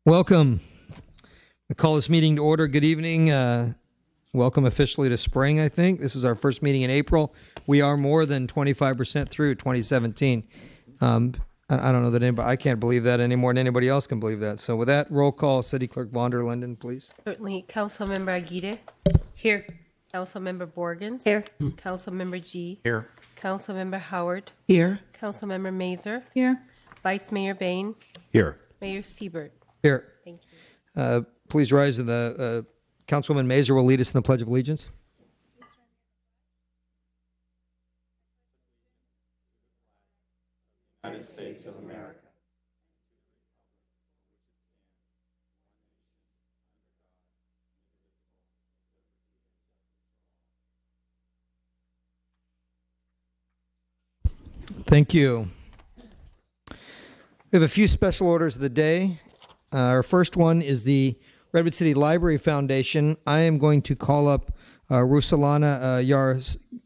Welcome. I call this meeting to order. Good evening. Welcome officially to spring, I think. This is our first meeting in April. We are more than 25% through 2017. I don't know that anybody, I can't believe that any more than anybody else can believe that. So with that, roll call, City Clerk Von der Linden, please. Certainly. Councilmember Aguirre. Here. Councilmember Borgens. Here. Councilmember G. Here. Councilmember Howard. Here. Councilmember Mazer. Here. Vice Mayor Bain. Here. Mayor Siebert. Here. Thank you. Please rise, and the Councilwoman Mazer will lead us in the Pledge of Allegiance. United States of America. Thank you. We have a few special orders of the day. Our first one is the Redwood City Library Foundation. I am going to call up Ruslana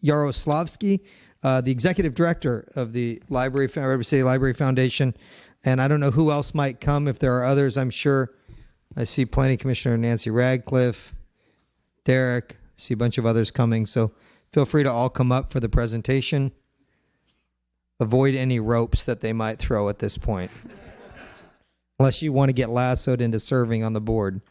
Yaroslavsky, the executive director of the Redwood City Library Foundation. And I don't know who else might come. If there are others, I'm sure. I see Planning Commissioner Nancy Radcliffe, Derek, I see a bunch of others coming. So feel free to all come up for the presentation. Avoid any ropes that they might throw at this point, unless you want to get lassoed into serving on the board.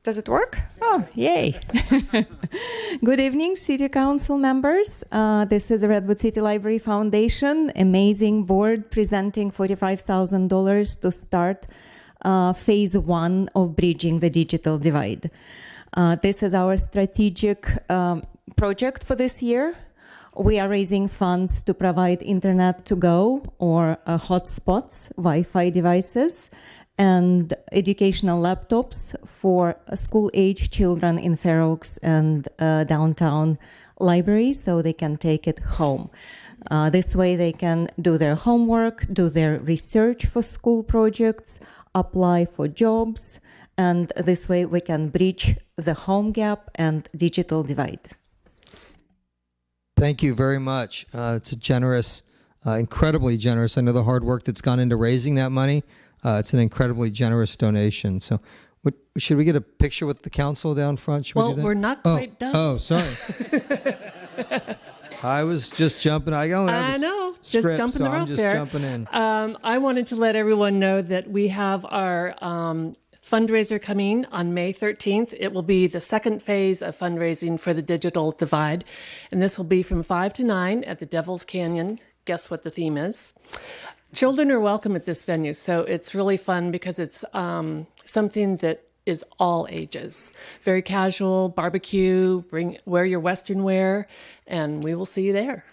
Does it work? Oh, yay. Good evening, City Council members. This is the Redwood City Library Foundation, amazing board presenting $45,000 to start phase one of bridging the digital divide. This is our strategic project for this year. We are raising funds to provide internet to go or hotspots, Wi-Fi devices, and educational laptops for school-age children in Fair Oaks and downtown library so they can take it home. This way they can do their homework, do their research for school projects, apply for jobs, and this way we can bridge the home gap and digital divide. Thank you very much. It's a generous, incredibly generous. I know the hard work that's gone into raising that money. It's an incredibly generous donation. So should we get a picture with the council down front? Should we do that? We're not quite done. Oh, sorry. I was just jumping. I know. Just jumping the rope there. Jumping in. I wanted to let everyone know that we have our fundraiser coming on May 13th. It will be the second phase of fundraising for the digital divide. And this will be from 5 to 9 at the Devil's Canyon. Guess what the theme is? Children are welcome at this venue, so it's really fun because it's something that is all ages. Very casual, barbecue, wear your Western wear, and we will see you there.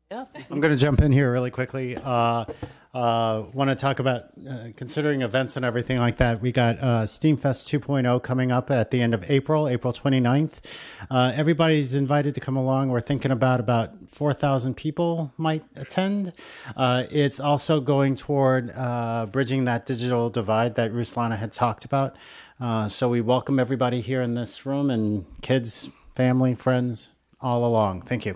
Yeah. I'm going to jump in here really quickly. Want to talk about considering events and everything like that. We got STEAMFest 2.0 coming up at the end of April 29th. Everybody's invited to come along. We're thinking about 4,000 people might attend. It's also going toward bridging that digital divide that Ruslana had talked about. So we welcome everybody here in this room, and kids, family, friends, all along. Thank you.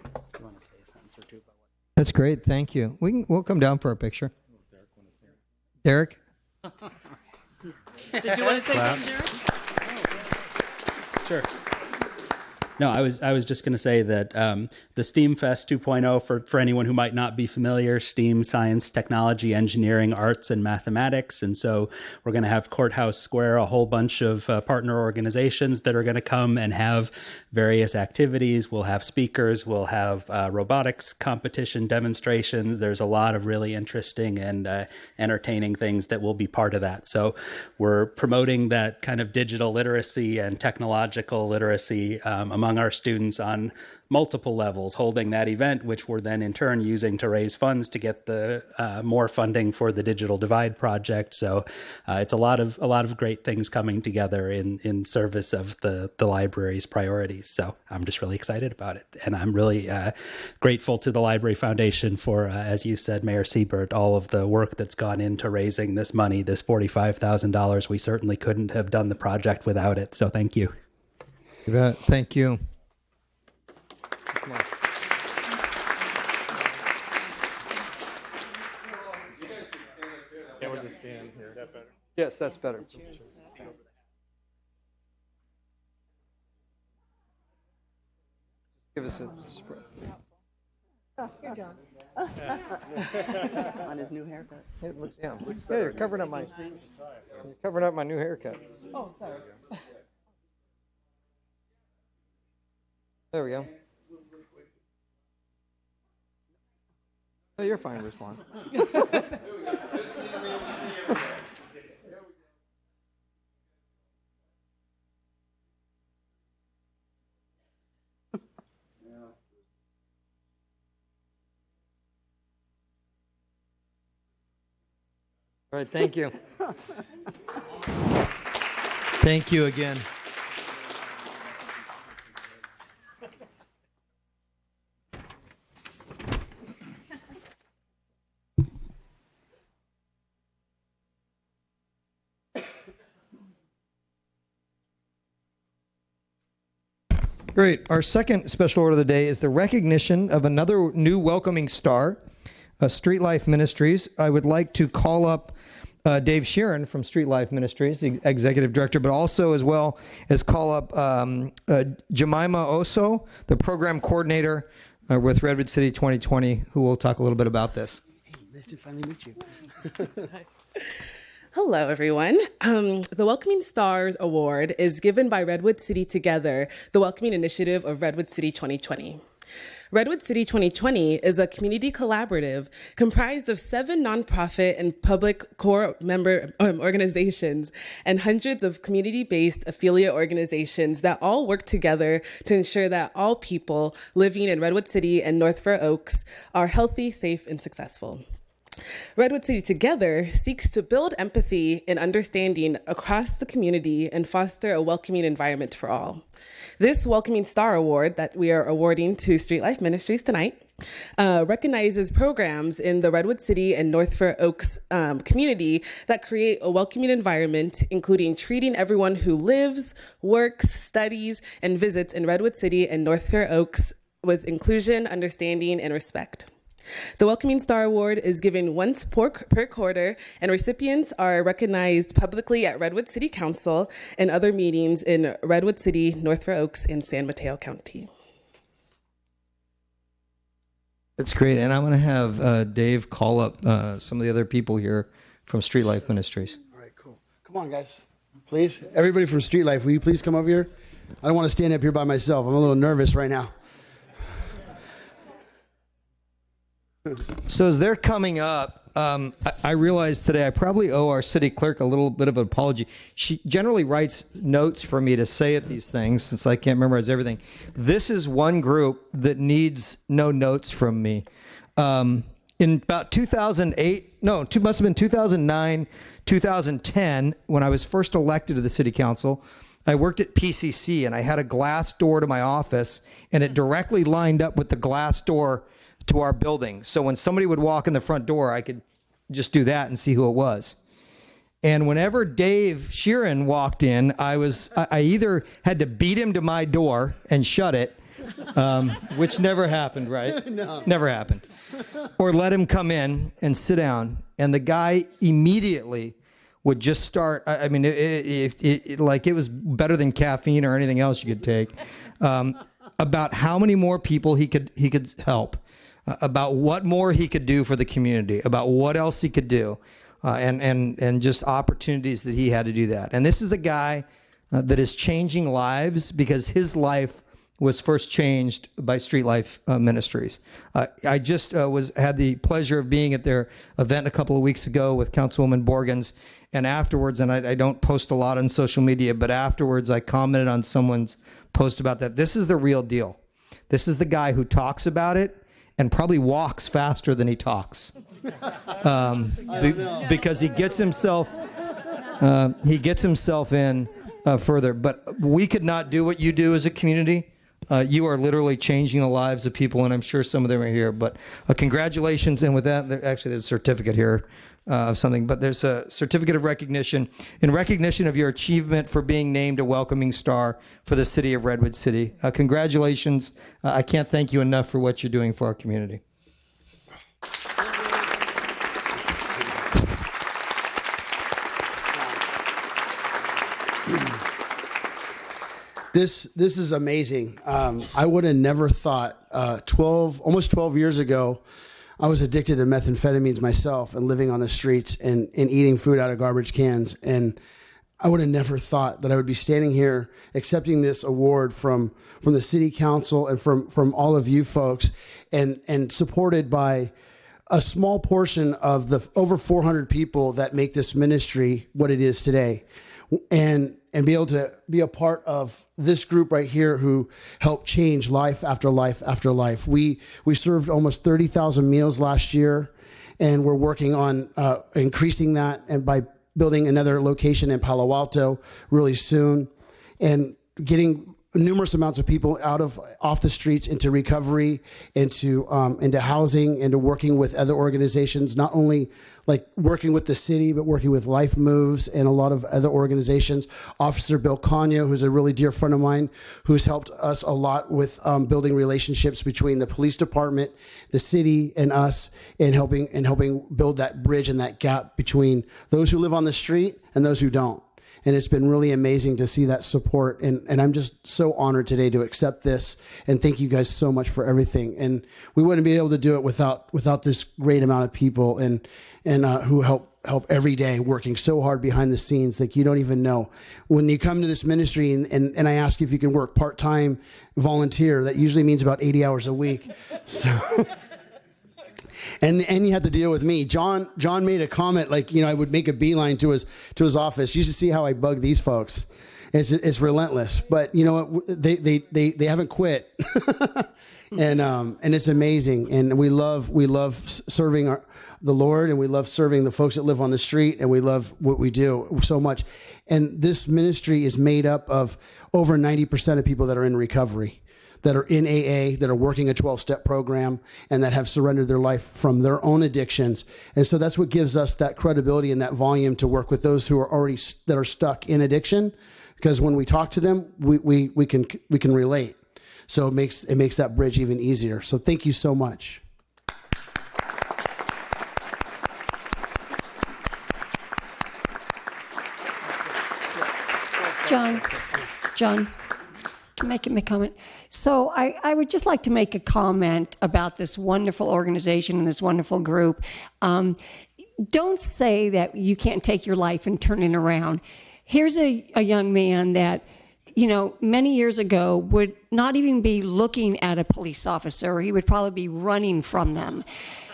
That's great. Thank you. We'll come down for a picture. Derek? Did you want to say something, Derek? Sure. No, I was just going to say that the STEAMFest 2.0, for anyone who might not be familiar, STEAM, science, technology, engineering, arts, and mathematics. And so we're going to have Courthouse Square, a whole bunch of partner organizations that are going to come and have various activities. We'll have speakers. We'll have robotics competition demonstrations. There's a lot of really interesting and entertaining things that will be part of that. So we're promoting that kind of digital literacy and technological literacy among among our students on multiple levels, holding that event, which we're then in turn using to raise funds to get the more funding for the Digital Divide project. So it's a lot of great things coming together in service of the library's priorities. So I'm just really excited about it, and I'm really grateful to the Library Foundation for, as you said, Mayor Siebert, all of the work that's gone into raising this money, this $45,000. We certainly couldn't have done the project without it. So thank you. You bet. Thank you. Yeah, we'll just stand here. Is that better? Yes, that's better. Give us a spread. On his new haircut. It looks, yeah, you're covering up my new haircut. Oh, sorry. There we go. Oh, you're fine, Ruslan. All right, thank you. Thank you again. Great. Our second special order of the day is the recognition of another new welcoming star, Street Life Ministries. I would like to call up Dave Sheeran from Street Life Ministries, the executive director, but also as well as call up Jemima Oso, the program coordinator with Redwood City 2020, who will talk a little bit about this. Hey, nice to finally meet you. Hello, everyone. The Welcoming Stars Award is given by Redwood City Together, the Welcoming Initiative of Redwood City 2020. Redwood City 2020 is a community collaborative comprised of 7 nonprofit and public core member organizations and hundreds of community-based affiliate organizations that all work together to ensure that all people living in Redwood City and North Fair Oaks are healthy, safe, and successful. Redwood City Together seeks to build empathy and understanding across the community and foster a welcoming environment for all. This Welcoming Star Award that we are awarding to Street Life Ministries tonight recognizes programs in the Redwood City and North Fair Oaks community that create a welcoming environment, including treating everyone who lives, works, studies, and visits in Redwood City and North Fair Oaks with inclusion, understanding, and respect. The Welcoming Star Award is given once per quarter, and recipients are recognized publicly at Redwood City Council and other meetings in Redwood City, North Fair Oaks, and San Mateo County. That's great, and I'm going to have Dave call up some of the other people here from Street Life Ministries. All right, cool. Come on, guys. Please. Everybody from Street Life, will you please come over here? I don't want to stand up here by myself. I'm a little nervous right now. So as they're coming up, I realized today I probably owe our city clerk a little bit of an apology. She generally writes notes for me to say at these things since I can't memorize everything. This is one group that needs no notes from me. In about 2008, must have been 2009, 2010, when I was first elected to the city council, I worked at PCC and I had a glass door to my office and it directly lined up with the glass door to our building. So when somebody would walk in the front door, I could just do that and see who it was. And whenever Dave Sheeran walked in, I either had to beat him to my door and shut it, which never happened, right? No. Never happened. Or let him come in and sit down. And the guy immediately would just start. I mean, it was better than caffeine or anything else you could take, about how many more people he could help. About what more he could do for the community, about what else he could do, and just opportunities that he had to do that. And this is a guy that is changing lives because his life was first changed by Street Life Ministries. I just had the pleasure of being at their event a couple of weeks ago with Councilwoman Borgens, and afterwards, and I don't post a lot on social media, but afterwards I commented on someone's post about that. This is the real deal. This is the guy who talks about it and probably walks faster than he talks, because he gets himself in further. But we could not do what you do as a community. You are literally changing the lives of people, and I'm sure some of them are here. But congratulations, and with that, there's a certificate here of something. But there's a certificate of recognition in recognition of your achievement for being named a welcoming star for the city of Redwood City. Congratulations. I can't thank you enough for what you're doing for our community. This is amazing. I would have never thought almost 12 years ago, I was addicted to methamphetamines myself and living on the streets and eating food out of garbage cans. And I would have never thought that I would be standing here accepting this award from the city council and from all of you folks, and supported by a small portion of the over 400 people that make this ministry what it is today. And be able to be a part of this group right here who helped change life after life after life. We served almost 30,000 meals last year, and we're working on increasing that, and by building another location in Palo Alto really soon, and getting numerous amounts of people off the streets into recovery, into housing, into working with other organizations, not only like working with the city, but working with Life Moves and a lot of other organizations. Officer Bill Cagno, who's a really dear friend of mine, who's helped us a lot with building relationships between the police department, the city, and us, and helping build that bridge and that gap between those who live on the street and those who don't. And it's been really amazing to see that support. And I'm just so honored today to accept this. And thank you guys so much for everything. And we wouldn't be able to do it without this great amount of people and who help every day, working so hard behind the scenes. Like, you don't even know. When you come to this ministry and I ask you if you can work part-time volunteer, that usually means about 80 hours a week. So... And you had to deal with me. John made a comment, like, I would make a beeline to his office. You should see how I bug these folks. It's relentless. But you know what? They haven't quit. and it's amazing. And we love serving the Lord, and we love serving the folks that live on the street, and we love what we do so much. And this ministry is made up of over 90% of people that are in recovery, that are in AA, that are working a 12-step program, and that have surrendered their life from their own addictions. And so that's what gives us that credibility and that volume to work with those who are already that are stuck in addiction, because when we talk to them, we can relate. So it makes that bridge even easier. So thank you so much. John, can I make a comment? So I would just like to make a comment about this wonderful organization and this wonderful group. Don't say that you can't take your life and turn it around. Here's a young man that, many years ago would not even be looking at a police officer. He would probably be running from them.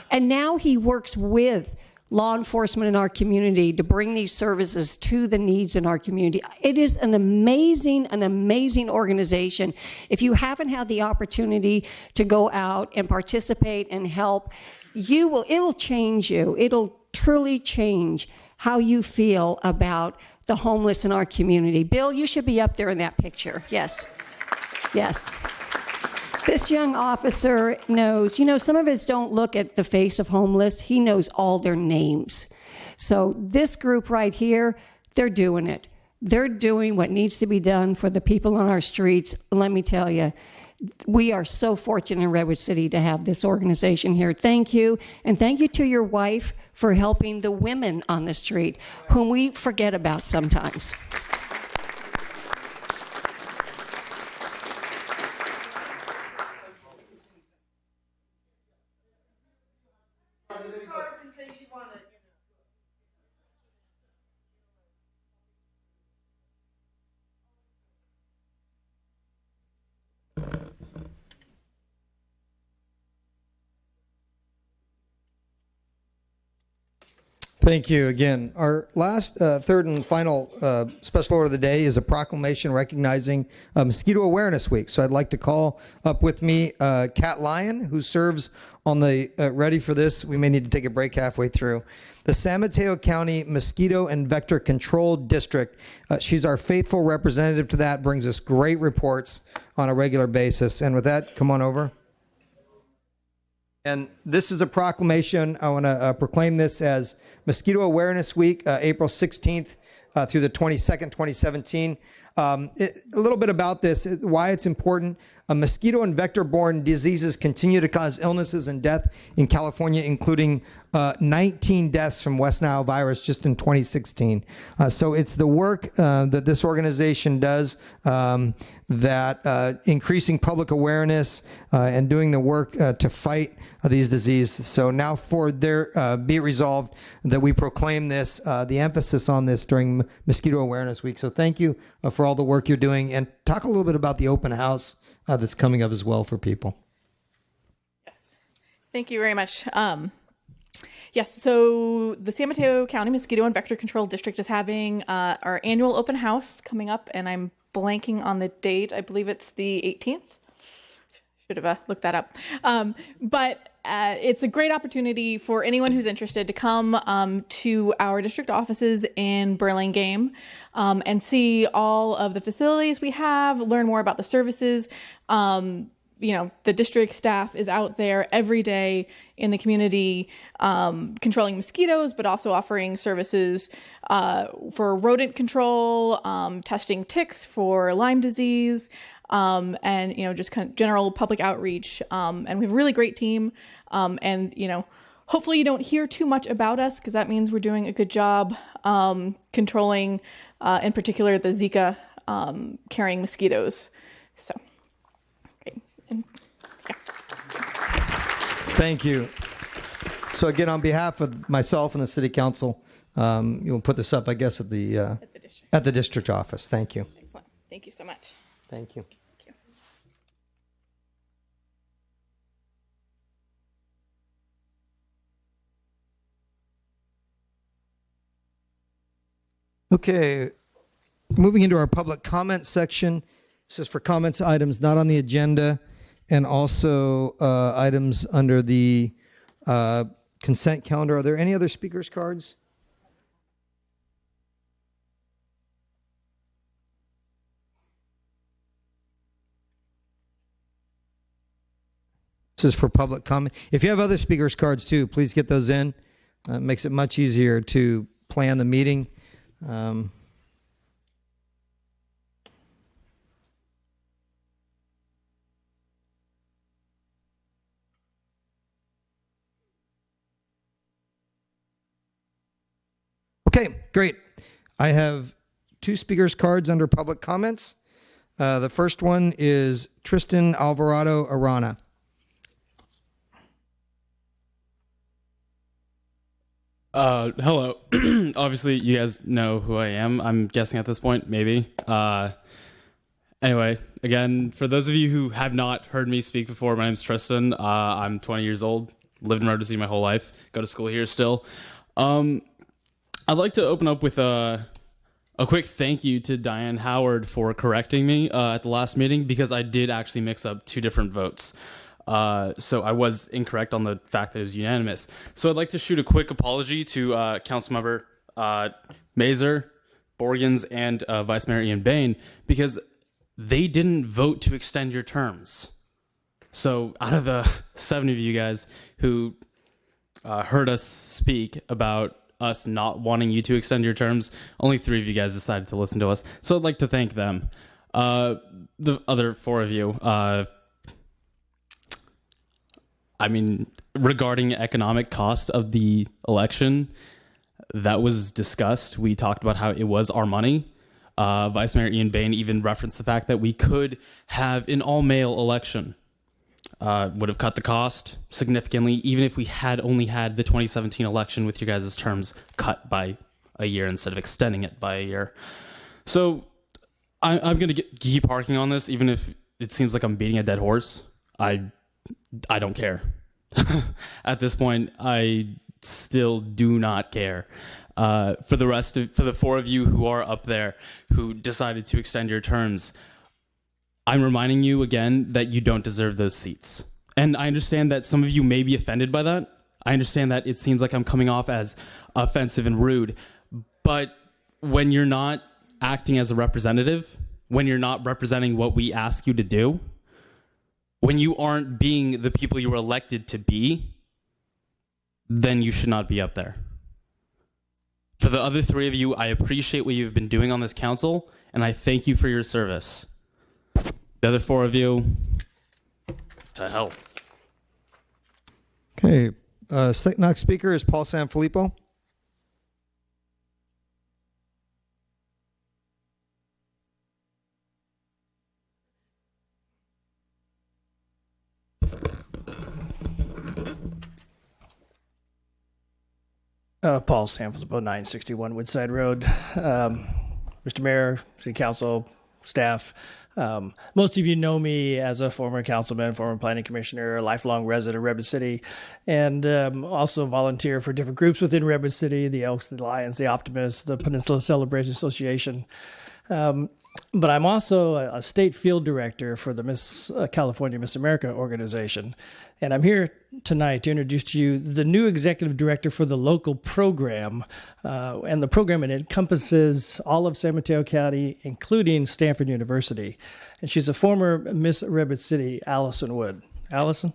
And now he works with law enforcement in our community to bring these services to the needs in our community. It is an amazing organization. If you haven't had the opportunity to go out and participate and help, it'll change you. It'll truly change how you feel about the homeless in our community. Bill, you should be up there in that picture. Yes. This young officer knows, some of us don't look at the face of homeless. He knows all their names. So this group right here, they're doing it. They're doing what needs to be done for the people on our streets. Let me tell you, we are so fortunate in Redwood City to have this organization here. Thank you. And thank you to your wife for helping the women on the street, whom we forget about sometimes. Thank you again. Our last, third and final special order of the day is a proclamation recognizing Mosquito Awareness Week. So I'd like to call up with me Kat Lyon, who serves on the, ready for this, we may need to take a break halfway through, the San Mateo County Mosquito and Vector Control District. She's our faithful representative to that, brings us great reports on a regular basis. And with that, come on over. And this is a proclamation. I want to proclaim this as Mosquito Awareness Week, April 16th through the 22nd, 2017. A little bit about this, why it's important. Mosquito and vector-borne diseases continue to cause illnesses and death in California, including 19 deaths from West Nile virus just in 2016. So it's the work that this organization does that increasing public awareness and doing the work to fight these diseases. So now for there be it resolved that we proclaim this, the emphasis on this during Mosquito Awareness Week. So thank you for all the work you're doing, and talk a little bit about the open house that's coming up as well for people. Yes, thank you very much. Yes, so the San Mateo County Mosquito and Vector Control District is having our annual open house coming up, and I'm blanking on the date. I believe it's the 18th. Should have looked that up. But it's a great opportunity for anyone who's interested to come to our district offices in Burlingame and see all of the facilities we have, learn more about the services. The district staff is out there every day in the community controlling mosquitoes, but also offering services for rodent control, testing ticks for Lyme disease, and just kind of general public outreach. And we have a really great team. Hopefully you don't hear too much about us, because that means we're doing a good job controlling, in particular, the Zika carrying mosquitoes. So. Thank you. So again, on behalf of myself and the City Council, you'll put this up, I guess, at the district office. Thank you. Excellent. Thank you so much. Thank you. Okay, moving into our public comment section. This is for comments items not on the agenda, and also items under the consent calendar. Are there any other speakers' cards? This is for public comment. If you have other speakers' cards too, please get those in. It makes it much easier to plan the meeting. Okay, great. I have two speakers' cards under public comments. The first one is Tristan Alvarado Arana. Hello. Obviously, you guys know who I am. I'm guessing at this point, maybe. Anyway, again, for those of you who have not heard me speak before, my name's Tristan. I'm 20 years old, lived in Redwood City my whole life, go to school here still. I'd like to open up with a quick thank you to Diane Howard for correcting me at the last meeting, because I did actually mix up two different votes. So I was incorrect on the fact that it was unanimous. So I'd like to shoot a quick apology to Councilmember Mazer, Borgens, and Vice Mayor Ian Bain, because they didn't vote to extend your terms. So out of the 7 of you guys who heard us speak about us not wanting you to extend your terms, only 3 of you guys decided to listen to us. So I'd like to thank them. The other 4 of you, regarding economic cost of the election, that was discussed. We talked about how it was our money. Vice Mayor Ian Bain even referenced the fact that we could have an all-male election. Would have cut the cost significantly, even if we had only had the 2017 election with your guys' terms cut by a year instead of extending it by a year. So I'm going to keep harking on this, even if it seems like I'm beating a dead horse. I don't care. At this point, I still do not care. For the four of you who are up there who decided to extend your terms, I'm reminding you again that you don't deserve those seats. And I understand that some of you may be offended by that. I understand that it seems like I'm coming off as offensive and rude. But when you're not acting as a representative, when you're not representing what we ask you to do, when you aren't being the people you were elected to be, then you should not be up there. For the other three of you, I appreciate what you've been doing on this council, and I thank you for your service. The other four of you, to hell. Okay. Next speaker is Paul Sanfilippo. Paul Sanfilippo, 961 Woodside Road. Mr. Mayor, City Council, staff, most of you know me as a former councilman, former planning commissioner, a lifelong resident of Redwood City, and also volunteer for different groups within Redwood City, the Elks, the Lions, the Optimists, the Peninsula Celebration Association. But I'm also a state field director for the Miss California Miss America organization. And I'm here tonight to introduce to you the new executive director for the local program. And the program, it encompasses all of San Mateo County, including Stanford University. And she's a former Miss Redwood City, Allison Wood. Allison?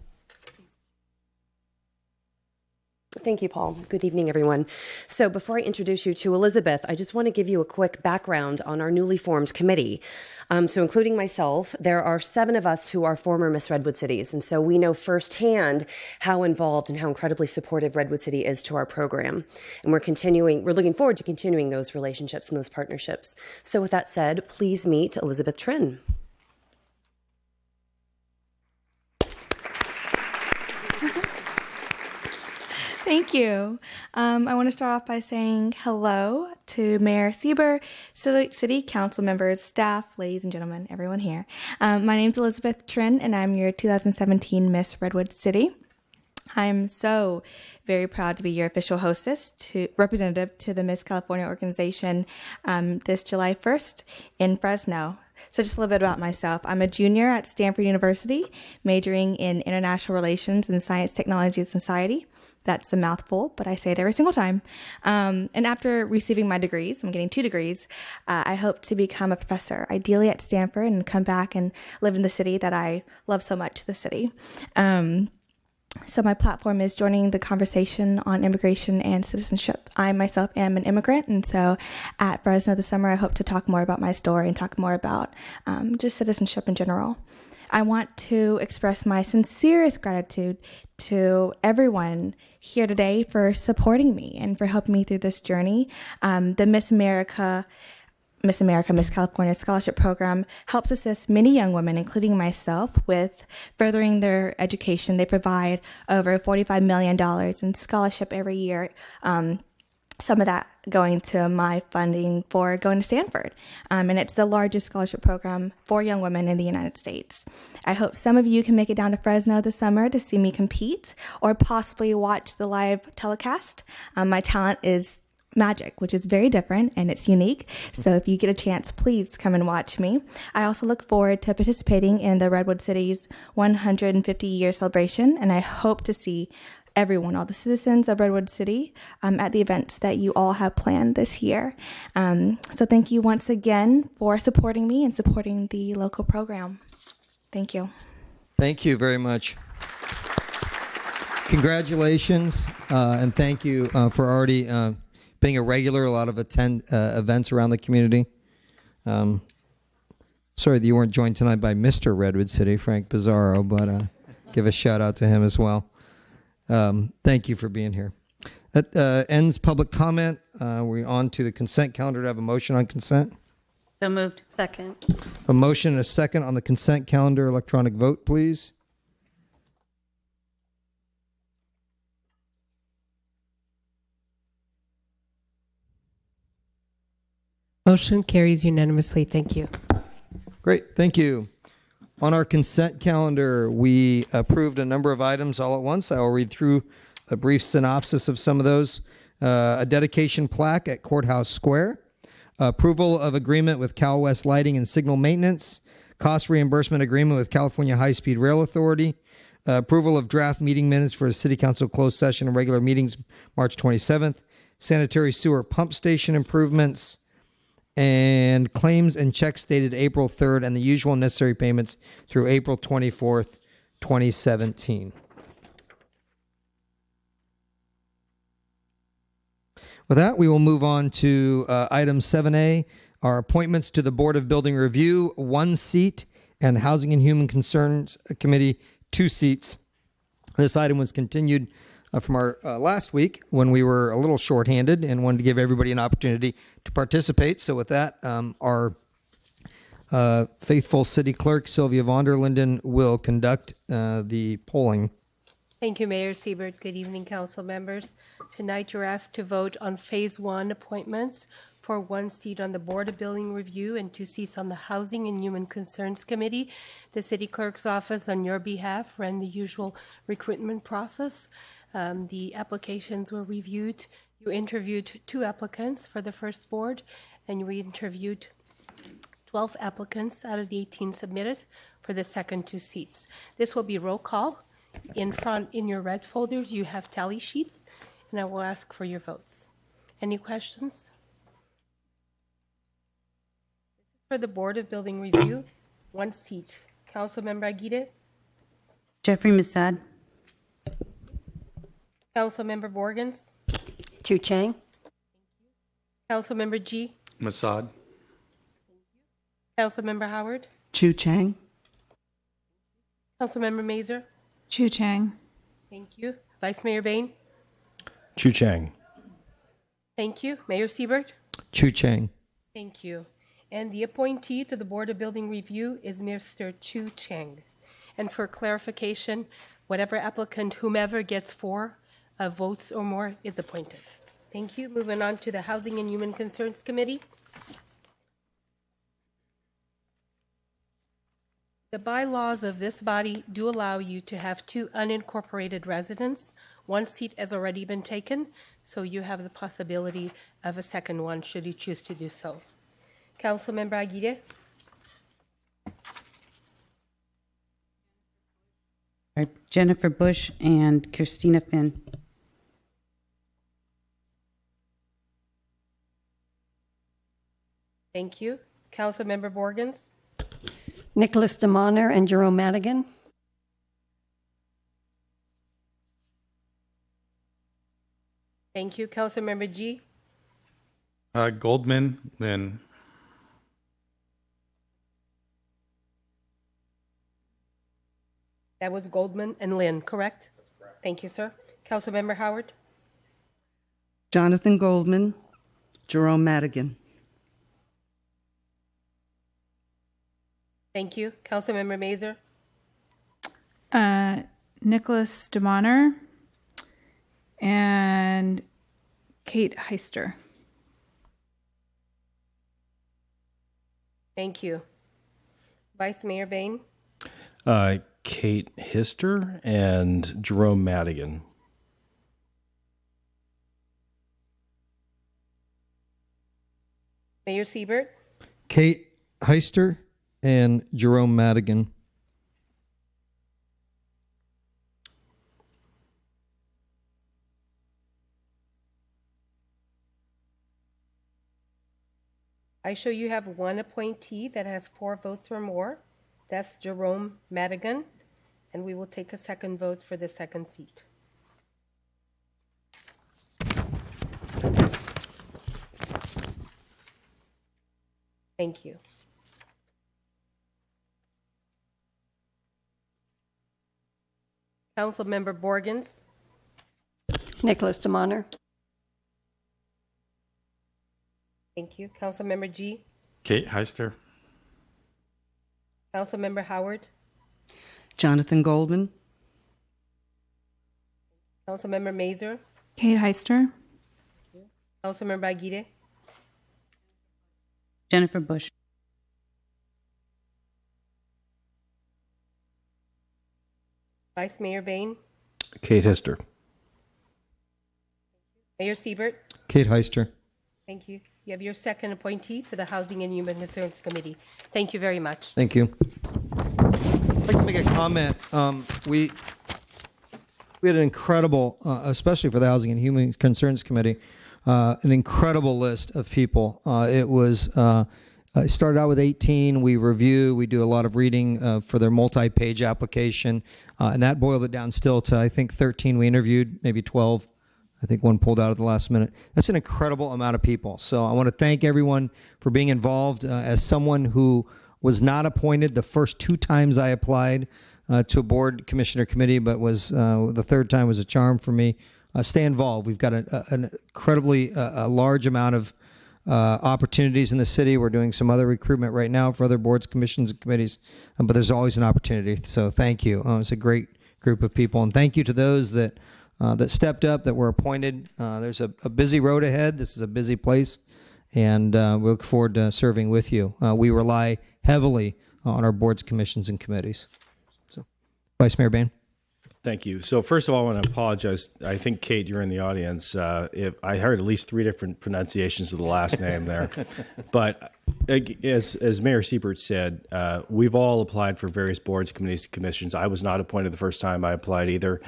Thank you, Paul. Good evening, everyone. So before I introduce you to Elizabeth, I just want to give you a quick background on our newly formed committee. So including myself, there are 7 of us who are former Miss Redwood Cities. And so we know firsthand how involved and how incredibly supportive Redwood City is to our program. And we're looking forward to continuing those relationships and those partnerships. So with that said, please meet Elizabeth Trin. Thank you. I want to start off by saying hello to Mayor Sieber, City Council members, staff, ladies and gentlemen, everyone here. My name is Elizabeth Trin, and I'm your 2017 Miss Redwood City. I am so very proud to be your official hostess, representative to the Miss California organization this July 1st in Fresno. So just a little bit about myself. I'm a junior at Stanford University, majoring in international relations and science, technology, and society. That's a mouthful, but I say it every single time. And after receiving my degrees, I'm getting 2 degrees, I hope to become a professor, ideally at Stanford, and come back and live in the city that I love so much, the city. So my platform is joining the conversation on immigration and citizenship. I myself am an immigrant, and so at Fresno this summer, I hope to talk more about my story and talk more about just citizenship in general. I want to express my sincerest gratitude to everyone here today for supporting me and for helping me through this journey. The Miss California Scholarship Program helps assist many young women, including myself, with furthering their education. They provide over $45 million in scholarship every year. Some of that going to my funding for going to Stanford. And it's the largest scholarship program for young women in the United States. I hope some of you can make it down to Fresno this summer to see me compete or possibly watch the live telecast. My talent is magic, which is very different and it's unique. So if you get a chance, please come and watch me. I also look forward to participating in the Redwood City's 150-year celebration, and I hope to see everyone, all the citizens of Redwood City, at the events that you all have planned this year. So thank you once again for supporting me and supporting the local program. Thank you. Thank you very much. Congratulations, and thank you for already being a regular, a lot of events around the community. Sorry that you weren't joined tonight by Mr. Redwood City, Frank Bizzaro, but give a shout out to him as well. Thank you for being here. That ends public comment. We're on to the consent calendar. To have a motion on consent. So moved. Second. A motion and a second on the consent calendar. Electronic vote, please. Motion carries unanimously. Thank you. Great. Thank you. On our consent calendar, we approved a number of items all at once. I will read through a brief synopsis of some of those. A dedication plaque at Courthouse Square, approval of agreement with Cal West Lighting and Signal Maintenance, cost reimbursement agreement with California High Speed Rail Authority, approval of draft meeting minutes for City Council closed session and regular meetings March 27th, sanitary sewer pump station improvements, and claims and checks dated April 3rd, and the usual necessary payments through April 24th, 2017. With that, we will move on to item 7A, our appointments to the Board of Building Review, 1 seat, and Housing and Human Concerns Committee, 2 seats. This item was continued from our last week when we were a little shorthanded and wanted to give everybody an opportunity to participate. So with that, our faithful city clerk, Sylvia von der Linden, will conduct the polling. Thank you, Mayor Siebert. Good evening, council members. Tonight you're asked to vote on Phase 1 appointments for 1 seat on the Board of Building Review and 2 seats on the Housing and Human Concerns Committee. The city clerk's office, on your behalf, ran the usual recruitment process. The applications were reviewed. You interviewed 2 applicants for the first board, and you interviewed 12 applicants out of the 18 submitted for the second 2 seats. This will be roll call. In front, in your red folders, you have tally sheets, and I will ask for your votes. Any questions? For the Board of Building Review, 1 seat. Councilmember Aguirre. Jeffrey Masad. Councilmember Borgens. Chu Chang. Councilmember G. Masad. Councilmember Howard. Chu Chang. Councilmember Mazer. Chu Chang. Thank you. Vice Mayor Bain. Chu Chang. Thank you. Mayor Siebert. Chu Chang. Thank you. And the appointee to the Board of Building Review is Mr. Chu Chang. And for clarification, whatever applicant, whomever gets 4 votes or more is appointed. Thank you. Moving on to the Housing and Human Concerns Committee. The bylaws of this body do allow you to have 2 unincorporated residents. 1 seat has already been taken, so you have the possibility of a second one should you choose to do so. Councilmember Aguirre. Jennifer Bush and Christina Finn. Thank you. Councilmember Borgens. Nicholas DeMonner and Jerome Madigan. Thank you. Councilmember G. Goldman, Lynn. That was Goldman and Lynn, correct? That's correct. Thank you, sir. Councilmember Howard. Jonathan Goldman, Jerome Madigan. Thank you. Councilmember Mazer. Nicholas DeMonner and Kate Heister. Thank you. Vice Mayor Bain. Kate Hister and Jerome Madigan. Mayor Siebert. Kate Heister and Jerome Madigan. I show you have 1 appointee that has 4 votes or more. That's Jerome Madigan, and we will take a second vote for the second seat. Thank you. Councilmember Borgens. Nicholas DeMonner. Thank you. Councilmember G. Kate Heister. Councilmember Howard. Jonathan Goldman. Councilmember Mazer. Kate Heister. Councilmember Aguirre. Jennifer Bush. Vice Mayor Bain. Kate Hister. Mayor Siebert. Kate Heister. Thank you. You have your second appointee to the Housing and Human Concerns Committee. Thank you very much. Thank you. I'd like to make a comment. We had an incredible, especially for the Housing and Human Concerns Committee, an incredible list of people. It started out with 18. We review, we do a lot of reading for their multi-page application, and that boiled it down still to, I think, 13 we interviewed, maybe 12. I think one pulled out at the last minute. That's an incredible amount of people. So I want to thank everyone for being involved. As someone who was not appointed the first 2 times I applied to a board commissioner committee, but was the third time was a charm for me. Stay involved. We've got an incredibly large amount of opportunities in the city. We're doing some other recruitment right now for other boards, commissions, and committees, but there's always an opportunity. So thank you. It's a great group of people, and thank you to those that stepped up, that were appointed. There's a busy road ahead. This is a busy place, and we look forward to serving with you. We rely heavily on our boards, commissions, and committees. So, Vice Mayor Bain. Thank you. So first of all, I want to apologize. I think, Kate, you're in the audience. If I heard at least 3 different pronunciations of the last name there. But as Mayor Siebert said, we've all applied for various boards, committees, and commissions. I was not appointed the first time I applied either.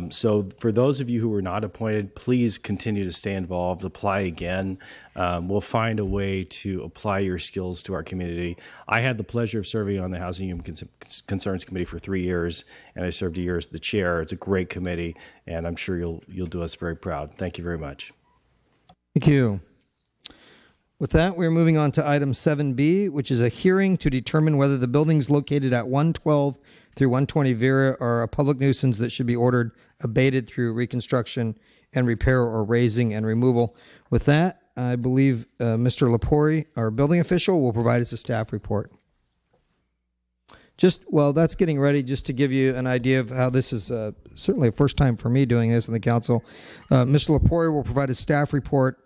So for those of you who were not appointed, please continue to stay involved, apply again. We'll find a way to apply your skills to our community. I had the pleasure of serving on the Housing and Human Concerns Committee for 3 years, and I served a year as the chair. It's a great committee, and I'm sure you'll do us very proud. Thank you very much. Thank you. With that, we're moving on to item 7B, which is a hearing to determine whether the buildings located at 112 through 120 Vera are a public nuisance that should be ordered abated through reconstruction and repair or raising and removal. With that, I believe Mr. Lepori, our building official, will provide us a staff report. Just while that's getting ready, just to give you an idea of how this is certainly a first time for me doing this in the council, Mr. Lepori will provide a staff report.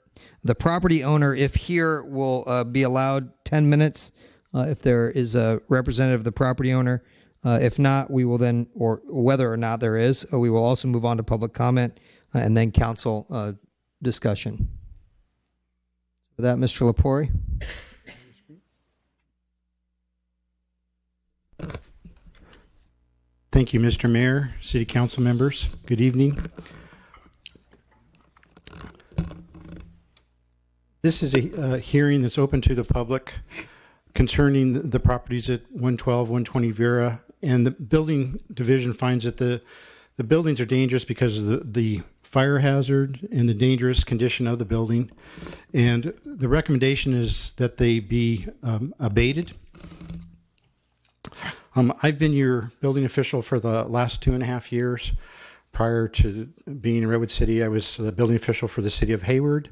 The property owner, if here, will be allowed 10 minutes if there is a representative of the property owner. If not, we will then, or whether or not there is, we will also move on to public comment and then council discussion. With that, Mr. Lepori. Thank you, Mr. Mayor, City Council members. Good evening. This is a hearing that's open to the public concerning the properties at 112, 120 Vera, and the building division finds that the buildings are dangerous because of the fire hazard and the dangerous condition of the building. And the recommendation is that they be abated. I've been your building official for the last 2.5 years. Prior to being in Redwood City, I was the building official for the city of Hayward.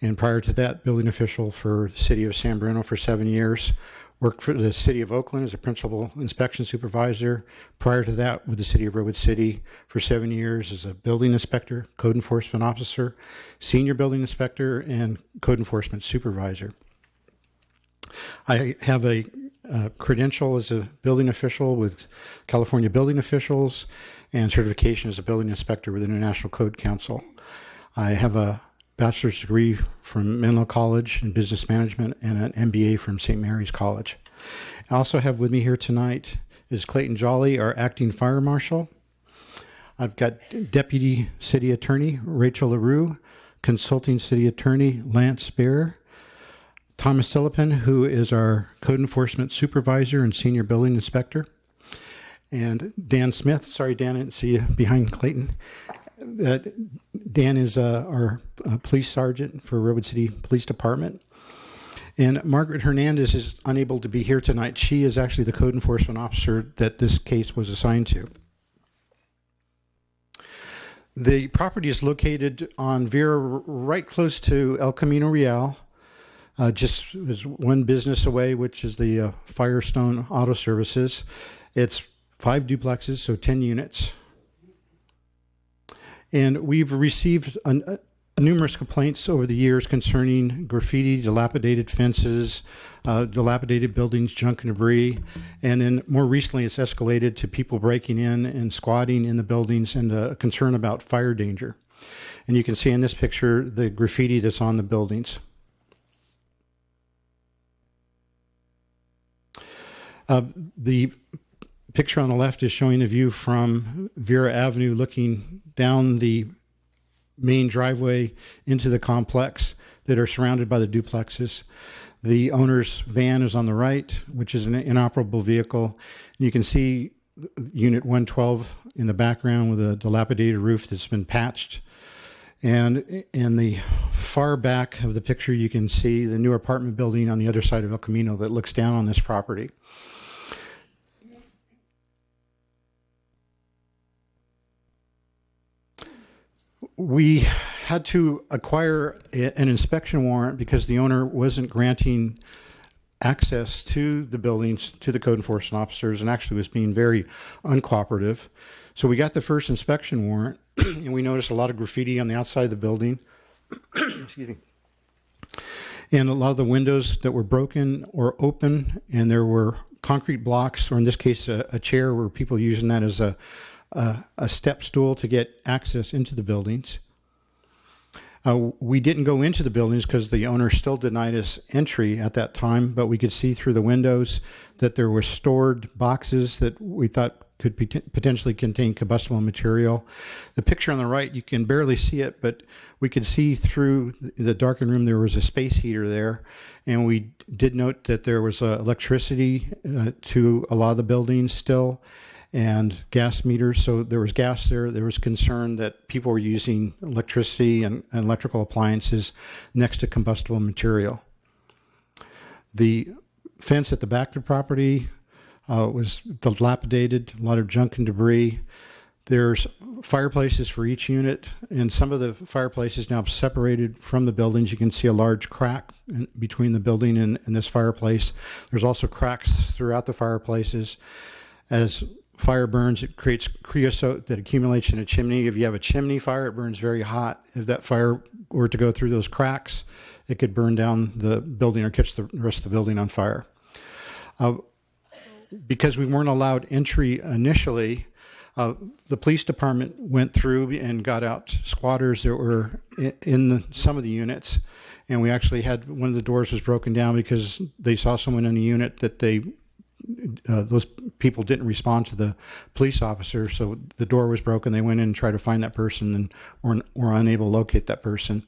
And prior to that, building official for the city of San Bruno for 7 years. Worked for the city of Oakland as a principal inspection supervisor. Prior to that, with the city of Redwood City for 7 years as a building inspector, code enforcement officer, senior building inspector, and code enforcement supervisor. I have a credential as a building official with California Building Officials and certification as a building inspector with International Code Council. I have a bachelor's degree from Menlo College in business management and an MBA from St. Mary's College. I also have with me here tonight is Clayton Jolly, our acting fire marshal. I've got Deputy City Attorney Rachel LaRue, Consulting City Attorney Lance Bear, Thomas Sillipan, who is our Code Enforcement Supervisor and Senior Building Inspector, and Dan Smith. Sorry, Dan, I didn't see you behind Clayton. Dan is our police sergeant for Redwood City Police Department. And Margaret Hernandez is unable to be here tonight. She is actually the code enforcement officer that this case was assigned to. The property is located on Vera, right close to El Camino Real, just is one business away, which is the Firestone Auto Services. It's 5 duplexes, so 10 units. And we've received numerous complaints over the years concerning graffiti, dilapidated fences, dilapidated buildings, junk and debris. And then more recently, it's escalated to people breaking in and squatting in the buildings and a concern about fire danger. And you can see in this picture the graffiti that's on the buildings. The picture on the left is showing the view from Vera Avenue looking down the main driveway into the complex that are surrounded by the duplexes. The owner's van is on the right, which is an inoperable vehicle. You can see Unit 112 in the background with a dilapidated roof that's been patched. And in the far back of the picture, you can see the new apartment building on the other side of El Camino that looks down on this property. We had to acquire an inspection warrant because the owner wasn't granting access to the buildings to the code enforcement officers and actually was being very uncooperative. So we got the first inspection warrant and we noticed a lot of graffiti on the outside of the building. Excuse me. And a lot of the windows that were broken or open, and there were concrete blocks, or in this case, a chair where people using that as a step stool to get access into the buildings. We didn't go into the buildings because the owner still denied us entry at that time, but we could see through the windows that there were stored boxes that we thought could potentially contain combustible material. The picture on the right, you can barely see it, but we could see through the darkened room there was a space heater there, and we did note that there was electricity to a lot of the buildings still, and gas meters. So there was gas there. There was concern that people were using electricity and electrical appliances next to combustible material. The fence at the back of the property was dilapidated, a lot of junk and debris. There's fireplaces for each unit, and some of the fireplaces now separated from the buildings. You can see a large crack between the building and this fireplace. There's also cracks throughout the fireplaces. As fire burns, it creates creosote that accumulates in a chimney. If you have a chimney fire, it burns very hot. If that fire were to go through those cracks, it could burn down the building or catch the rest of the building on fire. Because we weren't allowed entry initially, the police department went through and got out squatters that were in some of the units. And we actually had one of the doors was broken down because they saw someone in the unit that those people didn't respond to the police officer, so the door was broken. They went in and tried to find that person and were unable to locate that person.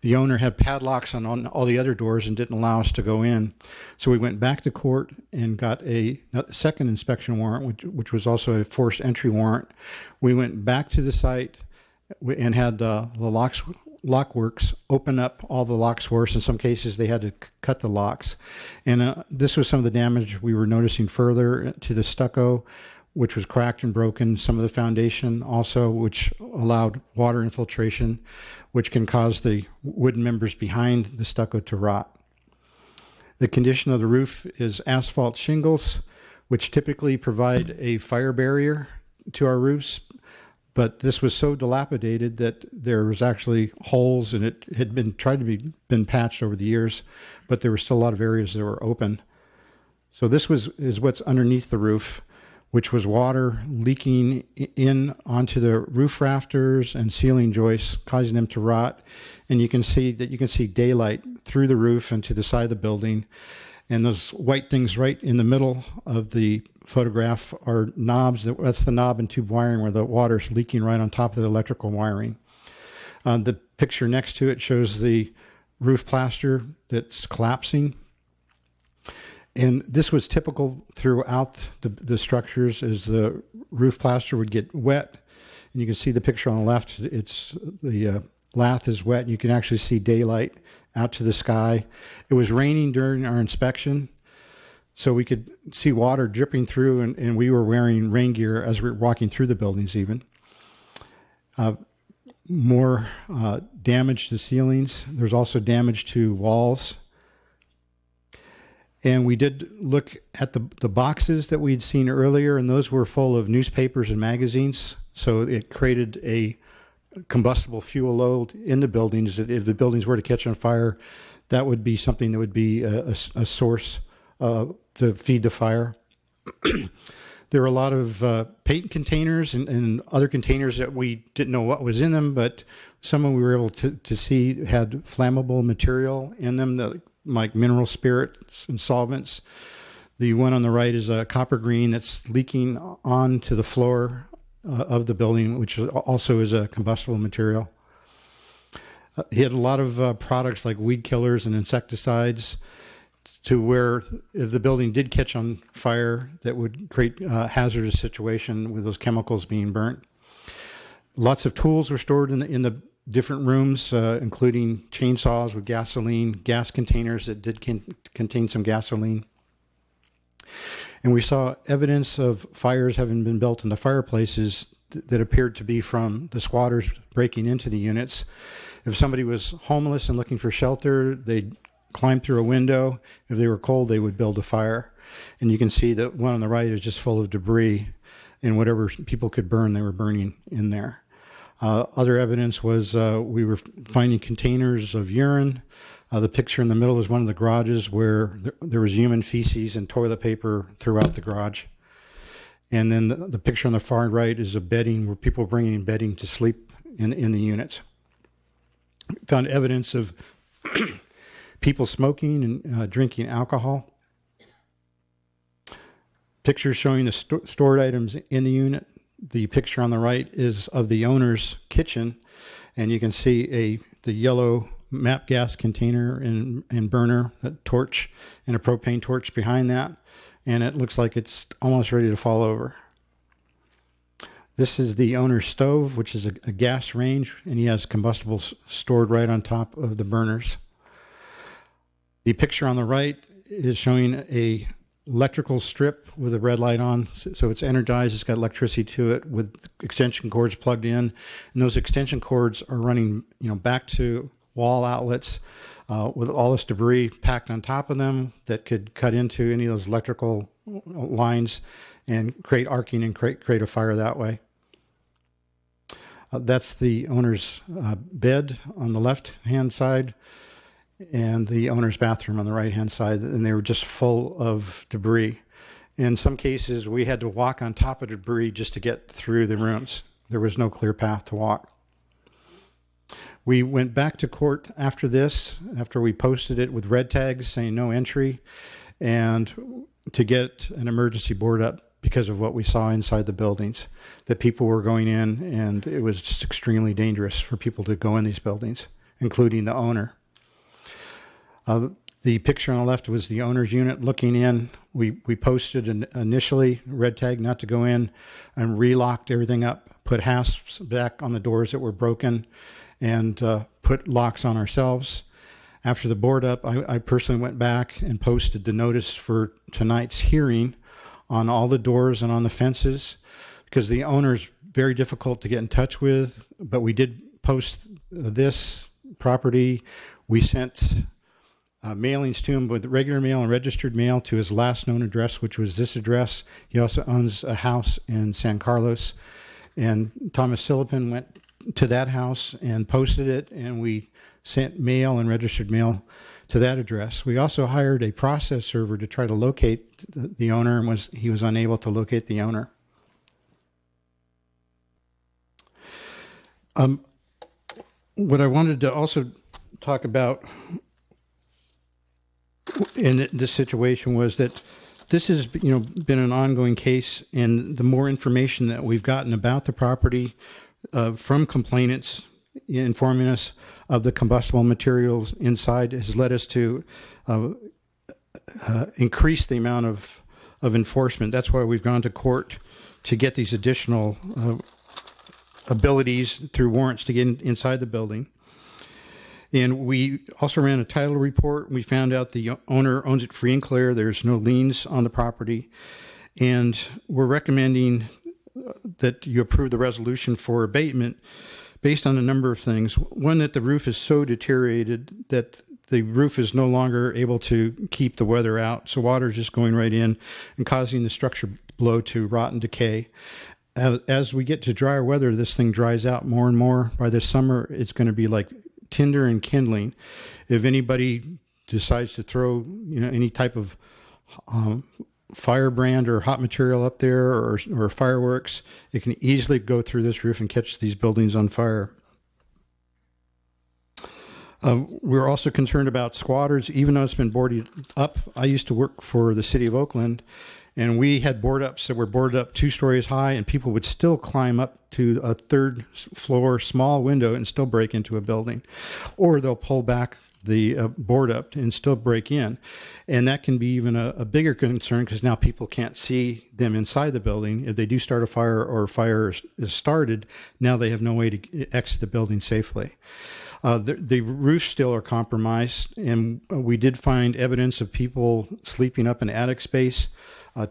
The owner had padlocks on all the other doors and didn't allow us to go in. So we went back to court and got a second inspection warrant, which was also a forced entry warrant. We went back to the site and had the lockworks open up all the locks for us. In some cases, they had to cut the locks. And this was some of the damage we were noticing further to the stucco, which was cracked and broken. Some of the foundation also, which allowed water infiltration, which can cause the wooden members behind the stucco to rot. The condition of the roof is asphalt shingles, which typically provide a fire barrier to our roofs. But this was so dilapidated that there was actually holes, and it had been been patched over the years, but there were still a lot of areas that were open. So this is what's underneath the roof, which was water leaking in onto the roof rafters and ceiling joists, causing them to rot. And you can see daylight through the roof and to the side of the building. And those white things right in the middle of the photograph are knobs. That's the knob and tube wiring where the water's leaking right on top of the electrical wiring. The picture next to it shows the roof plaster that's collapsing. And this was typical throughout the structures, as the roof plaster would get wet. And you can see the picture on the left, it's the lath is wet, and you can actually see daylight out to the sky. It was raining during our inspection, so we could see water dripping through, and we were wearing rain gear as we were walking through the buildings even. More damage to ceilings. There's also damage to walls. And we did look at the boxes that we'd seen earlier, and those were full of newspapers and magazines. So it created a combustible fuel load in the buildings. If the buildings were to catch on fire, that would be something that would be a source to feed the fire. There were a lot of paint containers and other containers that we didn't know what was in them, but some we were able to see had flammable material in them, like mineral spirits and solvents. The one on the right is a copper green that's leaking onto the floor of the building, which also is a combustible material. He had a lot of products like weed killers and insecticides, to where if the building did catch on fire, that would create a hazardous situation with those chemicals being burnt. Lots of tools were stored in the different rooms, including chainsaws with gasoline, gas containers that did contain some gasoline. And we saw evidence of fires having been built in the fireplaces that appeared to be from the squatters breaking into the units. If somebody was homeless and looking for shelter, they'd climb through a window. If they were cold, they would build a fire. And you can see that one on the right is just full of debris, and whatever people could burn, they were burning in there. Other evidence was we were finding containers of urine. The picture in the middle is one of the garages where there was human feces and toilet paper throughout the garage. And then the picture on the far right is a bedding where people were bringing in bedding to sleep in the units. Found evidence of people smoking and drinking alcohol. Pictures showing the stored items in the unit. The picture on the right is of the owner's kitchen, and you can see the yellow MAP gas container and burner, a torch, and a propane torch behind that, and it looks like it's almost ready to fall over. This is the owner's stove, which is a gas range, and he has combustibles stored right on top of the burners. The picture on the right is showing a electrical strip with a red light on, so it's energized. It's got electricity to it with extension cords plugged in, and those extension cords are running, back to wall outlets with all this debris packed on top of them that could cut into any of those electrical lines and create arcing and create a fire that way. That's the owner's bed on the left-hand side, and the owner's bathroom on the right-hand side, and they were just full of debris. In some cases, we had to walk on top of debris just to get through the rooms. There was no clear path to walk. We went back to court after this, after we posted it with red tags saying no entry, and to get an emergency board up because of what we saw inside the buildings, that people were going in, and it was just extremely dangerous for people to go in these buildings, including the owner. The picture on the left was the owner's unit looking in. We posted initially red tag not to go in, and relocked everything up, put hasps back on the doors that were broken, and put locks on ourselves. After the board up, I personally went back and posted the notice for tonight's hearing on all the doors and on the fences, because the owner's very difficult to get in touch with, but we did post this property. We sent mailings to him with regular mail and registered mail to his last known address, which was this address. He also owns a house in San Carlos, and Thomas Silipin went to that house and posted it, and we sent mail and registered mail to that address. We also hired a process server to try to locate the owner, and he was unable to locate the owner. What I wanted to also talk about in this situation was that this has been an ongoing case, and the more information that we've gotten about the property from complainants informing us of the combustible materials inside has led us to increase the amount of enforcement. That's why we've gone to court to get these additional abilities through warrants to get inside the building. And we also ran a title report. We found out the owner owns it free and clear. There's no liens on the property. And we're recommending that you approve the resolution for abatement based on a number of things. One, that the roof is so deteriorated that the roof is no longer able to keep the weather out. So water is just going right in and causing the structure below to rot and decay. As we get to drier weather, this thing dries out more and more. By this summer, it's going to be like tinder and kindling. If anybody decides to throw any type of firebrand or hot material up there or fireworks, it can easily go through this roof and catch these buildings on fire. We're also concerned about squatters, even though it's been boarded up. I used to work for the city of Oakland, and we had board ups that were boarded up 2 stories high, and people would still climb up to a 3rd floor small window and still break into a building. Or they'll pull back the board up and still break in. And that can be even a bigger concern because now people can't see them inside the building. If they do start a fire or a fire is started, now they have no way to exit the building safely. The roofs still are compromised, and we did find evidence of people sleeping up in attic space.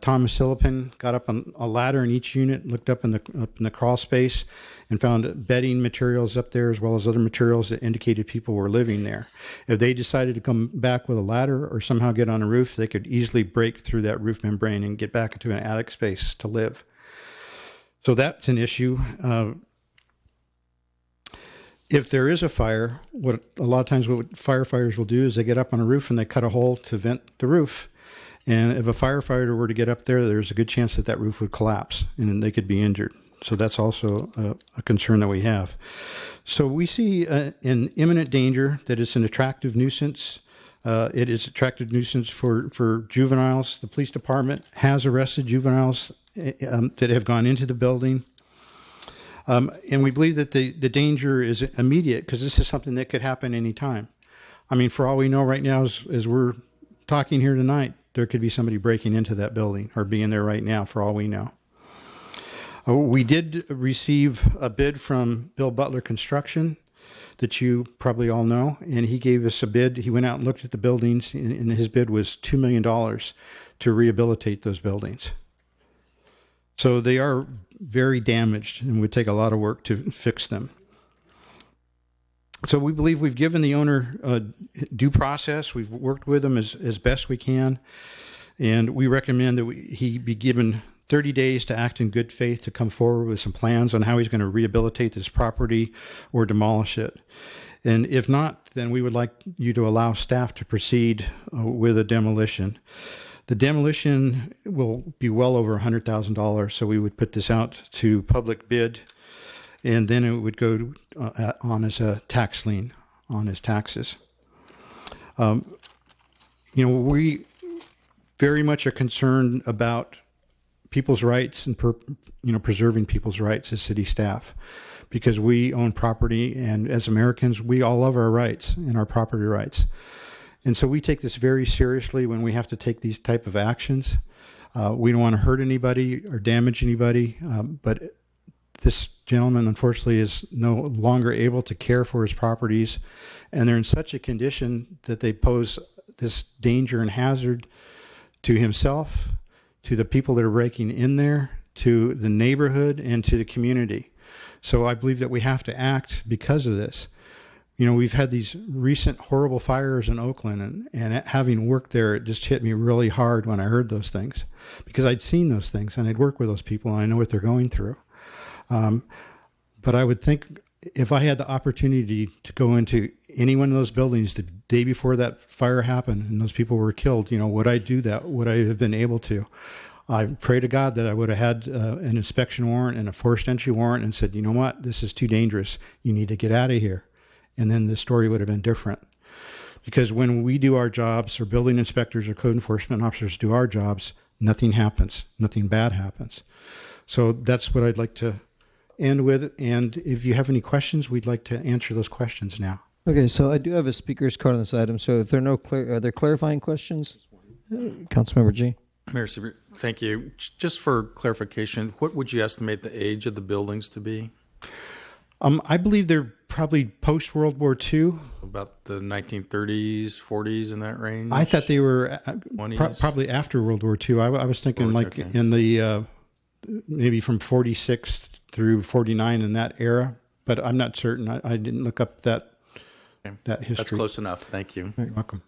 Thomas Sillipan got up on a ladder in each unit, looked up in the crawl space, and found bedding materials up there as well as other materials that indicated people were living there. If they decided to come back with a ladder or somehow get on a roof, they could easily break through that roof membrane and get back into an attic space to live. So that's an issue. If there is a fire, what firefighters will do is they get up on a roof and they cut a hole to vent the roof. And if a firefighter were to get up there, there's a good chance that roof would collapse and they could be injured. So that's also a concern that we have. So we see an imminent danger that it's an attractive nuisance. It is attractive nuisance for juveniles. The police department has arrested juveniles that have gone into the building. And we believe that the danger is immediate because this is something that could happen anytime. I mean, for all we know right now, as we're talking here tonight, there could be somebody breaking into that building or being there right now, for all we know. We did receive a bid from Bill Butler Construction that you probably all know, and he gave us a bid. He went out and looked at the buildings, and his bid was $2 million to rehabilitate those buildings. So they are very damaged and would take a lot of work to fix them. So we believe we've given the owner due process. We've worked with him as best we can. And we recommend that he be given 30 days to act in good faith to come forward with some plans on how he's going to rehabilitate this property or demolish it. And if not, then we would like you to allow staff to proceed with a demolition. The demolition will be well over $100,000, so we would put this out to public bid, and then it would go on as a tax lien on his taxes. We very much are concerned about people's rights and preserving people's rights as city staff, because we own property, and as Americans, we all love our rights and our property rights. And so we take this very seriously when we have to take these type of actions. We don't want to hurt anybody or damage anybody, but this gentleman, unfortunately, is no longer able to care for his properties, and they're in such a condition that they pose this danger and hazard to himself, to the people that are breaking in there, to the neighborhood, and to the community. So I believe that we have to act because of this. We've had these recent horrible fires in Oakland, and having worked there, it just hit me really hard when I heard those things, because I'd seen those things and I'd worked with those people and I know what they're going through. But I would think if I had the opportunity to go into any one of those buildings the day before that fire happened and those people were killed, would I do that? Would I have been able to? I pray to God that I would have had an inspection warrant and a forced entry warrant and said, you know what, this is too dangerous. You need to get out of here. And then the story would have been different. Because when we do our jobs, or building inspectors or code enforcement officers do our jobs, nothing happens. Nothing bad happens. So that's what I'd like to end with. And if you have any questions, we'd like to answer those questions now. Okay, so I do have a speaker's card on this item. So if there are are there clarifying questions? Councilmember G. Mayor Siebert, thank you. Just for clarification, what would you estimate the age of the buildings to be? I believe they're probably post-World War II. About the 1930s, 40s, in that range? I thought they were probably after World War II. I was thinking in the maybe from 46 through 49 in that era, but I'm not certain. I didn't look up that history. That's close enough. Thank you. You're welcome.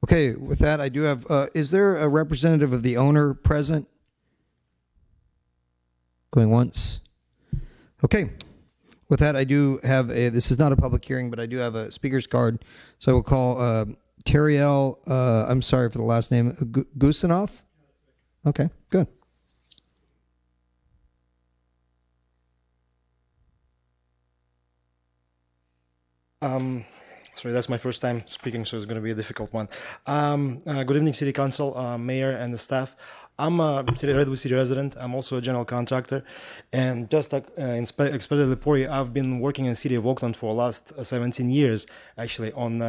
Okay, with that, I do have, is there a representative of the owner present? Going once. Okay. With that, I do have this is not a public hearing, but I do have a speaker's card. So I will call Teriel, I'm sorry for the last name, Gusinoff? Okay, good. Sorry, that's my first time speaking, so it's going to be a difficult one. Good evening, City Council, Mayor, and the staff. I'm a Redwood City resident. I'm also a general contractor. And just like expected Lepori, I've been working in the city of Oakland for the last 17 years, actually, on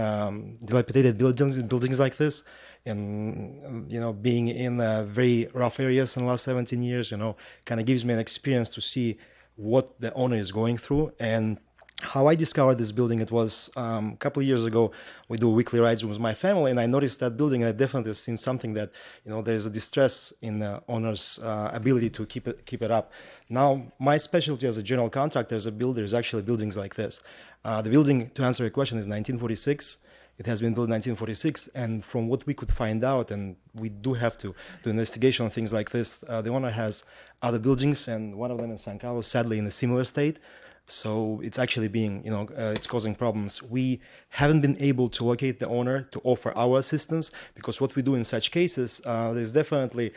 dilapidated buildings like this. And, being in very rough areas in the last 17 years, kind of gives me an experience to see what the owner is going through. And how I discovered this building, it was a couple of years ago. We do weekly rides with my family, and I noticed that building. I definitely seen something that, there's a distress in the owner's ability to keep it up. Now, my specialty as a general contractor, as a builder, is actually buildings like this. The building, to answer your question, is 1946. It has been built in 1946, and from what we could find out, and we do have to do investigation on things like this, the owner has other buildings, and one of them in San Carlos, sadly, in a similar state. So it's actually being, it's causing problems. We haven't been able to locate the owner to offer our assistance, because what we do in such cases, there's definitely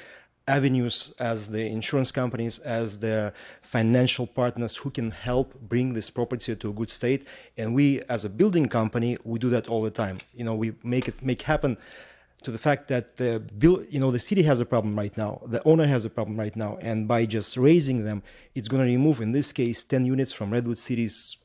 avenues as the insurance companies, as the financial partners who can help bring this property to a good state. And we, as a building company, we do that all the time. We make happen to the fact that the city has a problem right now, the owner has a problem right now, and by just raising them, it's going to remove, in this case, 10 units from Redwood City's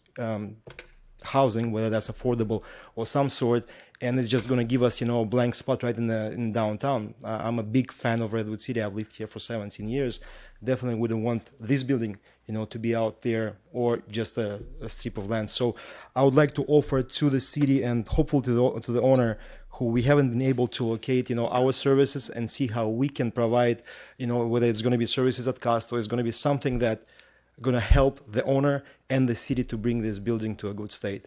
housing, whether that's affordable or some sort, and it's just going to give us, a blank spot right in downtown. I'm a big fan of Redwood City. I've lived here for 17 years. Definitely wouldn't want this building, to be out there or just a strip of land. So I would like to offer to the city and hopefully to the owner, who we haven't been able to locate, our services, and see how we can provide, whether it's going to be services at cost or it's going to be something that going to help the owner and the city to bring this building to a good state.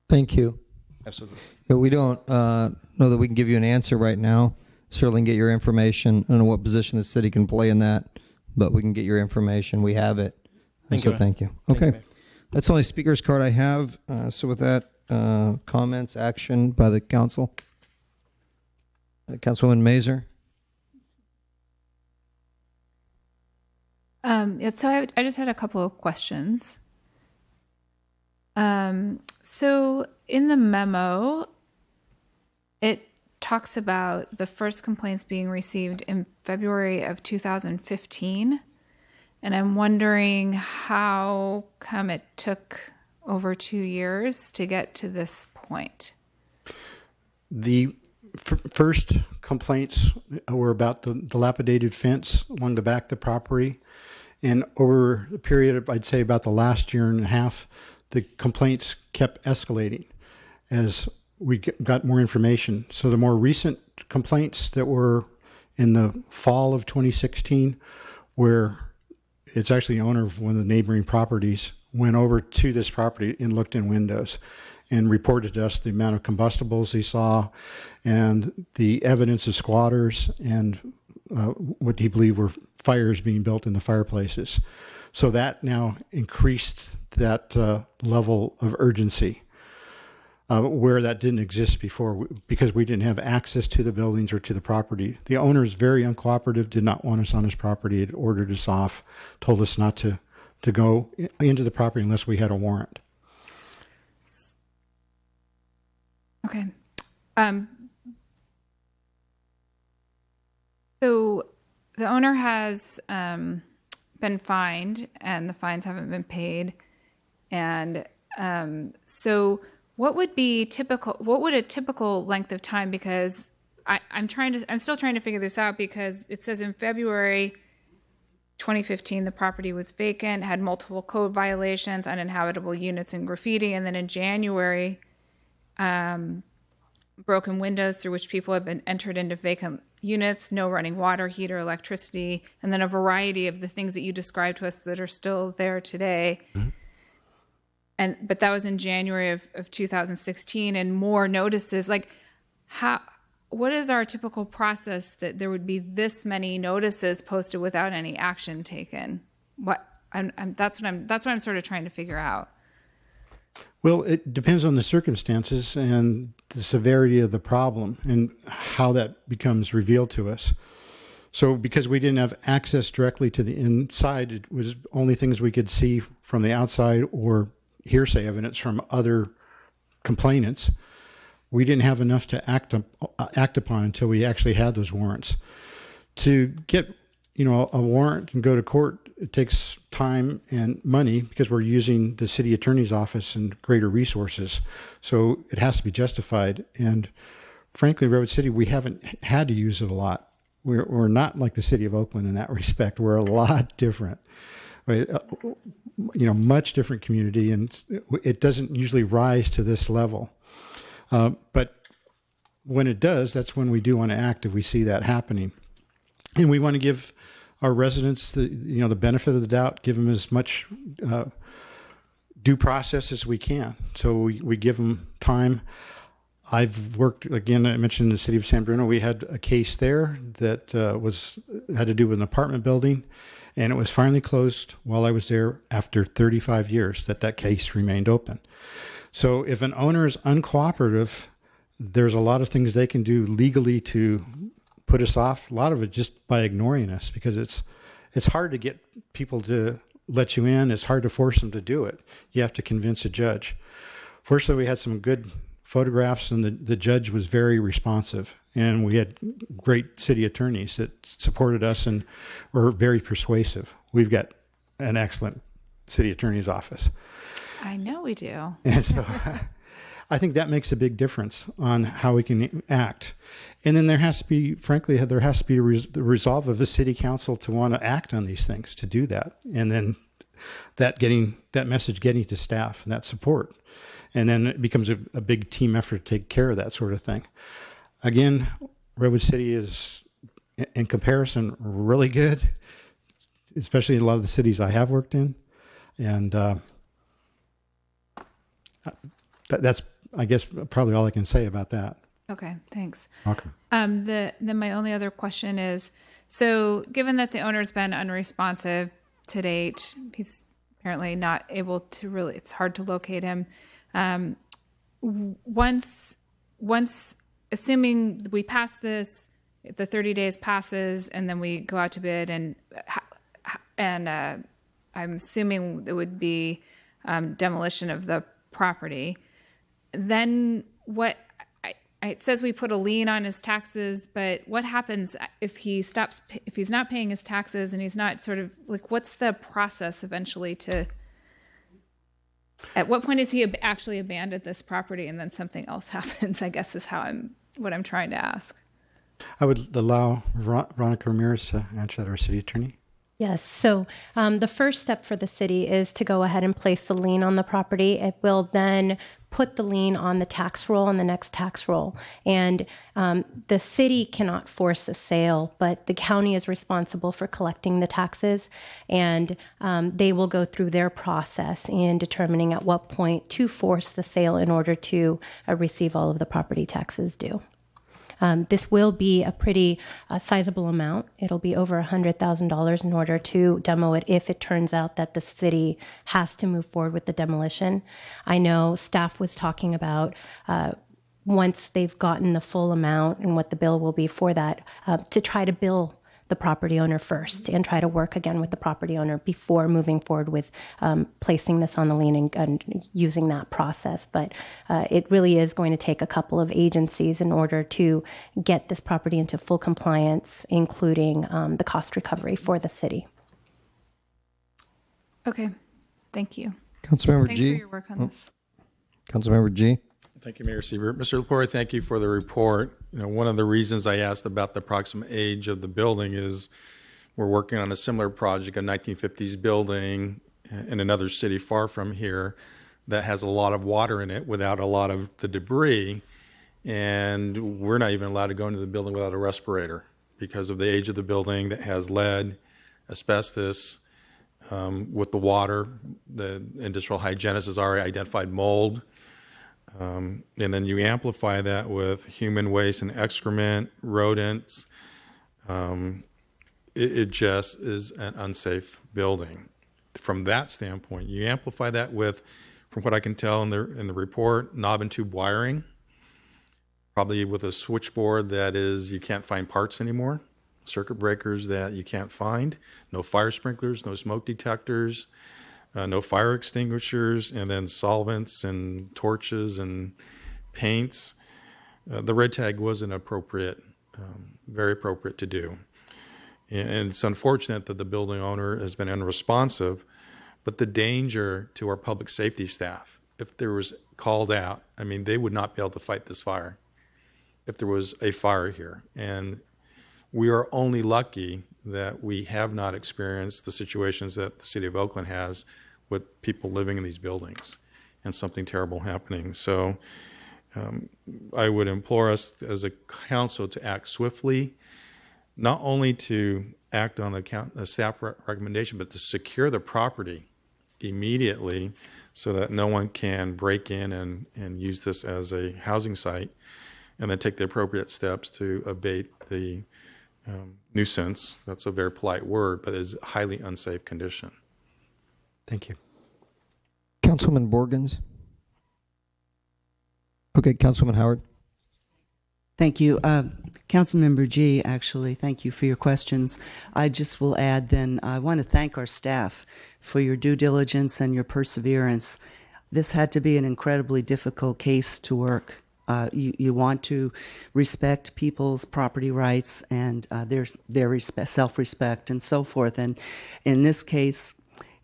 Thank you. Absolutely. But we don't know that we can give you an answer right now. Certainly get your information. I don't know what position the city can play in that, but we can get your information. We have it. Thank you. Thank you. Thank Okay. you, That's the only speaker's card I have. So with that, comments, action by the council. Councilwoman Mazur. So I just had a couple of questions. So in the memo, it talks about the first complaints being received in February of 2015. And I'm wondering how come it took over 2 years to get to this point. The first complaints were about the dilapidated fence along the back of the property. And over a period of, I'd say about the last year and a half, the complaints kept escalating as we got more information. So the more recent complaints that were in the fall of 2016, where it's actually the owner of one of the neighboring properties went over to this property and looked in windows and reported to us the amount of combustibles he saw and the evidence of squatters and what he believed were fires being built in the fireplaces. So that now increased that level of urgency where that didn't exist before because we didn't have access to the buildings or to the property. The owner is very uncooperative, did not want us on his property, had ordered us off, told us not to go into the property unless we had a warrant. Okay. So the owner has been fined and the fines haven't been paid. And so what would be typical, what would a typical length of time, because I'm still trying to figure this out, because it says in February 2015, the property was vacant, had multiple code violations, uninhabitable units, and graffiti. And then in January, broken windows through which people have been entered into vacant units, no running water, heater, electricity, and then a variety of the things that you described to us that are still there today. Mm-hmm. But that was in January of 2016, and more notices. Like, what is our typical process that there would be this many notices posted without any action taken? That's what I'm sort of trying to figure out. Well, it depends on the circumstances and the severity of the problem and how that becomes revealed to us. So because we didn't have access directly to the inside, it was only things we could see from the outside or hearsay evidence from other complainants. We didn't have enough to act upon until we actually had those warrants. To get, a warrant and go to court, it takes time and money because we're using the city attorney's office and greater resources. So it has to be justified. And frankly, Redwood City, we haven't had to use it a lot. We're not like the city of Oakland in that respect. We're a lot different. Much different community, and it doesn't usually rise to this level. But when it does, that's when we do want to act if we see that happening. And we want to give our residents the benefit of the doubt, give them as much due process as we can. So we give them time. I've worked, again, I mentioned the city of San Bruno. We had a case there that had to do with an apartment building, and it was finally closed while I was there after 35 years that case remained open. So if an owner is uncooperative, there's a lot of things they can do legally to put us off. A lot of it just by ignoring us, because it's hard to get people to let you in. It's hard to force them to do it. You have to convince a judge. Fortunately, we had some good photographs, and the judge was very responsive, and we had great city attorneys that supported us and were very persuasive. We've got an excellent city attorney's office. I know we do. And so I think that makes a big difference on how we can act. And then there has to be the resolve of the city council to want to act on these things, to do that. And then that message getting to staff and that support. And then it becomes a big team effort to take care of that sort of thing. Again, Redwood City is, in comparison, really good, especially in a lot of the cities I have worked in. And that's, I guess, probably all I can say about that. Okay, thanks. Welcome. Then my only other question is, so given that the owner's been unresponsive to date, he's apparently not able to really, it's hard to locate him. Once assuming we pass this, the 30 days passes, and then we go out to bid, and I'm assuming it would be demolition of the property. Then what? It says we put a lien on his taxes, but what happens if he's not paying his taxes, and he's not what's the process eventually to? At what point is he actually abandoned this property, and then something else happens? I guess is what I'm trying to ask. I would allow Veronica Ramirez to answer that, our city attorney. Yes. So the first step for the city is to go ahead and place the lien on the property. It will then put the lien on the tax roll on the next tax roll. And the city cannot force the sale, but the county is responsible for collecting the taxes. And they will go through their process in determining at what point to force the sale in order to receive all of the property taxes due. This will be a pretty sizable amount. It'll be over $100,000 in order to demo it if it turns out that the city has to move forward with the demolition. I know staff was talking about once they've gotten the full amount and what the bill will be for that, to try to bill the property owner first and try to work again with the property owner before moving forward with placing this on the lien and using that process. But it really is going to take a couple of agencies in order to get this property into full compliance, including the cost recovery for the city. Okay, thank you. Councilmember Thanks G. for your work on this. Councilmember G. Thank you, Mayor Siebert. Mr. Lepore, thank you for the report. One of the reasons I asked about the approximate age of the building is we're working on a similar project, a 1950s building in another city far from here that has a lot of water in it without a lot of the debris. And we're not even allowed to go into the building without a respirator because of the age of the building that has lead, asbestos, with the water. The industrial hygienist has already identified mold. And then you amplify that with human waste and excrement, rodents. It just is an unsafe building. From that standpoint, you amplify that with, from what I can tell in the report, knob and tube wiring, probably with a switchboard that is, you can't find parts anymore. circuit breakers that you can't find, no fire sprinklers, no smoke detectors, no fire extinguishers, and then solvents and torches and paints. The red tag wasn't appropriate, very appropriate to do. And it's unfortunate that the building owner has been unresponsive, but the danger to our public safety staff, if there was called out, I mean, they would not be able to fight this fire if there was a fire here. And we are only lucky that we have not experienced the situations that the city of Oakland has with people living in these buildings and something terrible happening. So I would implore us as a council to act swiftly, not only to act on the staff recommendation, but to secure the property immediately so that no one can break in and use this as a housing site, and then take the appropriate steps to abate the nuisance. That's a very polite word, but is a highly unsafe condition. Thank you. Councilman Borgens. Okay, Councilman Howard. Thank you. Councilmember G, actually, thank you for your questions. I just will add then, I want to thank our staff for your due diligence and your perseverance. This had to be an incredibly difficult case to work. You want to respect people's property rights and their self-respect and so forth. And in this case,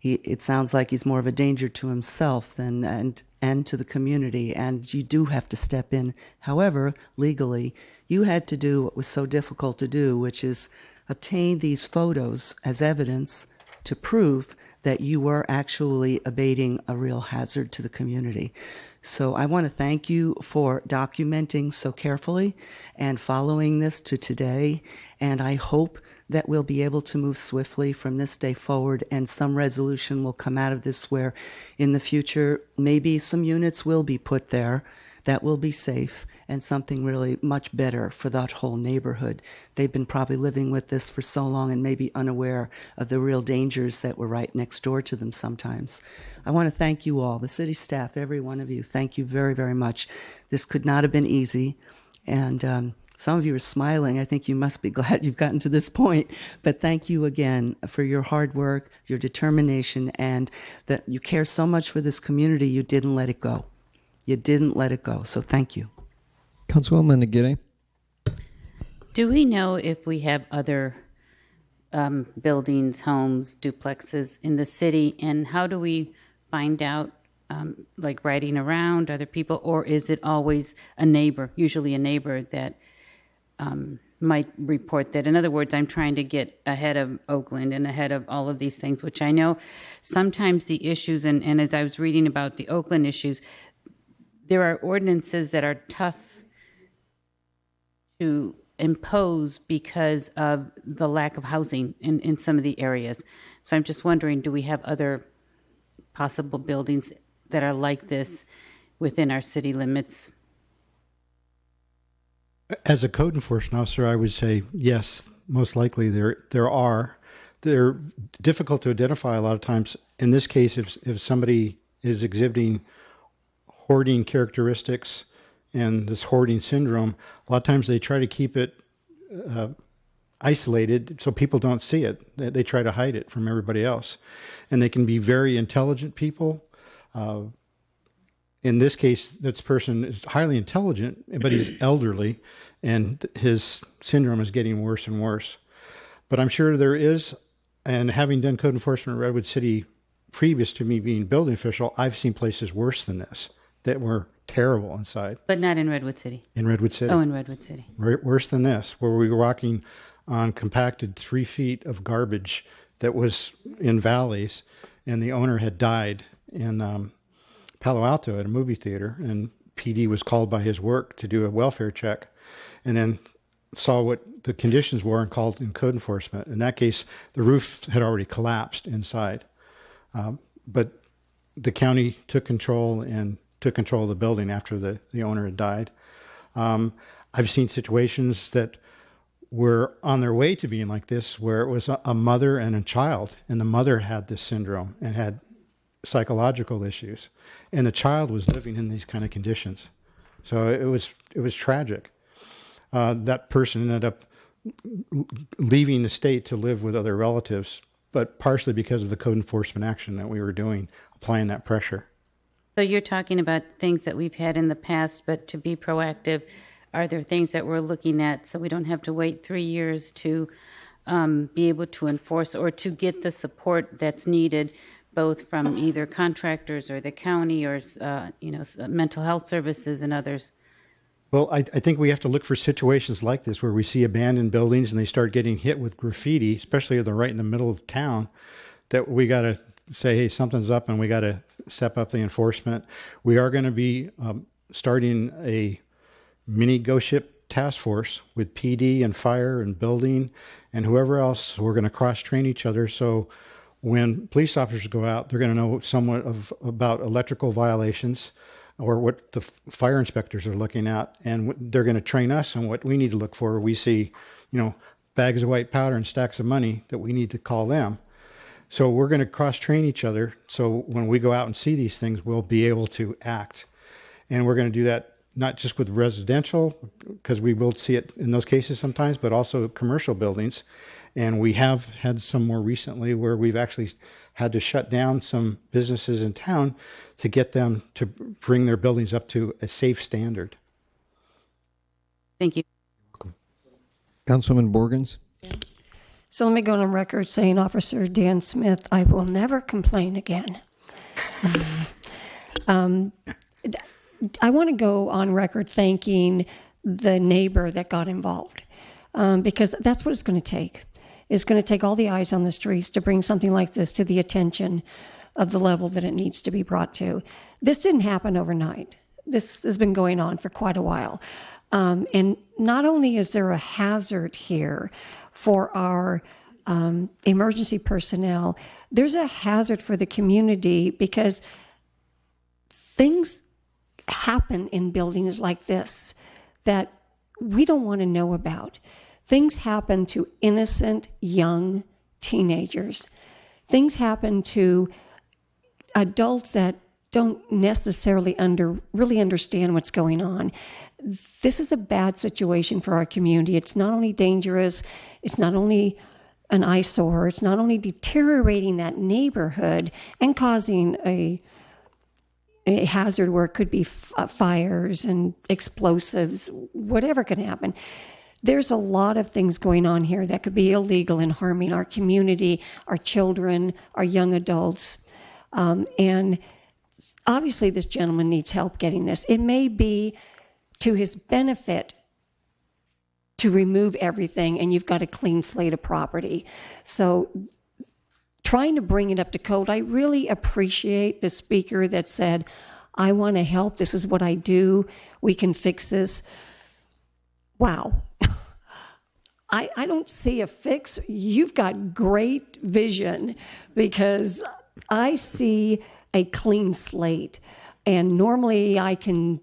it sounds like he's more of a danger to himself and to the community, and you do have to step in. However, legally, you had to do what was so difficult to do, which is obtain these photos as evidence to prove that you were actually abating a real hazard to the community. So I want to thank you for documenting so carefully and following this to today. And I hope that we'll be able to move swiftly from this day forward, and some resolution will come out of this where in the future maybe some units will be put there that will be safe and something really much better for that whole neighborhood. They've been probably living with this for so long and maybe unaware of the real dangers that were right next door to them sometimes. I want to thank you all, the city staff, every one of you. Thank you very, very much. This could not have been easy. And some of you are smiling. I think you must be glad you've gotten to this point. But thank you again for your hard work, your determination, and that you care so much for this community, you didn't let it go. You didn't let it go. So thank you. Councilwoman Aguirre. Do we know if we have other buildings, homes, duplexes in the city, and how do we find out, like riding around other people, or is it always a neighbor, usually a neighbor that might report that? In other words, I'm trying to get ahead of Oakland and ahead of all of these things, which I know sometimes the issues, and as I was reading about the Oakland issues, there are ordinances that are tough to impose because of the lack of housing in some of the areas. So I'm just wondering, do we have other possible buildings that are like this within our city limits? As a code enforcement officer, I would say yes, most likely there are. They're difficult to identify a lot of times. In this case, if somebody is exhibiting hoarding characteristics and this hoarding syndrome, a lot of times they try to keep it isolated so people don't see it. They try to hide it from everybody else. And they can be very intelligent people. In this case, this person is highly intelligent, but he's elderly, and his syndrome is getting worse and worse. But I'm sure there is, and having done code enforcement in Redwood City previous to me being building official, I've seen places worse than this that were terrible inside. But not in Redwood City. In Redwood City. Oh, in Redwood City. Worse than this, where we were walking on compacted 3 feet of garbage that was in valleys, and the owner had died in Palo Alto at a movie theater, and PD was called by his work to do a welfare check, and then saw what the conditions were and called in code enforcement. In that case, the roof had already collapsed inside. But the county took control of the building after the owner had died. I've seen situations that were on their way to being like this, where it was a mother and a child, and the mother had this syndrome and had psychological issues, and the child was living in these kind of conditions. So it was tragic. That person ended up leaving the state to live with other relatives, but partially because of the code enforcement action that we were doing, applying that pressure. So you're talking about things that we've had in the past, but to be proactive, are there things that we're looking at so we don't have to wait 3 years to be able to enforce or to get the support that's needed, both from either contractors or the county or mental health services and others? Well, I think we have to look for situations like this where we see abandoned buildings and they start getting hit with graffiti, especially if they're right in the middle of town, that we got to say, hey, something's up and we got to step up the enforcement. We are going to be starting a mini ghost ship task force with PD and fire and building and whoever else. We're going to cross-train each other. So when police officers go out, they're going to know somewhat about electrical violations or what the fire inspectors are looking at, and they're going to train us on what we need to look for. We see, bags of white powder and stacks of money that we need to call them. So we're going to cross-train each other. So when we go out and see these things, we'll be able to act. And we're going to do that not just with residential, because we will see it in those cases sometimes, but also commercial buildings. And we have had some more recently where we've actually had to shut down some businesses in town to get them to bring their buildings up to a safe standard. Thank you. Councilman Borgens. So let me go on record saying, Officer Dan Smith, I will never complain again. I want to go on record thanking the neighbor that got involved, because that's what it's going to take. It's going to take all the eyes on the streets to bring something like this to the attention of the level that it needs to be brought to. This didn't happen overnight. This has been going on for quite a while. And not only is there a hazard here for our emergency personnel, there's a hazard for the community because things happen in buildings like this that we don't want to know about. Things happen to innocent young teenagers. Things happen to adults that don't necessarily really understand what's going on. This is a bad situation for our community. It's not only dangerous, it's not only an eyesore, it's not only deteriorating that neighborhood and causing a hazard where it could be fires and explosives, whatever can happen. There's a lot of things going on here that could be illegal and harming our community, our children, our young adults. And obviously this gentleman needs help getting this. It may be to his benefit to remove everything and you've got a clean slate of property. So trying to bring it up to code, I really appreciate the speaker that said, I want to help. This is what I do. We can fix this. Wow. I don't see a fix. You've got great vision because I see a clean slate. And normally I can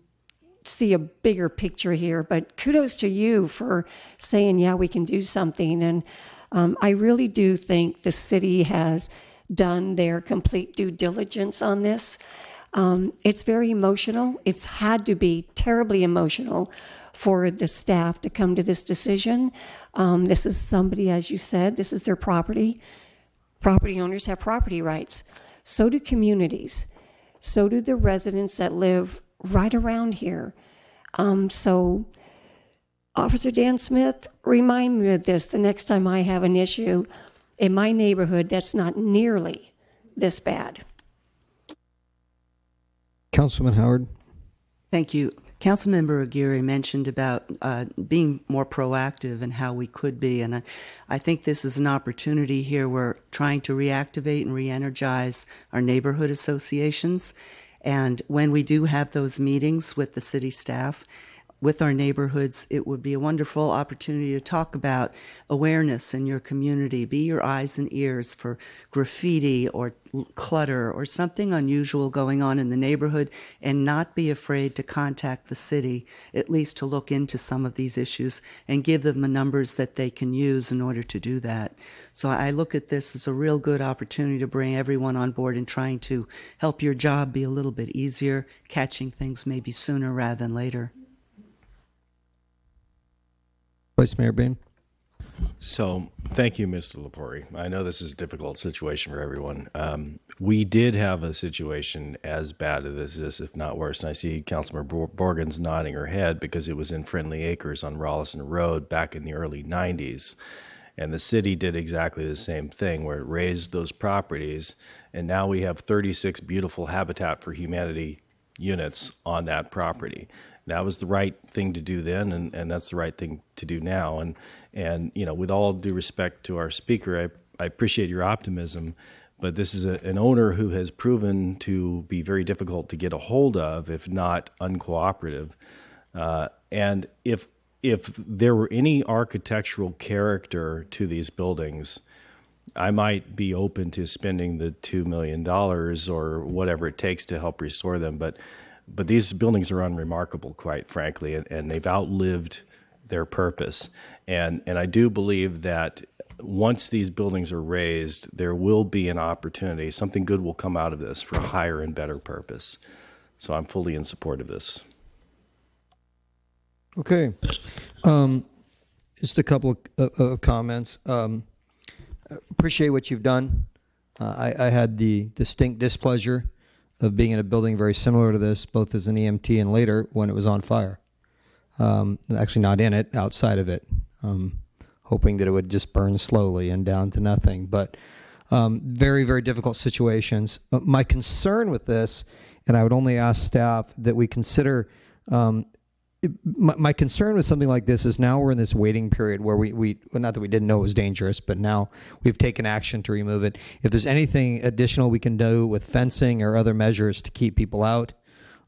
see a bigger picture here, but kudos to you for saying, yeah, we can do something. And I really do think the city has done their complete due diligence on this. It's very emotional. It's had to be terribly emotional for the staff to come to this decision. This is somebody, as you said, this is their property. Property owners have property rights. So do communities. So do the residents that live right around here. So Officer Dan Smith, remind me of this the next time I have an issue in my neighborhood that's not nearly this bad. Councilman Howard. Thank you. Councilmember Aguirre mentioned about being more proactive and how we could be, and I think this is an opportunity here. We're trying to reactivate and re-energize our neighborhood associations, and when we do have those meetings with the city staff, with our neighborhoods, it would be a wonderful opportunity to talk about awareness in your community. Be your eyes and ears for graffiti or clutter or something unusual going on in the neighborhood, and not be afraid to contact the city, at least to look into some of these issues and give them the numbers that they can use in order to do that. So I look at this as a real good opportunity to bring everyone on board and trying to help your job be a little bit easier, catching things maybe sooner rather than later. Vice Mayor Bain. So, thank you, Mr. Lepori. I know this is a difficult situation for everyone. We did have a situation as bad as this, if not worse. And I see Councilmember Borgen's nodding her head because it was in Friendly Acres on Rollison Road back in the early 90s. And the city did exactly the same thing where it raised those properties. And now we have 36 beautiful Habitat for Humanity units on that property. That was the right thing to do then, and that's the right thing to do now. And you know, with all due respect to our speaker, I appreciate your optimism, but this is an owner who has proven to be very difficult to get a hold of, if not uncooperative. And if there were any architectural character to these buildings, I might be open to spending the $2 million or whatever it takes to help restore them. But these buildings are unremarkable, quite frankly, and they've outlived their purpose. And I do believe that once these buildings are raised, there will be an opportunity. Something good will come out of this for a higher and better purpose. So I'm fully in support of this. Okay. Just a couple of comments. Appreciate what you've done. I had the distinct displeasure of being in a building very similar to this, both as an EMT and later when it was on fire. Actually not in it, outside of it, hoping that it would just burn slowly and down to nothing. But very, very difficult situations. My concern with this, and I would only ask staff that we consider, my concern with something like this is now we're in this waiting period where we not that we didn't know it was dangerous, but now we've taken action to remove it. If there's anything additional we can do with fencing or other measures to keep people out,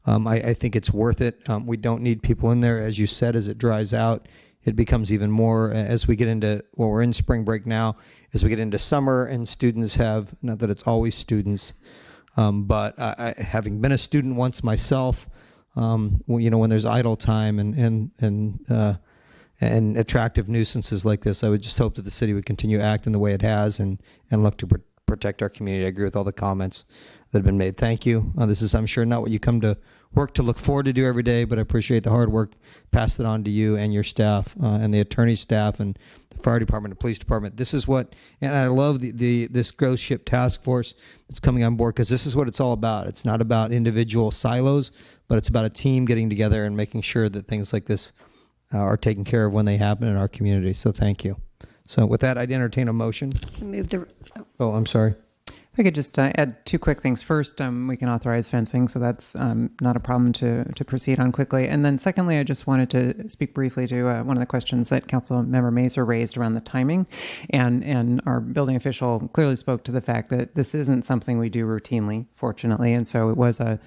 I think it's worth it. We don't need people in there. As you said, as it dries out, it becomes even more as we get into, well, we're in spring break now, as we get into summer and students have, not that it's always students, but having been a student once myself, you know, when there's idle time and attractive nuisances like this, I would just hope that the city would continue acting the way it has and look to protect our community. I agree with all the comments that have been made. Thank you. This is, I'm sure, not what you come to work to look forward to do every day, but I appreciate the hard work. Pass it on to you and your staff and the attorney staff and the fire department and police department. This is what, and I love this Ghost Ship task force that's coming on board, because this is what it's all about. It's not about individual silos, but it's about a team getting together and making sure that things like this are taken care of when they happen in our community. So thank you. So with that, I'd entertain a motion. Oh, I'm sorry. If I could just add two quick things. First, we can authorize fencing, so that's not a problem to proceed on quickly. And then secondly, I just wanted to speak briefly to one of the questions that Councilmember Mazer raised around the timing. And our building official clearly spoke to the fact that this isn't something we do routinely, fortunately. And so it was a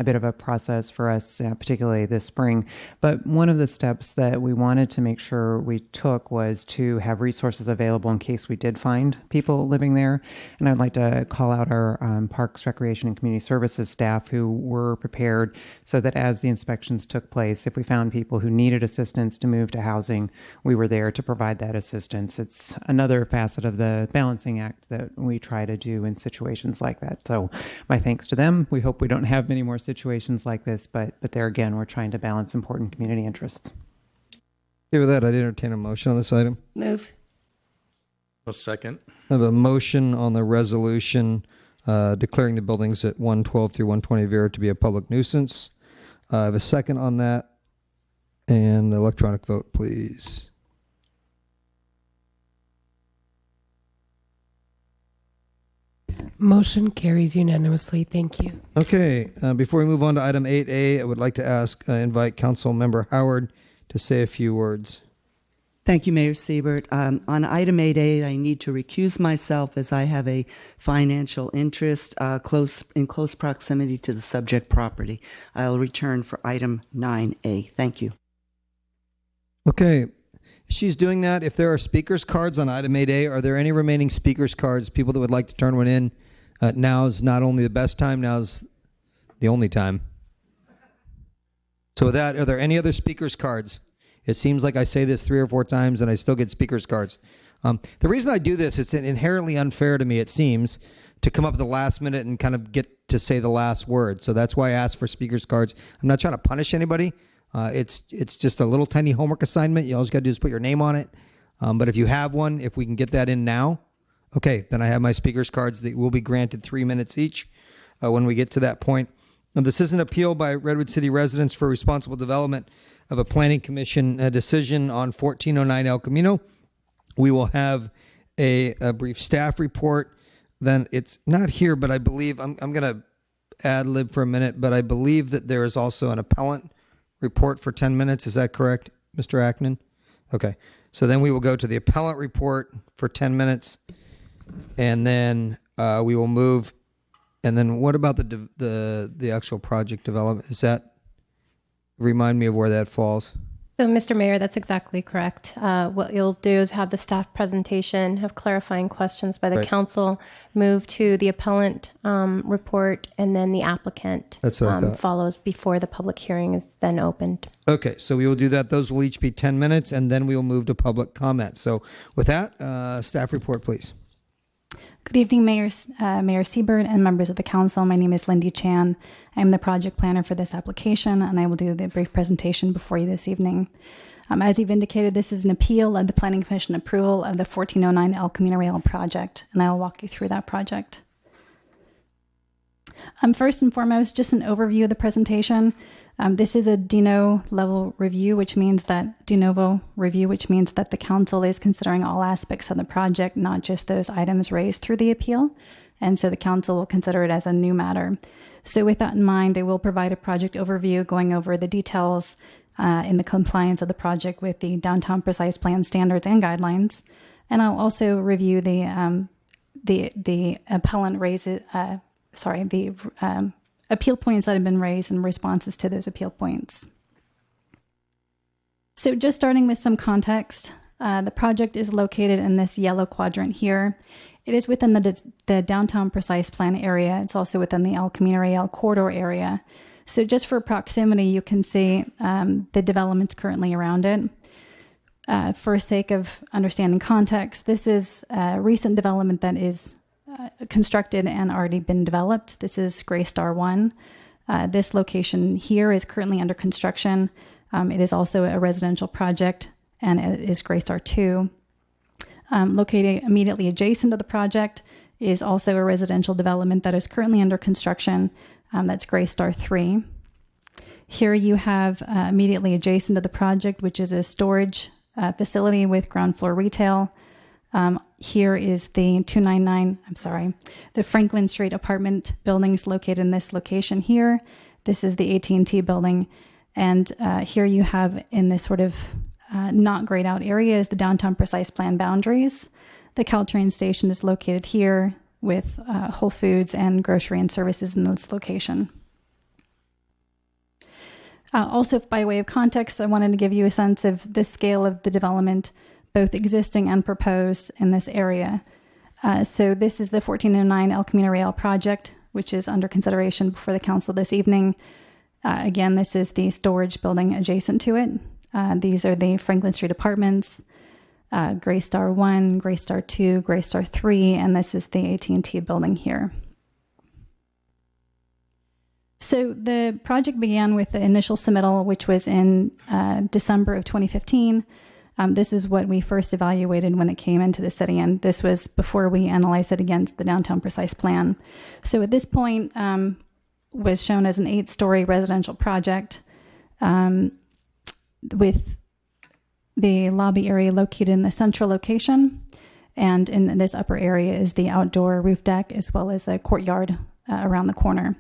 bit of a process for us, particularly this spring. But one of the steps that we wanted to make sure we took was to have resources available in case we did find people living there. And I'd like to call out our Parks, Recreation, and Community Services staff who were prepared so that as the inspections took place, if we found people who needed assistance to move to housing, we were there to provide that assistance. It's another facet of the balancing act that we try to do in situations like that. So my thanks to them. We hope we don't have many more situations like this, but there again, we're trying to balance important community interests. Okay, with that, I'd entertain a motion on this item. Move. A second. I have a motion on the resolution declaring the buildings at 112 through 120 Vera to be a public nuisance. I have a second on that. And electronic vote, please. Motion carries unanimously. Thank you. Okay, before we move on to item 8A, I would like to invite Council Member Howard to say a few words. Thank you, Mayor Siebert. On item 8A, I need to recuse myself as I have a financial interest in close proximity to the subject property. I'll return for item 9A. Thank you. Okay, she's doing that. If there are speakers cards on item 8A, are there any remaining speakers cards, people that would like to turn one in? Now's not only the best time, now's the only time. So with that, are there any other speakers cards? It seems like I say this 3 or 4 times and I still get speakers cards. The reason I do this, it's inherently unfair to me, it seems, to come up at the last minute and kind of get to say the last word. So that's why I ask for speakers cards. I'm not trying to punish anybody. It's just a little tiny homework assignment. You all you got to do is put your name on it. But if you have one, if we can get that in now, okay, then I have my speaker's cards that will be granted 3 minutes each when we get to that point. Now, this is an appeal by Redwood City residents for responsible development of a planning commission decision on 1409 El Camino. We will have a brief staff report. Then it's not here, but I believe I'm going to ad lib for a minute, but I believe that there is also an appellant report for 10 minutes. Is that correct, Mr. Ackman? Okay. So then we will go to the appellant report for 10 minutes, and then we will move. And then what about the actual project development? Is that, remind me of where that falls? So, Mr. Mayor, that's exactly correct. What you'll do is have the staff presentation, have clarifying questions by the Right. council, move to the appellant report, and then the applicant That's what I thought. follows before the public hearing is then opened. Okay, so we will do that. Those will each be 10 minutes, and then we will move to public comment. So with that, staff report, please. Good evening, Mayor Seibert and members of the council. My name is Lindy Chan. I'm the project planner for this application, and I will do the brief presentation before you this evening. As you've indicated, this is an appeal of the Planning Commission approval of the 1409 El Camino Rail project, and I will walk you through that project. First and foremost, just an overview of the presentation. This is a de novo level review, which means that the council is considering all aspects of the project, not just those items raised through the appeal. And so the council will consider it as a new matter. So with that in mind, I will provide a project overview going over the details in the compliance of the project with the downtown precise plan standards and guidelines. And I'll also review the appellant raises, appeal points that have been raised and responses to those appeal points. So just starting with some context, the project is located in this yellow quadrant here. It is within the downtown precise plan area. It's also within the El Camino Real corridor area. So just for proximity, you can see the developments currently around it. For sake of understanding context, this is a recent development that is constructed and already been developed. This is Gray Star 1. This location here is currently under construction. It is also a residential project, and it is Gray Star 2. Located immediately adjacent to the project is also a residential development that is currently under construction. That's Gray Star 3. Here you have immediately adjacent to the project, which is a storage facility with ground floor retail. Here is the the Franklin Street apartment buildings located in this location here. This is the AT&T building. And here you have in this sort of not grayed out area is the downtown precise plan boundaries. The Caltrain station is located here with Whole Foods and grocery and services in this location. Also, by way of context, I wanted to give you a sense of the scale of the development, both existing and proposed in this area. So this is the 1409 El Camino Real project, which is under consideration before the council this evening. Again, this is the storage building adjacent to it. These are the Franklin Street apartments, Gray Star 1, Gray Star 2, Gray Star 3, and this is the AT&T building here. So the project began with the initial submittal, which was in December of 2015. This is what we first evaluated when it came into the city, and this was before we analyzed it against the downtown precise plan. So at this point, was shown as an 8-story residential project with the lobby area located in the central location. And in this upper area is the outdoor roof deck, as well as a courtyard around the corner.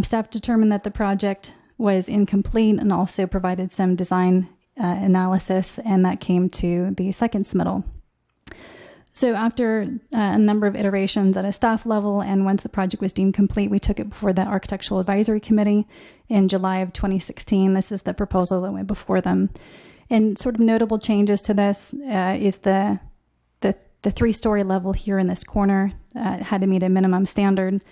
Staff determined that the project was incomplete and also provided some design analysis, and that came to the second submittal. So after a number of iterations at a staff level, and once the project was deemed complete, we took it before the Architectural Advisory Committee in July of 2016. This is the proposal that went before them. And sort of notable changes to this is the 3-story level here in this corner had to meet a minimum standard.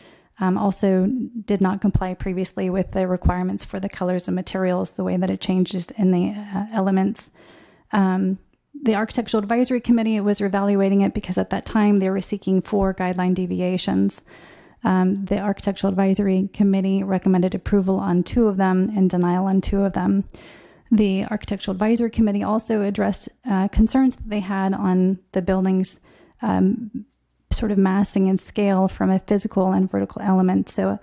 Also did not comply previously with the requirements for the colors and materials, the way that it changes in the elements. The Architectural Advisory Committee was reevaluating it because at that time they were seeking 4 guideline deviations. The Architectural Advisory Committee recommended approval on 2 of them and denial on 2 of them. The Architectural Advisory Committee also addressed concerns that they had on the building's sort of massing and scale from a physical and vertical element. So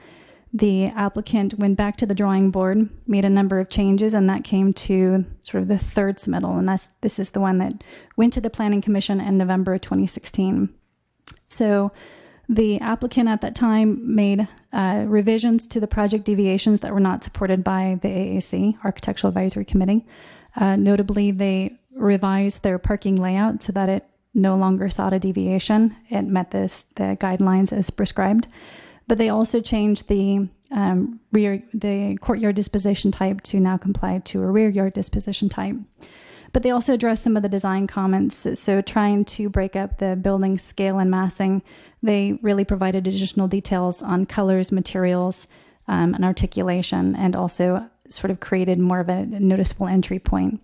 the applicant went back to the drawing board, made a number of changes, and that came to sort of the third submittal. And this is the one that went to the Planning Commission in November 2016. So the applicant at that time made revisions to the project deviations that were not supported by the AAC, Architectural Advisory Committee. Notably, they revised their parking layout so that it no longer sought a deviation. It met the guidelines as prescribed. But they also changed the courtyard disposition type to now comply to a rear yard disposition type. But they also addressed some of the design comments. So trying to break up the building scale and massing, they really provided additional details on colors, materials, and articulation, and also sort of created more of a noticeable entry point.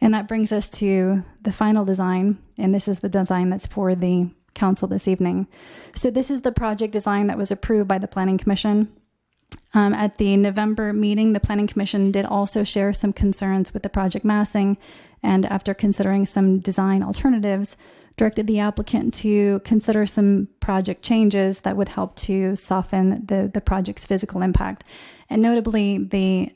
And that brings us to the final design, and this is the design that's for the council this evening. So this is the project design that was approved by the Planning Commission. At the November meeting, the Planning Commission did also share some concerns with the project massing, and after considering some design alternatives, directed the applicant to consider some project changes that would help to soften the project's physical impact. And notably, the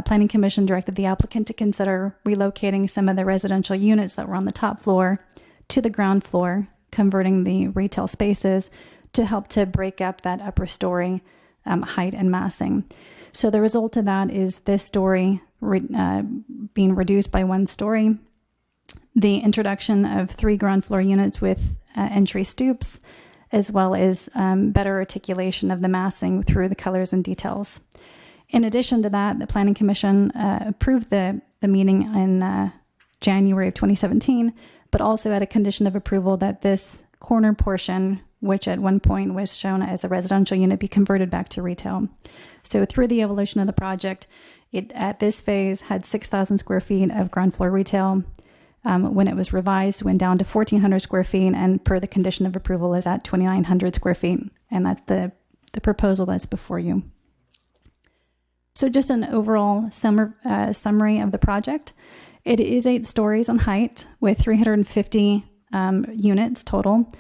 Planning Commission directed the applicant to consider relocating some of the residential units that were on the top floor to the ground floor, converting the retail spaces to help to break up that upper story height and massing. So the result of that is this story being reduced by 1 story, the introduction of 3 ground floor units with entry stoops, as well as better articulation of the massing through the colors and details. In addition to that, the Planning Commission approved the meeting in January of 2017, but also had a condition of approval that this corner portion, which at one point was shown as a residential unit, be converted back to retail. So through the evolution of the project, it at this phase had 6,000 square feet of ground floor retail. When it was revised, it went down to 1,400 square feet, and per the condition of approval is at 2,900 square feet. And that's the proposal that's before you. So just an overall summary of the project. It is 8 stories in height with 350 units total.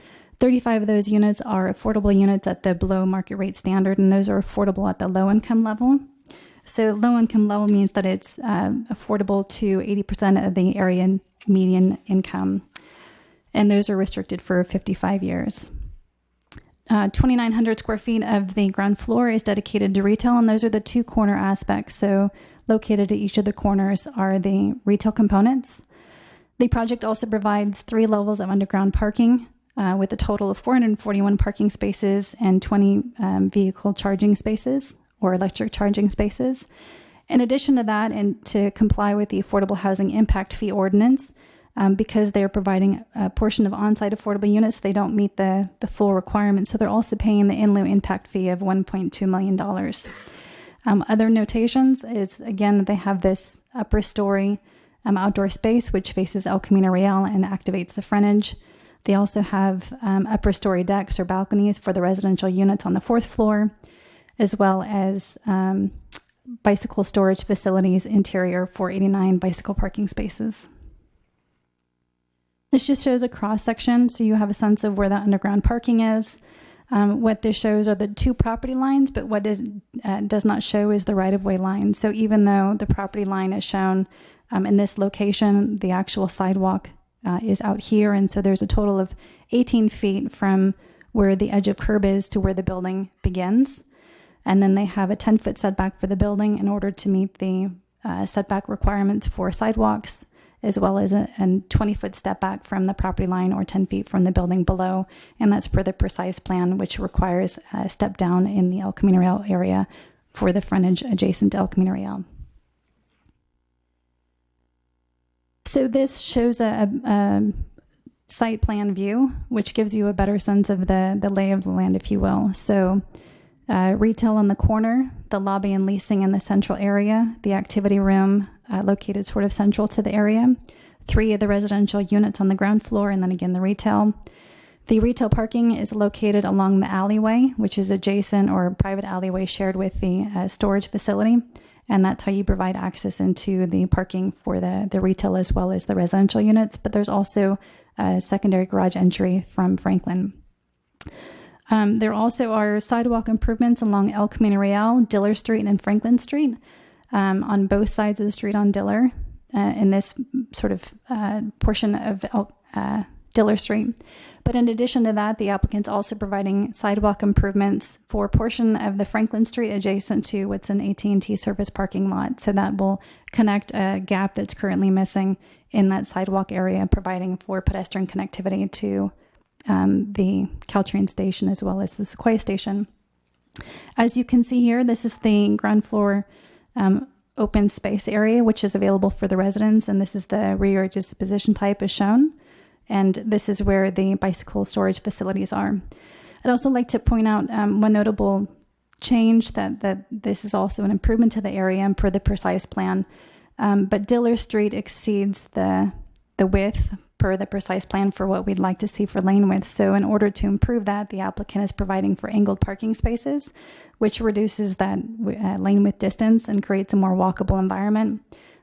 35 of those units are affordable units at the below market rate standard, and those are affordable at the low income level. So low income level means that it's affordable to 80% of the area median income, and those are restricted for 55 years. 2,900 square feet of the ground floor is dedicated to retail, and those are the 2 corner aspects. So located at each of the corners are the retail components. The project also provides 3 levels of underground parking with a total of 441 parking spaces and 20 vehicle charging spaces or electric charging spaces. In addition to that, and to comply with the Affordable Housing Impact Fee Ordinance, because they're providing a portion of on-site affordable units, they don't meet the full requirement. So they're also paying the in lieu impact fee of $1.2 million. Other notations is, again, that they have this upper story outdoor space, which faces El Camino Real and activates the frontage. They also have upper story decks or balconies for the residential units on the 4th floor, as well as bicycle storage facilities interior for 89 bicycle parking spaces. This just shows a cross section, so you have a sense of where the underground parking is. What this shows are the 2 property lines, but what does not show is the right-of-way line. So even though the property line is shown in this location, the actual sidewalk is out here, and so there's a total of 18 feet from where the edge of curb is to where the building begins. And then they have a 10-foot setback for the building in order to meet the setback requirements for sidewalks, as well as a 20-foot step back from the property line or 10 feet from the building below. And that's per the precise plan, which requires a step down in the El Camino Real area for the frontage adjacent to El Camino Real. So this shows a site plan view, which gives you a better sense of the lay of the land, if you will. So retail in the corner, the lobby and leasing in the central area, the activity room located sort of central to the area, 3 of the residential units on the ground floor, and then again the retail. The retail parking is located along the alleyway, which is adjacent or private alleyway shared with the storage facility. and that's how you provide access into the parking for the retail as well as the residential units. But there's also a secondary garage entry from Franklin. There also are sidewalk improvements along El Camino Real, Diller Street, and Franklin Street on both sides of the street on Diller in this sort of portion of Diller Street. But in addition to that, the applicant's also providing sidewalk improvements for a portion of the Franklin Street adjacent to what's an AT&T service parking lot. So that will connect a gap that's currently missing in that sidewalk area, providing for pedestrian connectivity to the Caltrain station as well as the Sequoia station. As you can see here, this is the ground floor open space area, which is available for the residents, and this is the rear disposition type as shown. And this is where the bicycle storage facilities are. I'd also like to point out one notable change that this is also an improvement to the area and per the precise plan. But Diller Street exceeds the width per the precise plan for what we'd like to see for lane width. So in order to improve that, the applicant is providing for angled parking spaces, which reduces that lane width distance and creates a more walkable environment.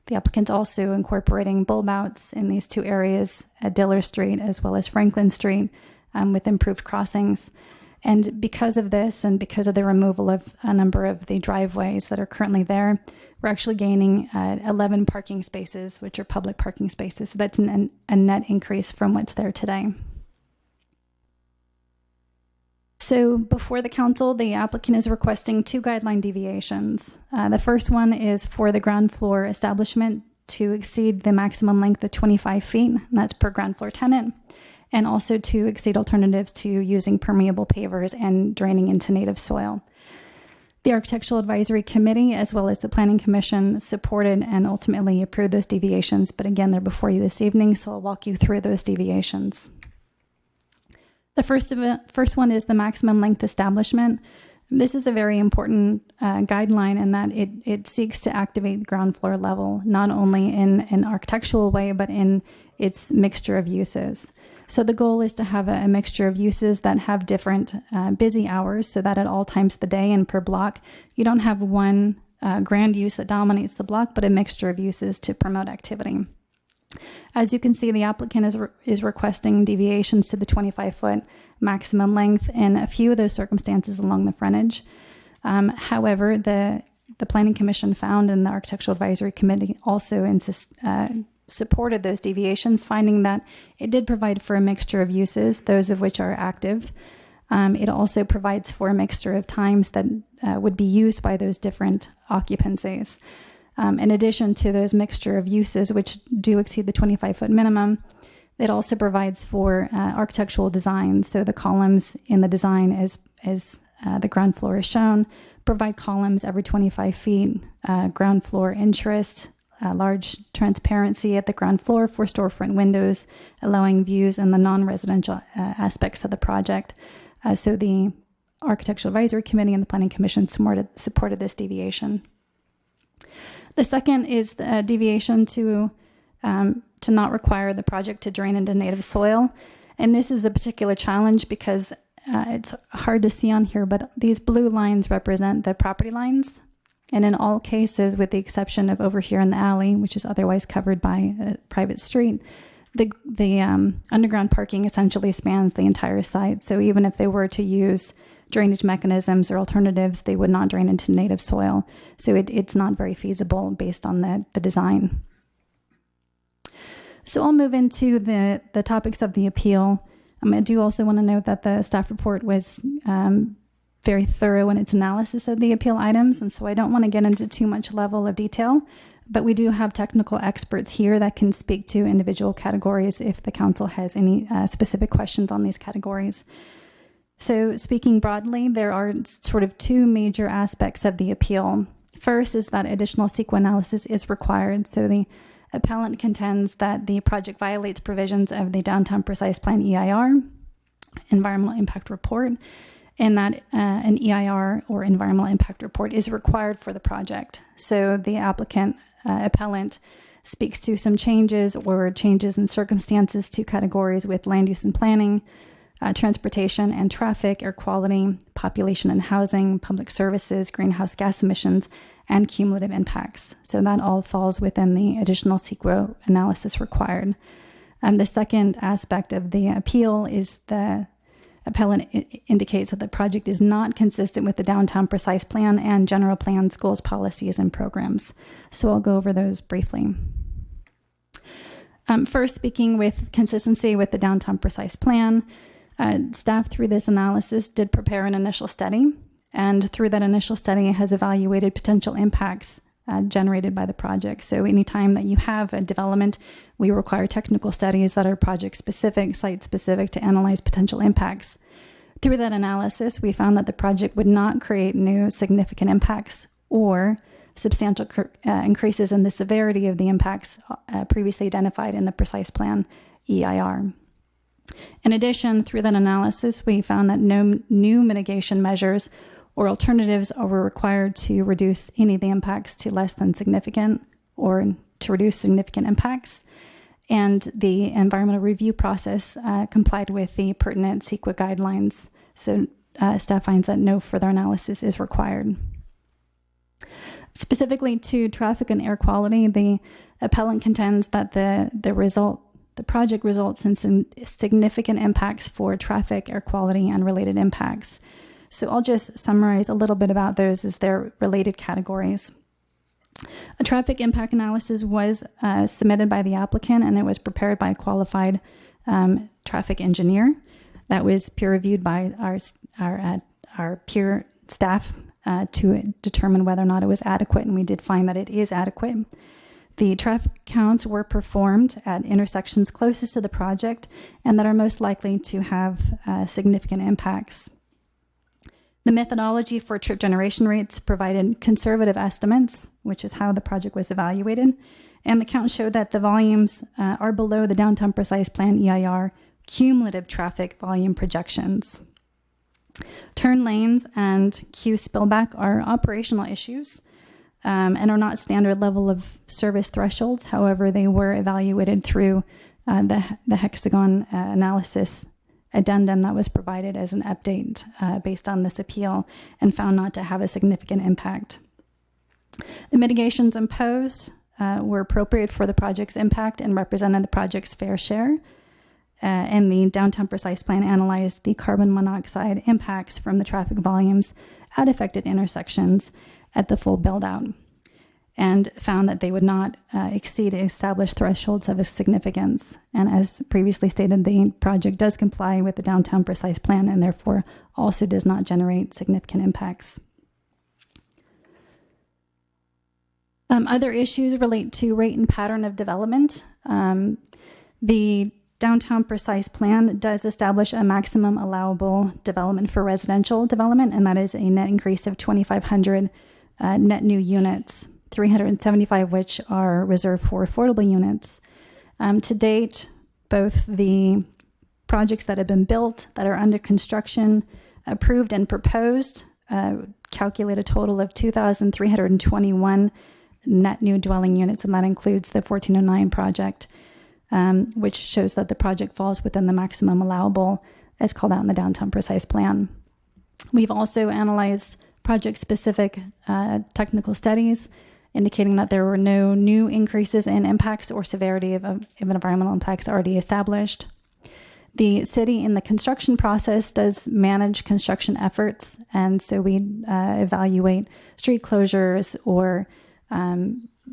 The applicant's also incorporating bulb outs in these two areas at Diller Street as well as Franklin Street with improved crossings. And because of this and because of the removal of a number of the driveways that are currently there, we're actually gaining 11 parking spaces, which are public parking spaces. So that's a net increase from what's there today. So before the council, the applicant is requesting two guideline deviations. The first one is for the ground floor establishment to exceed the maximum length of 25 feet, and that's per ground floor tenant, and also to exceed alternatives to using permeable pavers and draining into native soil. The Architectural Advisory Committee, as well as the Planning Commission, supported and ultimately approved those deviations, but again, they're before you this evening, so I'll walk you through those deviations. The first one is the maximum length establishment. This is a very important guideline in that it seeks to activate the ground floor level, not only in an architectural way, but in its mixture of uses. So the goal is to have a mixture of uses that have different busy hours so that at all times of the day and per block, you don't have one grand use that dominates the block, but a mixture of uses to promote activity. As you can see, the applicant is requesting deviations to the 25-foot maximum length in a few of those circumstances along the frontage. However, the Planning Commission found and the Architectural Advisory Committee also supported those deviations, finding that it did provide for a mixture of uses, those of which are active. It also provides for a mixture of times that would be used by those different occupancies. In addition to those mixture of uses, which do exceed the 25-foot minimum, it also provides for architectural design. So the columns in the design, as the ground floor is shown, provide columns every 25 feet, ground floor interest, large transparency at the ground floor for storefront windows, allowing views in the non-residential aspects of the project. So the Architectural Advisory Committee and the Planning Commission supported this deviation. The second is the deviation to not require the project to drain into native soil. And this is a particular challenge because it's hard to see on here, but these blue lines represent the property lines. And in all cases, with the exception of over here in the alley, which is otherwise covered by a private street, the underground parking essentially spans the entire site. So even if they were to use drainage mechanisms or alternatives, they would not drain into native soil. So it's not very feasible based on the design. So I'll move into the topics of the appeal. I do also want to note that the staff report was very thorough in its analysis of the appeal items, and so I don't want to get into too much level of detail, but we do have technical experts here that can speak to individual categories if the council has any specific questions on these categories. So speaking broadly, there are sort of two major aspects of the appeal. First is that additional CEQA analysis is required. So the appellant contends that the project violates provisions of the Downtown Precise Plan EIR, Environmental Impact Report, and that an EIR or Environmental Impact Report is required for the project. So the appellant speaks to some changes or changes in circumstances to categories with land use and planning, transportation and traffic, air quality, population and housing, public services, greenhouse gas emissions, and cumulative impacts. So that all falls within the additional CEQA analysis required. The second aspect of the appeal is the appellant indicates that the project is not consistent with the downtown precise plan and general plan goals, policies, and programs. So I'll go over those briefly. First, speaking with consistency with the downtown precise plan, staff through this analysis did prepare an initial study, and through that initial study has evaluated potential impacts generated by the project. So anytime that you have a development, we require technical studies that are project specific, site specific, to analyze potential impacts. Through that analysis, we found that the project would not create new significant impacts or substantial increases in the severity of the impacts previously identified in the precise plan EIR. In addition, through that analysis, we found that no new mitigation measures or alternatives were required to reduce any of the impacts to less than significant or to reduce significant impacts. And the environmental review process complied with the pertinent CEQA guidelines. So staff finds that no further analysis is required. Specifically to traffic and air quality, the appellant contends that the project results in some significant impacts for traffic, air quality, and related impacts. So I'll just summarize a little bit about those as their related categories. A traffic impact analysis was submitted by the applicant, and it was prepared by a qualified traffic engineer. That was peer reviewed by our peer staff to determine whether or not it was adequate, and we did find that it is adequate. The traffic counts were performed at intersections closest to the project and that are most likely to have significant impacts. The methodology for trip generation rates provided conservative estimates, which is how the project was evaluated, and the count showed that the volumes are below the downtown precise plan EIR cumulative traffic volume projections. Turn lanes and queue spillback are operational issues and are not standard level of service thresholds. However, they were evaluated through the hexagon analysis addendum that was provided as an update based on this appeal and found not to have a significant impact. The mitigations imposed were appropriate for the project's impact and represented the project's fair share. And the downtown precise plan analyzed the carbon monoxide impacts from the traffic volumes at affected intersections at the full build out and found that they would not exceed established thresholds of significance. And as previously stated, the project does comply with the downtown precise plan and therefore also does not generate significant impacts. Other issues relate to rate and pattern of development. The downtown precise plan does establish a maximum allowable development for residential development, and that is a net increase of 2,500 net new units, 375 of which are reserved for affordable units. To date, both the projects that have been built, that are under construction, approved, and proposed calculate a total of 2,321 net new dwelling units, and that includes the 1409 project, which shows that the project falls within the maximum allowable as called out in the downtown precise plan. We've also analyzed project-specific technical studies indicating that there were no new increases in impacts or severity of environmental impacts already established. The city in the construction process does manage construction efforts, and so we evaluate street closures or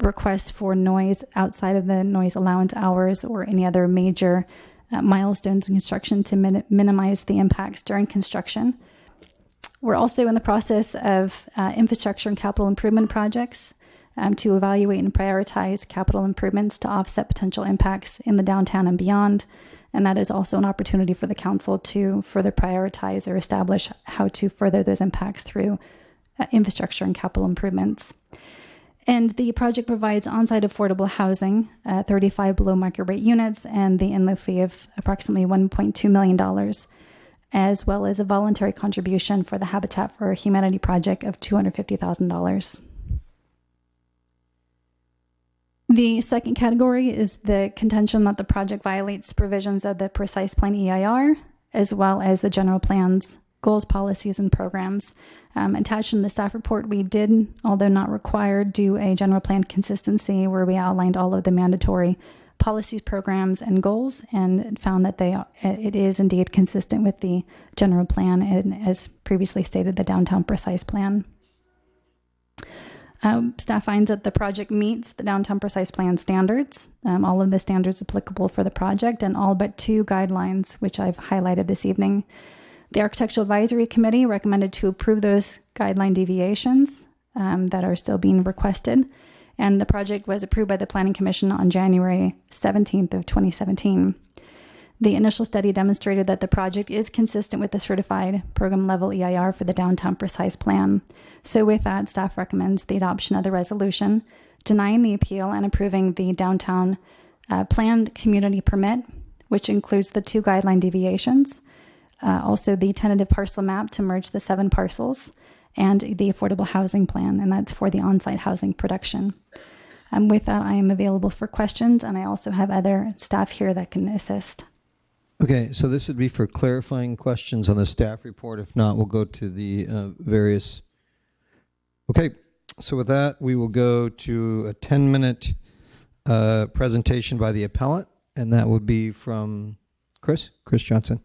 requests for noise outside of the noise allowance hours or any other major milestones in construction to minimize the impacts during construction. We're also in the process of infrastructure and capital improvement projects to evaluate and prioritize capital improvements to offset potential impacts in the downtown and beyond. And that is also an opportunity for the council to further prioritize or establish how to further those impacts through infrastructure and capital improvements. And the project provides on-site affordable housing, 35 below market rate units, and the in-lieu fee of approximately $1.2 million, as well as a voluntary contribution for the Habitat for Humanity project of $250,000. The second category is the contention that the project violates provisions of the precise plan EIR. as well as the general plans, goals, policies, and programs. Attached in the staff report, we did, although not required, do a general plan consistency where we outlined all of the mandatory policies, programs, and goals, and found that it is indeed consistent with the general plan and, as previously stated, the downtown precise plan. Staff finds that the project meets the downtown precise plan standards, all of the standards applicable for the project, and all but 2 guidelines, which I've highlighted this evening. The Architectural Advisory Committee recommended to approve those guideline deviations that are still being requested, and the project was approved by the Planning Commission on January 17th of 2017. The initial study demonstrated that the project is consistent with the certified program level EIR for the downtown precise plan. So with that, staff recommends the adoption of the resolution, denying the appeal and approving the downtown planned community permit, which includes the 2 guideline deviations, also the tentative parcel map to merge the 7 parcels, and the affordable housing plan, and that's for the on-site housing production. With that, I am available for questions, and I also have other staff here that can assist. Okay, so this would be for clarifying questions on the staff report. If not, we'll go to the various. Okay, so with that, we will go to a 10-minute presentation by the appellant, and that would be from Chris Johnson.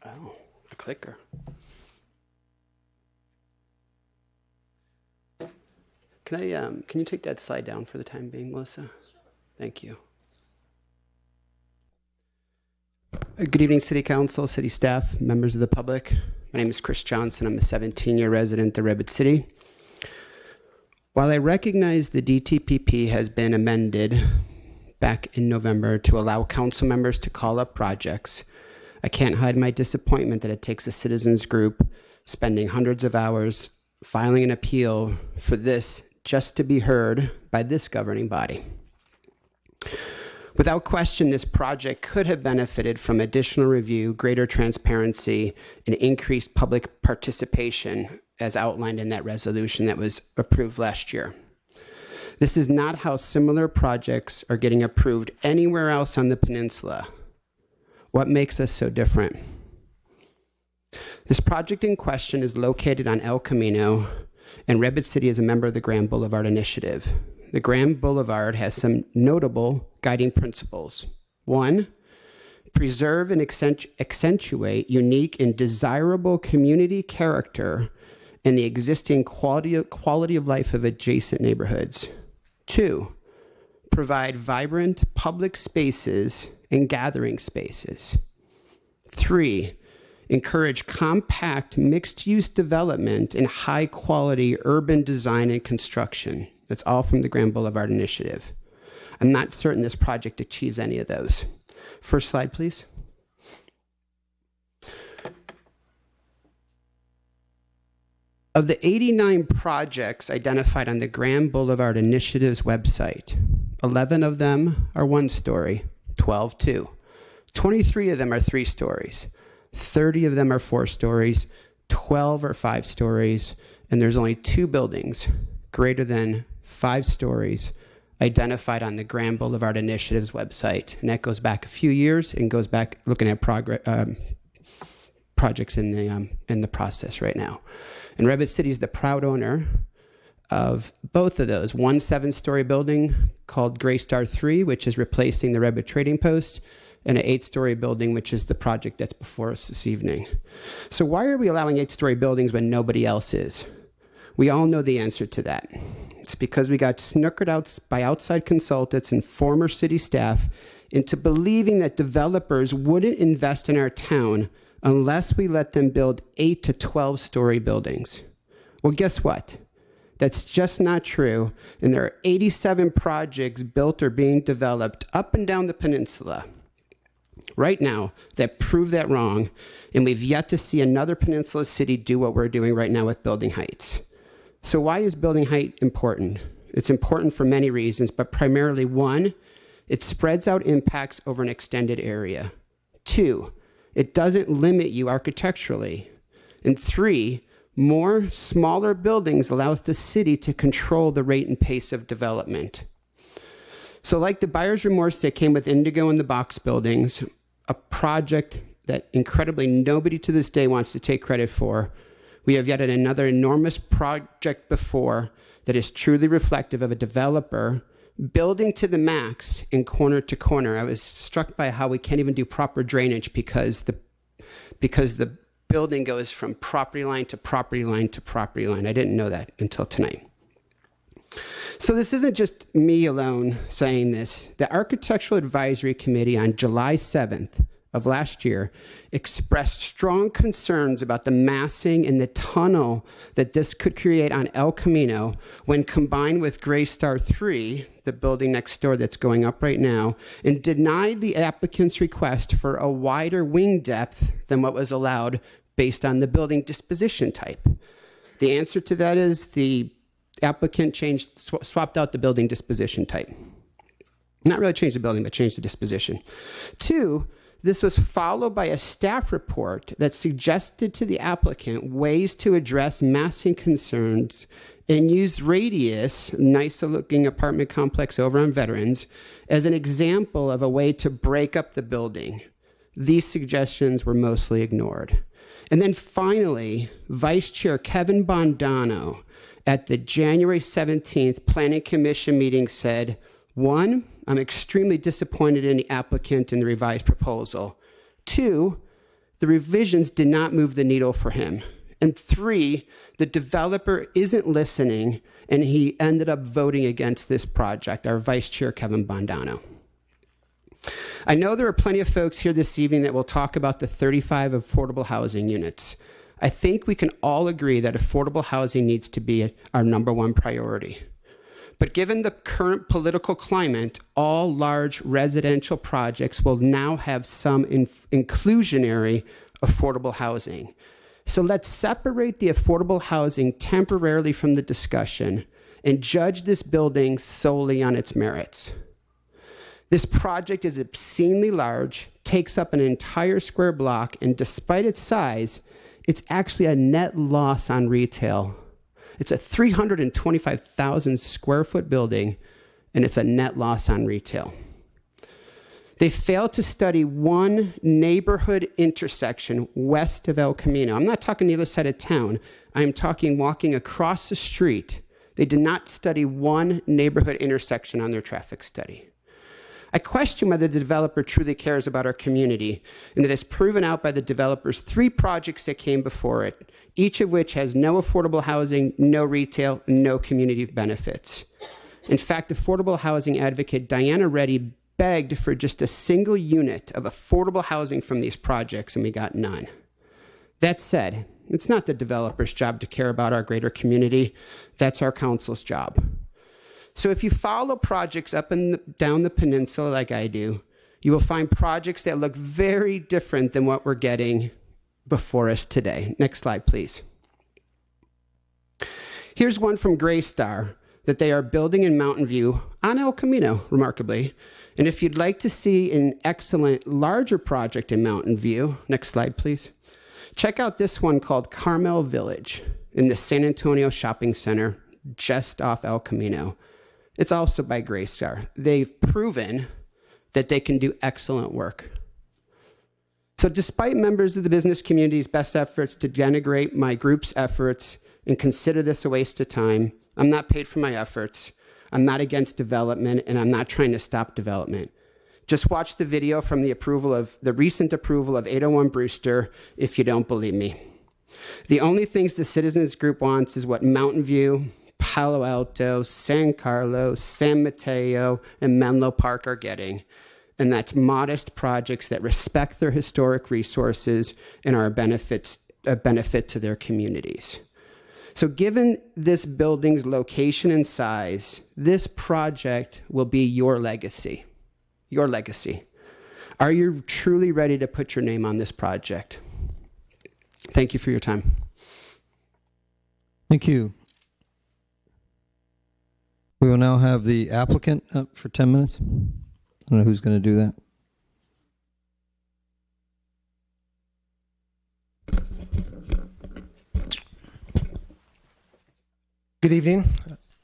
Oh, a clicker. Can you take that slide down for the time being, Melissa? Thank you. Good evening, City Council, City staff, members of the public. My name is Chris Johnson. I'm a 17-year resident of Redwood City. While I recognize the DTPP has been amended back in November to allow council members to call up projects, I can't hide my disappointment that it takes a citizens group spending hundreds of hours filing an appeal for this just to be heard by this governing body. Without question, this project could have benefited from additional review, greater transparency, and increased public participation as outlined in that resolution that was approved last year. This is not how similar projects are getting approved anywhere else on the peninsula. What makes us so different? This project in question is located on El Camino, and Redwood City is a member of the Grand Boulevard Initiative. The Grand Boulevard has some notable guiding principles. 1, preserve and accentuate unique and desirable community character and the existing quality of life of adjacent neighborhoods. 2, provide vibrant public spaces and gathering spaces. 3, encourage compact mixed-use development and high-quality urban design and construction. That's all from the Grand Boulevard Initiative. I'm not certain this project achieves any of those. First slide, please. Of the 89 projects identified on the Grand Boulevard Initiative's website, 11 of them are 1-story, 12 2. 23 of them are 3 stories. 30 of them are 4 stories, 12 are 5 stories, and there's only 2 buildings greater than 5 stories identified on the Grand Boulevard Initiative's website. And that goes back a few years and goes back looking at projects in the process right now. And Redwood City is the proud owner of both of those. One 7-story building called Gray Star 3, which is replacing the Redwood Trading Post, and an 8-story building, which is the project that's before us this evening. So why are we allowing 8-story buildings when nobody else is? We all know the answer to that. It's because we got snookered out by outside consultants and former city staff into believing that developers wouldn't invest in our town unless we let them build 8 to 12-story buildings. Well, guess what? That's just not true, and there are 87 projects built or being developed up and down the peninsula right now that prove that wrong, and we've yet to see another peninsula city do what we're doing right now with building heights. So why is building height important? It's important for many reasons, but primarily 1, it spreads out impacts over an extended area. 2, it doesn't limit you architecturally. And 3, more smaller buildings allows the city to control the rate and pace of development. So like the buyer's remorse that came with Indigo and the box buildings, a project that incredibly nobody to this day wants to take credit for, we have yet another enormous project before that is truly reflective of a developer building to the max in corner to corner. I was struck by how we can't even do proper drainage because the building goes from property line to property line to property line. I didn't know that until tonight. So this isn't just me alone saying this. The Architectural Advisory Committee on July 7th of last year expressed strong concerns about the massing and the tunnel that this could create on El Camino when combined with Gray Star 3, the building next door that's going up right now, and denied the applicant's request for a wider wing depth than what was allowed based on the building disposition type. The answer to that is the applicant swapped out the building disposition type. Not really changed the building, but changed the disposition. 2, this was followed by a staff report that suggested to the applicant ways to address massing concerns and used Radius, nice looking apartment complex over on Veterans, as an example of a way to break up the building. These suggestions were mostly ignored. And then finally, Vice Chair Kevin Bondano at the January 17th Planning Commission meeting said, 1, I'm extremely disappointed in the applicant and the revised proposal. 2, the revisions did not move the needle for him. And 3, the developer isn't listening, and he ended up voting against this project, our Vice Chair, Kevin Bondano. I know there are plenty of folks here this evening that will talk about the 35 affordable housing units. I think we can all agree that affordable housing needs to be our number one priority. But given the current political climate, all large residential projects will now have some inclusionary affordable housing. So let's separate the affordable housing temporarily from the discussion and judge this building solely on its merits. This project is obscenely large, takes up an entire square block, and despite its size, it's actually a net loss on retail. It's a 325,000 square foot building, and it's a net loss on retail. They failed to study one neighborhood intersection west of El Camino. I'm not talking the other side of town. I'm talking walking across the street. They did not study one neighborhood intersection on their traffic study. I question whether the developer truly cares about our community, and that is proven out by the developer's 3 projects that came before it, each of which has no affordable housing, no retail, no community benefits. In fact, affordable housing advocate Diana Reddy begged for just a single unit of affordable housing from these projects, and we got none. That said, it's not the developer's job to care about our greater community. That's our council's job. So if you follow projects up and down the peninsula like I do, you will find projects that look very different than what we're getting before us today. Next slide, please. Here's one from Gray Star that they are building in Mountain View on El Camino, remarkably. And if you'd like to see an excellent larger project in Mountain View, next slide, please. Check out this one called Carmel Village in the San Antonio Shopping Center, just off El Camino. It's also by Gray Star. They've proven that they can do excellent work. So despite members of the business community's best efforts to denigrate my group's efforts and consider this a waste of time, I'm not paid for my efforts. I'm not against development, and I'm not trying to stop development. Just watch the video from the recent approval of 801 Brewster if you don't believe me. The only things the citizens group wants is what Mountain View, Palo Alto, San Carlos, San Mateo, and Menlo Park are getting. And that's modest projects that respect their historic resources and are a benefit to their communities. So given this building's location and size, this project will be your legacy. Your legacy. Are you truly ready to put your name on this project? Thank you for your time. Thank you. We will now have the applicant up for 10 minutes. I don't know who's going to do that. Good evening,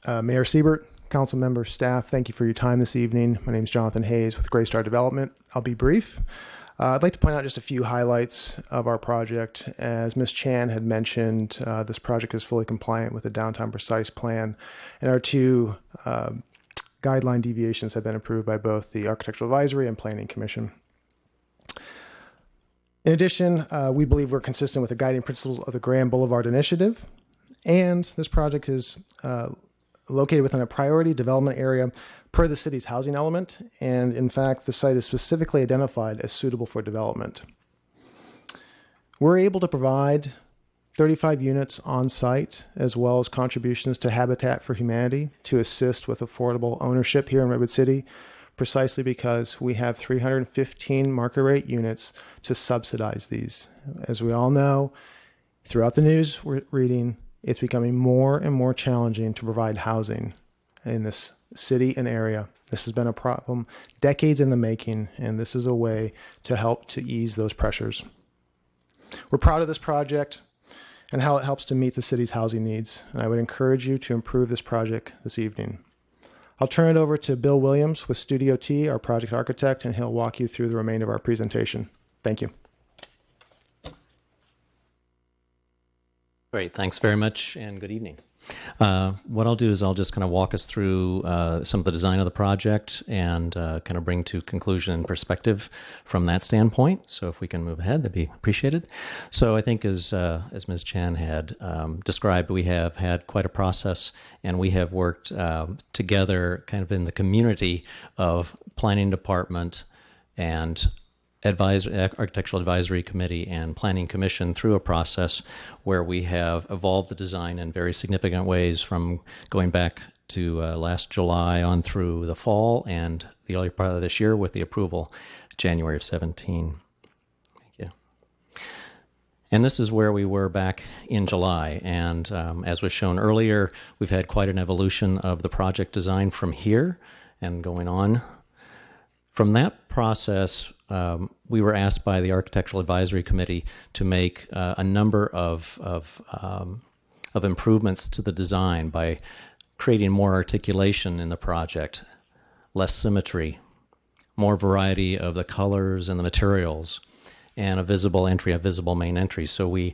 Mayor Siebert, council members, staff. Thank you for your time this evening. My name is Jonathan Hayes with Greystar Development. I'll be brief. I'd like to point out just a few highlights of our project. As Ms. Chan had mentioned, this project is fully compliant with the downtown precise plan, and our two guideline deviations have been approved by both the Architectural Advisory and Planning Commission. In addition, we believe we're consistent with the guiding principles of the Grand Boulevard Initiative, and this project is located within a priority development area per the city's housing element, and in fact, the site is specifically identified as suitable for development. We're able to provide 35 units on site, as well as contributions to Habitat for Humanity to assist with affordable ownership here in Redwood City, precisely because we have 315 market rate units to subsidize these. As we all know, throughout the news we're reading, it's becoming more and more challenging to provide housing in this city and area. This has been a problem decades in the making, and this is a way to help to ease those pressures. We're proud of this project and how it helps to meet the city's housing needs, and I would encourage you to improve this project this evening. I'll turn it over to Bill Williams with Studio T, our project architect, and he'll walk you through the remainder of our presentation. Thank you. Great, thanks very much, and good evening. What I'll do is I'll just kind of walk us through some of the design of the project and kind of bring to conclusion and perspective from that standpoint. So if we can move ahead, that'd be appreciated. So I think as Ms. Chan had described, we have had quite a process, and we have worked together kind of in the community of Planning Department and Architectural Advisory Committee and Planning Commission through a process where we have evolved the design in very significant ways, from going back to last July on through the fall and the early part of this year with the approval January of 17. Thank you. And this is where we were back in July. And as was shown earlier, we've had quite an evolution of the project design from here and going on. From that process, we were asked by the Architectural Advisory Committee to make a number of improvements to the design by creating more articulation in the project, less symmetry, more variety of the colors and the materials, and a visible entry, a visible main entry. So we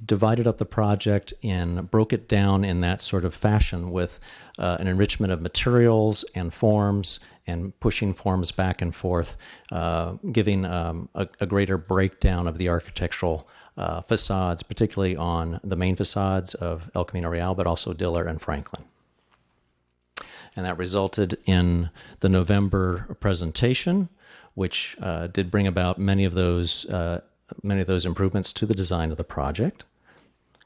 divided up the project and broke it down in that sort of fashion with an enrichment of materials and forms and pushing forms back and forth, giving a greater breakdown of the architectural facades, particularly on the main facades of El Camino Real, but also Diller and Franklin. And that resulted in the November presentation, which did bring about many of those improvements to the design of the project.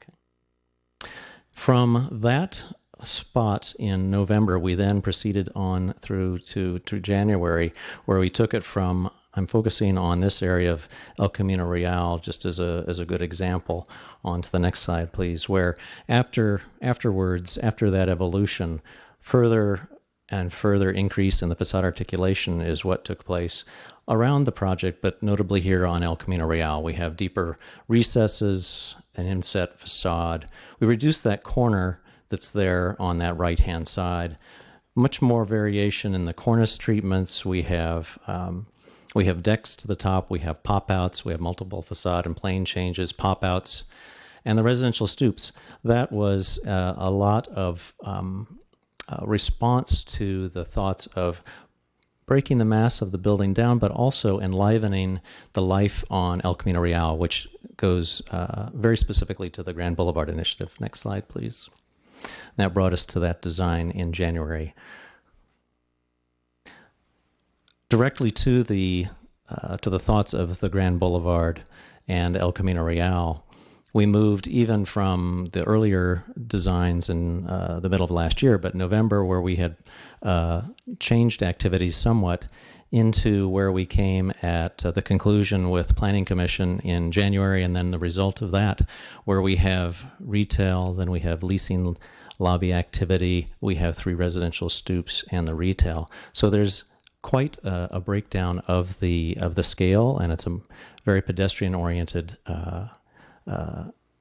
Okay. From that spot in November, we then proceeded on through to January, where we took it from, I'm focusing on this area of El Camino Real just as a good example. On to the next slide, please, where afterwards, after that evolution, further and further increase in the facade articulation is what took place around the project, but notably here on El Camino Real. We have deeper recesses, an inset facade. We reduced that corner that's there on that right-hand side. Much more variation in the cornice treatments. We have decks to the top. We have pop-outs. We have multiple facade and plane changes, pop-outs, and the residential stoops. That was a lot of response to the thoughts of breaking the mass of the building down, but also enlivening the life on El Camino Real, which goes very specifically to the Grand Boulevard Initiative. Next slide, please. That brought us to that design in January. Directly to the thoughts of the Grand Boulevard and El Camino Real, we moved even from the earlier designs in the middle of last year, but November, where we had changed activities somewhat, into where we came at the conclusion with Planning Commission in January, and then the result of that, where we have retail, then we have leasing lobby activity, we have 3 residential stoops, and the retail. So there's quite a breakdown of the scale, and it's a very pedestrian-oriented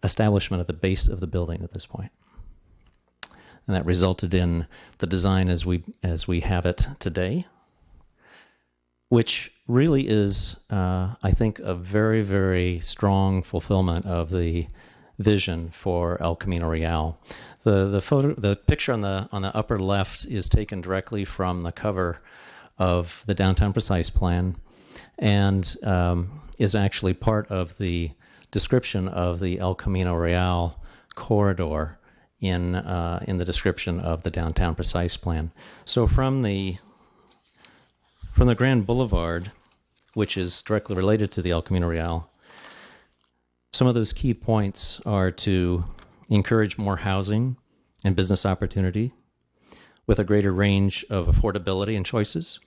establishment at the base of the building at this point. And that resulted in the design as we have it today, which really is, I think, a very, very strong fulfillment of the vision for El Camino Real. The picture on the upper left is taken directly from the cover of the Downtown Precise Plan, and is actually part of the description of the El Camino Real corridor in the description of the Downtown Precise Plan. So from the Grand Boulevard, which is directly related to the El Camino Real, some of those key points are to encourage more housing and business opportunity with a greater range of affordability and choices.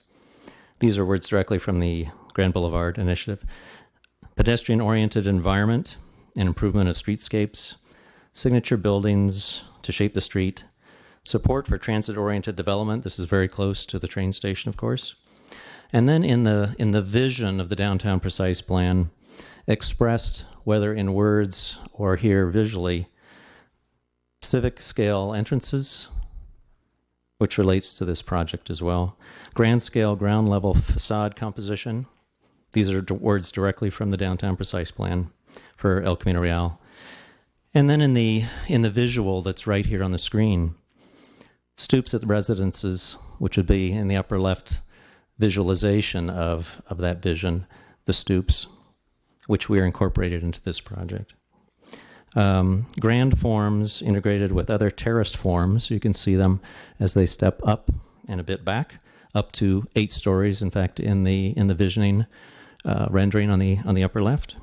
These are words directly from the Grand Boulevard Initiative. Pedestrian-oriented environment and improvement of streetscapes, signature buildings to shape the street, support for transit-oriented development. This is very close to the train station, of course. And then in the vision of the Downtown Precise Plan, expressed whether in words or here visually, civic scale entrances, which relates to this project as well. Grand scale ground level facade composition. These are words directly from the Downtown Precise Plan for El Camino Real. And then in the visual that's right here on the screen, stoops at the residences, which would be in the upper left visualization of that vision, the stoops, which we are incorporated into this project. Grand forms integrated with other terraced forms. You can see them as they step up and a bit back, up to 8 stories, in fact, in the visioning rendering on the upper left.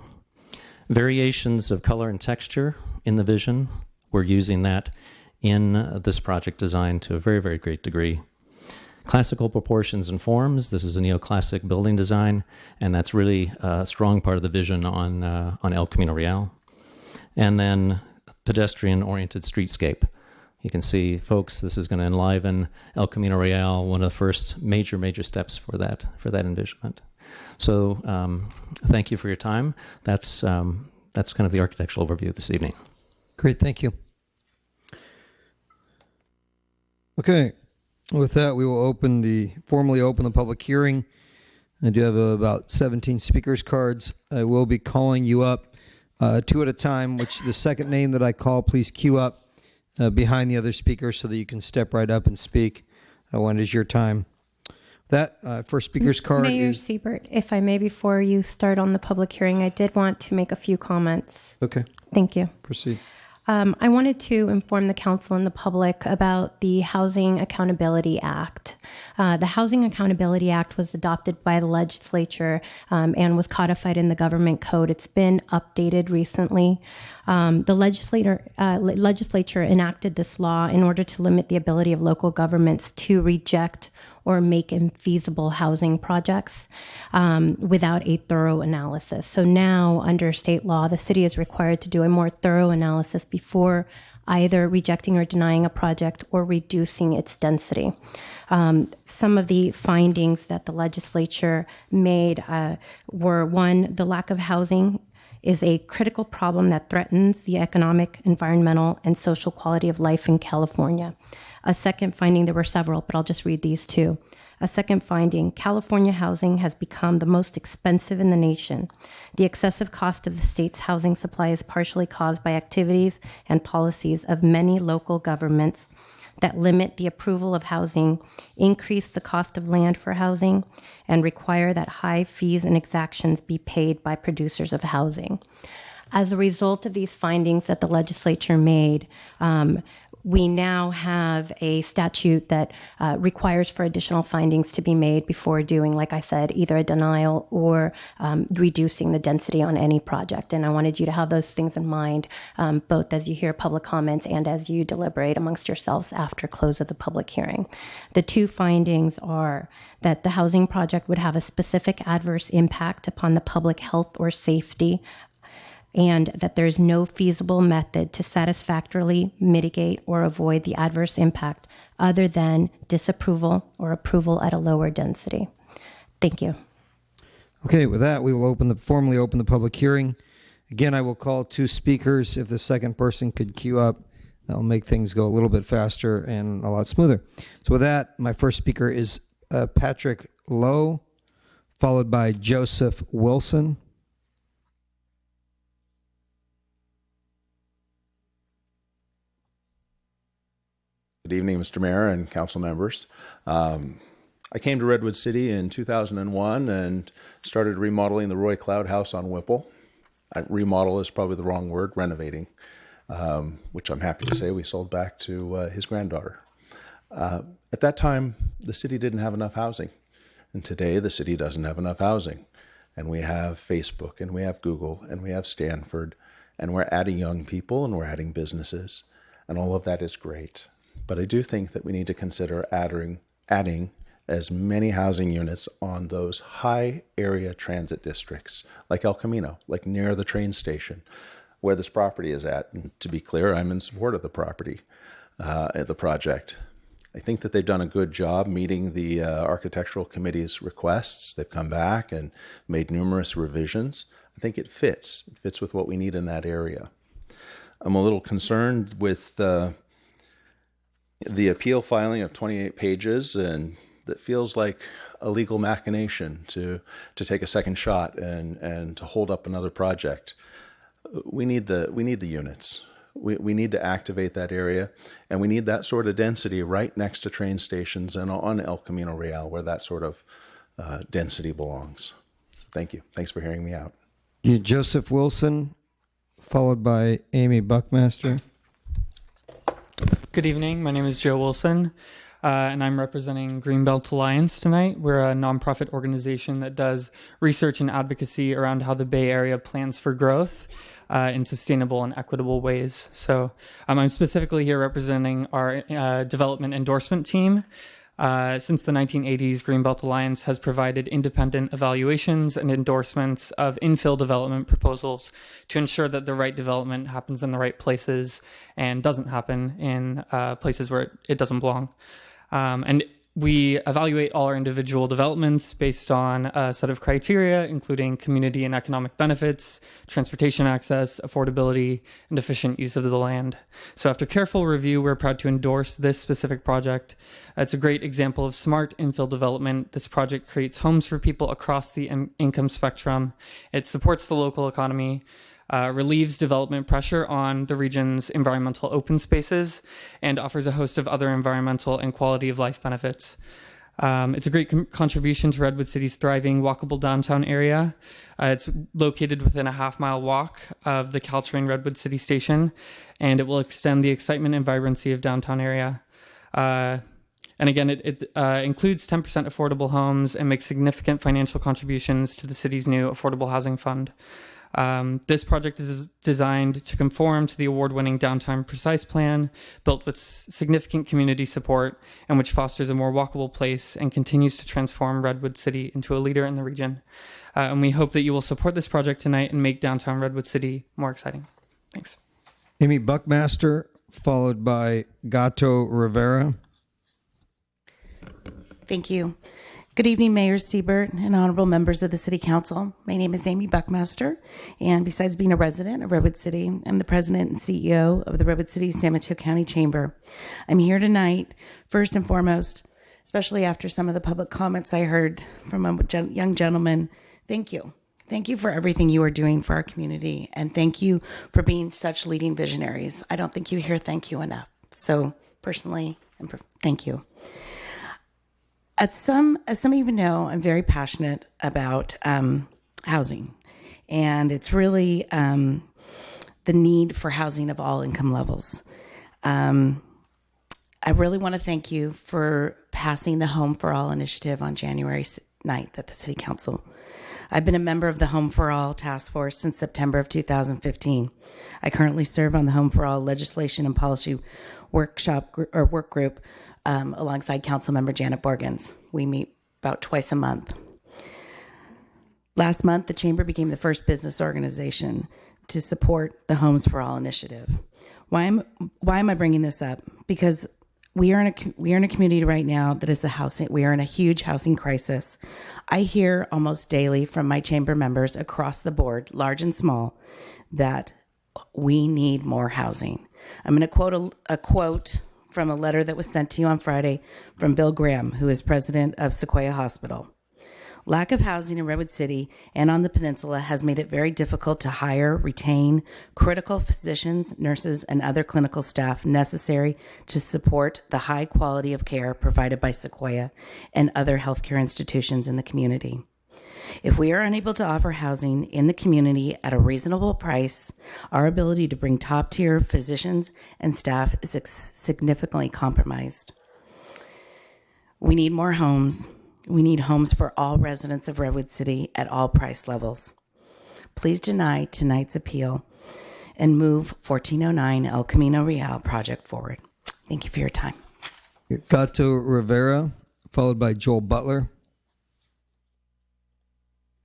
Variations of color and texture in the vision. We're using that in this project design to a very, very great degree. Classical proportions and forms. This is a neoclassic building design, and that's really a strong part of the vision on El Camino Real. And then pedestrian-oriented streetscape. You can see, folks, this is going to enliven El Camino Real, one of the first major steps for that envisionment. So thank you for your time. That's kind of the architectural overview this evening. Great, thank you. Okay, with that, we will formally open the public hearing. I do have about 17 speakers cards. I will be calling you up 2 at a time, which the second name that I call, please queue up behind the other speaker so that you can step right up and speak when it is your time. That first speaker's card Mayor is... Siebert, if I may, before you start on the public hearing, I did want to make a few comments. Okay. Thank you. Proceed. I wanted to inform the council and the public about the Housing Accountability Act. The Housing Accountability Act was adopted by the legislature and was codified in the government code. It's been updated recently. The legislature enacted this law in order to limit the ability of local governments to reject or make infeasible housing projects without a thorough analysis. So now, under state law, the city is required to do a more thorough analysis before either rejecting or denying a project or reducing its density. Some of the findings that the legislature made were, 1, the lack of housing is a critical problem that threatens the economic, environmental, and social quality of life in California. A second finding, there were several, but I'll just read these 2. A second finding, California housing has become the most expensive in the nation. The excessive cost of the state's housing supply is partially caused by activities and policies of many local governments that limit the approval of housing, increase the cost of land for housing, and require that high fees and exactions be paid by producers of housing. As a result of these findings that the legislature made, we now have a statute that requires for additional findings to be made before doing, like I said, either a denial or reducing the density on any project. And I wanted you to have those things in mind, both as you hear public comments and as you deliberate amongst yourselves after close of the public hearing. The 2 findings are that the housing project would have a specific adverse impact upon the public health or safety, and that there is no feasible method to satisfactorily mitigate or avoid the adverse impact other than disapproval or approval at a lower density. Thank you. Okay, with that, we will formally open the public hearing. Again, I will call 2 speakers. If the second person could queue up, that'll make things go a little bit faster and a lot smoother. So with that, my first speaker is Patrick Lowe, followed by Joseph Wilson. Good evening, Mr. Mayor and council members. I came to Redwood City in 2001 and started remodeling the Roy Cloud House on Whipple. Remodel is probably the wrong word, renovating, which I'm happy to say we sold back to his granddaughter. At that time, the city didn't have enough housing. And today, the city doesn't have enough housing. And we have Facebook, and we have Google, and we have Stanford, and we're adding young people, and we're adding businesses. And all of that is great. But I do think that we need to consider adding as many housing units on those high area transit districts, like El Camino, like near the train station, where this property is at. And to be clear, I'm in support of the property, the project. I think that they've done a good job meeting the architectural committee's requests. They've come back and made numerous revisions. I think it fits. It fits with what we need in that area. I'm a little concerned with the appeal filing of 28 pages, and that feels like a legal machination to take a second shot and to hold up another project. We need the units. We need to activate that area, and we need that sort of density right next to train stations and on El Camino Real, where that sort of density belongs. Thank you. Thanks for hearing me out. Joseph Wilson, followed by Amy Buckmaster. Good evening. My name is Joe Wilson, and I'm representing Greenbelt Alliance tonight. We're a nonprofit organization that does research and advocacy around how the Bay Area plans for growth in sustainable and equitable ways. So I'm specifically here representing our development endorsement team. Since the 1980s, Greenbelt Alliance has provided independent evaluations and endorsements of infill development proposals to ensure that the right development happens in the right places and doesn't happen in places where it doesn't belong. And we evaluate all our individual developments based on a set of criteria, including community and economic benefits, transportation access, affordability, and efficient use of the land. So after careful review, we're proud to endorse this specific project. It's a great example of smart infill development. This project creates homes for people across the income spectrum. It supports the local economy, relieves development pressure on the region's environmental open spaces, and offers a host of other environmental and quality of life benefits. It's a great contribution to Redwood City's thriving walkable downtown area. It's located within a half-mile walk of the Caltrain Redwood City Station, and it will extend the excitement and vibrancy of downtown area. And again, it includes 10% affordable homes and makes significant financial contributions to the city's new affordable housing fund. This project is designed to conform to the award-winning Downtown Precise Plan, built with significant community support and which fosters a more walkable place and continues to transform Redwood City into a leader in the region. And we hope that you will support this project tonight and make downtown Redwood City more exciting. Thanks. Amy Buckmaster, followed by Gato Rivera. Thank you. Good evening, Mayor Siebert and honorable members of the City Council. My name is Amy Buckmaster, and besides being a resident of Redwood City, I'm the president and CEO of the Redwood City San Mateo County Chamber. I'm here tonight, first and foremost, especially after some of the public comments I heard from a young gentleman. Thank you. Thank you for everything you are doing for our community, and thank you for being such leading visionaries. I don't think you hear thank you enough. So personally, thank you. As some of you know, I'm very passionate about housing, and it's really the need for housing of all income levels. I really want to thank you for passing the Home for All initiative on January 9th at the City Council. I've been a member of the Home for All Task Force since September of 2015. I currently serve on the Home for All Legislation and Policy work group alongside Councilmember Janet Borgens. We meet about twice a month. Last month, the Chamber became the first business organization to support the Homes for All initiative. Why am I bringing this up? Because we are in a community right now that is we are in a huge housing crisis. I hear almost daily from my chamber members across the board, large and small, that we need more housing. I'm going to quote a quote from a letter that was sent to you on Friday from Bill Graham, who is president of Sequoia Hospital. Lack of housing in Redwood City and on the peninsula has made it very difficult to hire, retain critical physicians, nurses, and other clinical staff necessary to support the high quality of care provided by Sequoia and other healthcare institutions in the community. If we are unable to offer housing in the community at a reasonable price, our ability to bring top-tier physicians and staff is significantly compromised. We need more homes. We need homes for all residents of Redwood City at all price levels. Please deny tonight's appeal and move 1409 El Camino Real project forward. Thank you for your time. Gato Rivera, followed by Joel Butler.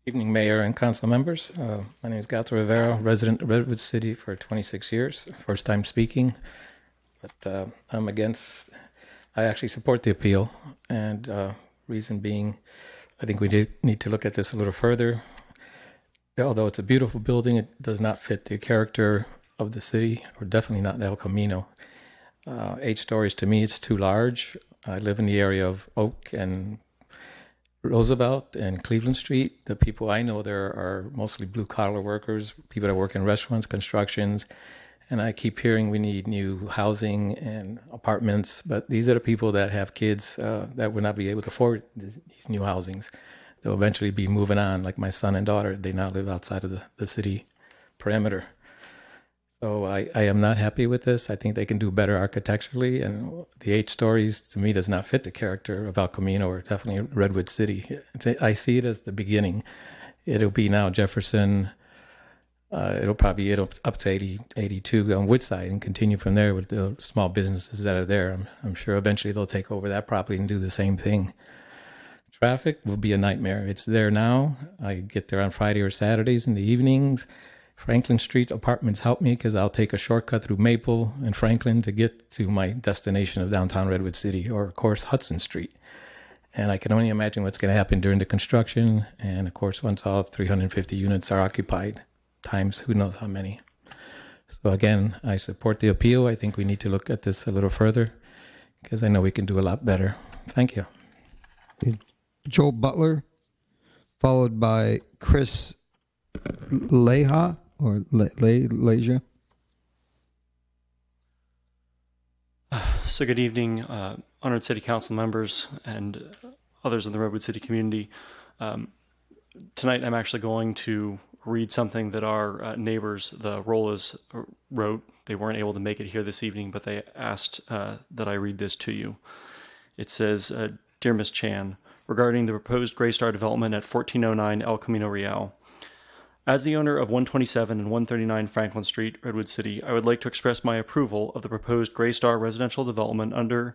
Evening, Mayor and Council members. My name is Gato Rivera, resident of Redwood City for 26 years. First time speaking, but I actually support the appeal, and reason being, I think we need to look at this a little further. Although it's a beautiful building, it does not fit the character of the city, or definitely not El Camino. 8 stories, to me, it's too large. I live in the area of Oak and Roosevelt and Cleveland Street. The people I know there are mostly blue-collar workers, people that work in restaurants, constructions, and I keep hearing we need new housing and apartments, but these are the people that have kids that will not be able to afford these new housings. They'll eventually be moving on, like my son and daughter. They now live outside of the city perimeter. So I am not happy with this. I think they can do better architecturally, and the 8 stories, to me, does not fit the character of El Camino or definitely Redwood City. I see it as the beginning. It'll be now Jefferson. It'll probably get up to 80, 82 on Woodside and continue from there with the small businesses that are there. I'm sure eventually they'll take over that property and do the same thing. Traffic will be a nightmare. It's there now. I get there on Friday or Saturdays in the evenings. Franklin Street apartments help me because I'll take a shortcut through Maple and Franklin to get to my destination of downtown Redwood City, or of course Hudson Street. And I can only imagine what's going to happen during the construction, and of course once all 350 units are occupied, times who knows how many. So again, I support the appeal. I think we need to look at this a little further because I know we can do a lot better. Thank you. Joel Butler, followed by Chris Leja or Leja. So good evening, honored city council members and others in the Redwood City community. Tonight I'm actually going to read something that our neighbors, the Rollas, wrote. They weren't able to make it here this evening, but they asked that I read this to you. It says, Dear Ms. Chan, regarding the proposed Greystar development at 1409 El Camino Real. As the owner of 127 and 139 Franklin Street, Redwood City, I would like to express my approval of the proposed Greystar residential development under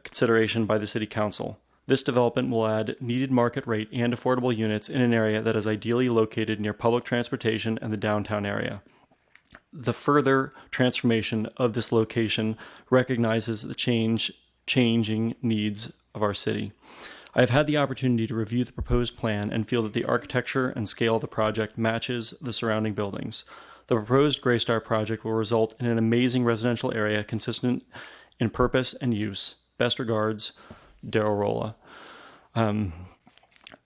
consideration by the City Council. This development will add needed market rate and affordable units in an area that is ideally located near public transportation and the downtown area. The further transformation of this location recognizes the changing needs of our city. I have had the opportunity to review the proposed plan and feel that the architecture and scale of the project matches the surrounding buildings. The proposed Greystar project will result in an amazing residential area consistent in purpose and use. Best regards, Daryl Rolla.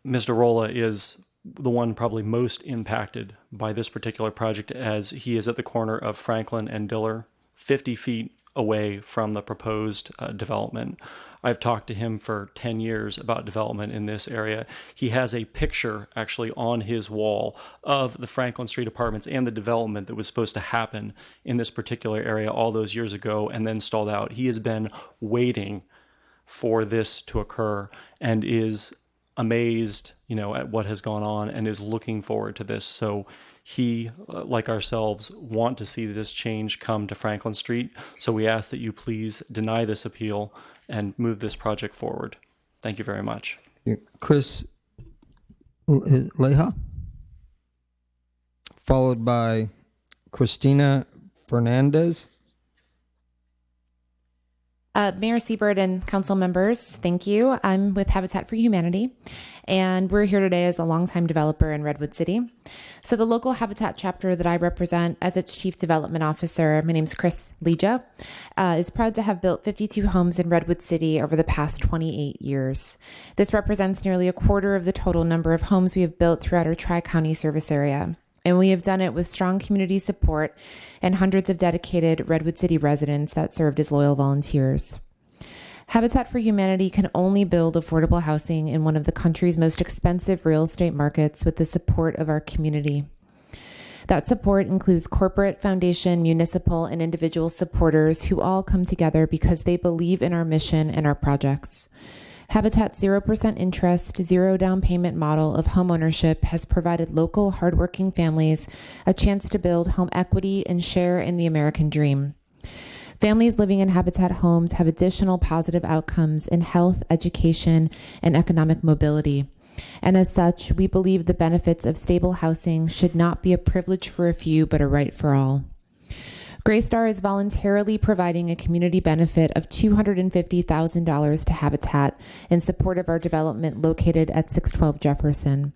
Mr. Rolla is the one probably most impacted by this particular project, as he is at the corner of Franklin and Diller, 50 feet away from the proposed development. I've talked to him for 10 years about development in this area. He has a picture actually on his wall of the Franklin Street apartments and the development that was supposed to happen in this particular area all those years ago and then stalled out. He has been waiting for this to occur and is amazed, at what has gone on and is looking forward to this. So he, like ourselves, want to see this change come to Franklin Street. So we ask that you please deny this appeal and move this project forward. Thank you very much. Chris Leja, followed by Christina Fernandez. Mayor Siebert and council members, thank you. I'm with Habitat for Humanity, and we're here today as a longtime developer in Redwood City. So the local Habitat chapter that I represent as its Chief Development Officer, my name's Chris Leja, is proud to have built 52 homes in Redwood City over the past 28 years. This represents nearly a quarter of the total number of homes we have built throughout our Tri-County service area. And we have done it with strong community support and hundreds of dedicated Redwood City residents that served as loyal volunteers. Habitat for Humanity can only build affordable housing in one of the country's most expensive real estate markets with the support of our community. That support includes corporate, foundation, municipal, and individual supporters who all come together because they believe in our mission and our projects. Habitat's 0% interest, zero down payment model of homeownership has provided local, hardworking families a chance to build home equity and share in the American dream. Families living in Habitat homes have additional positive outcomes in health, education, and economic mobility. And as such, we believe the benefits of stable housing should not be a privilege for a few, but a right for all. Greystar is voluntarily providing a community benefit of $250,000 to Habitat in support of our development located at 612 Jefferson.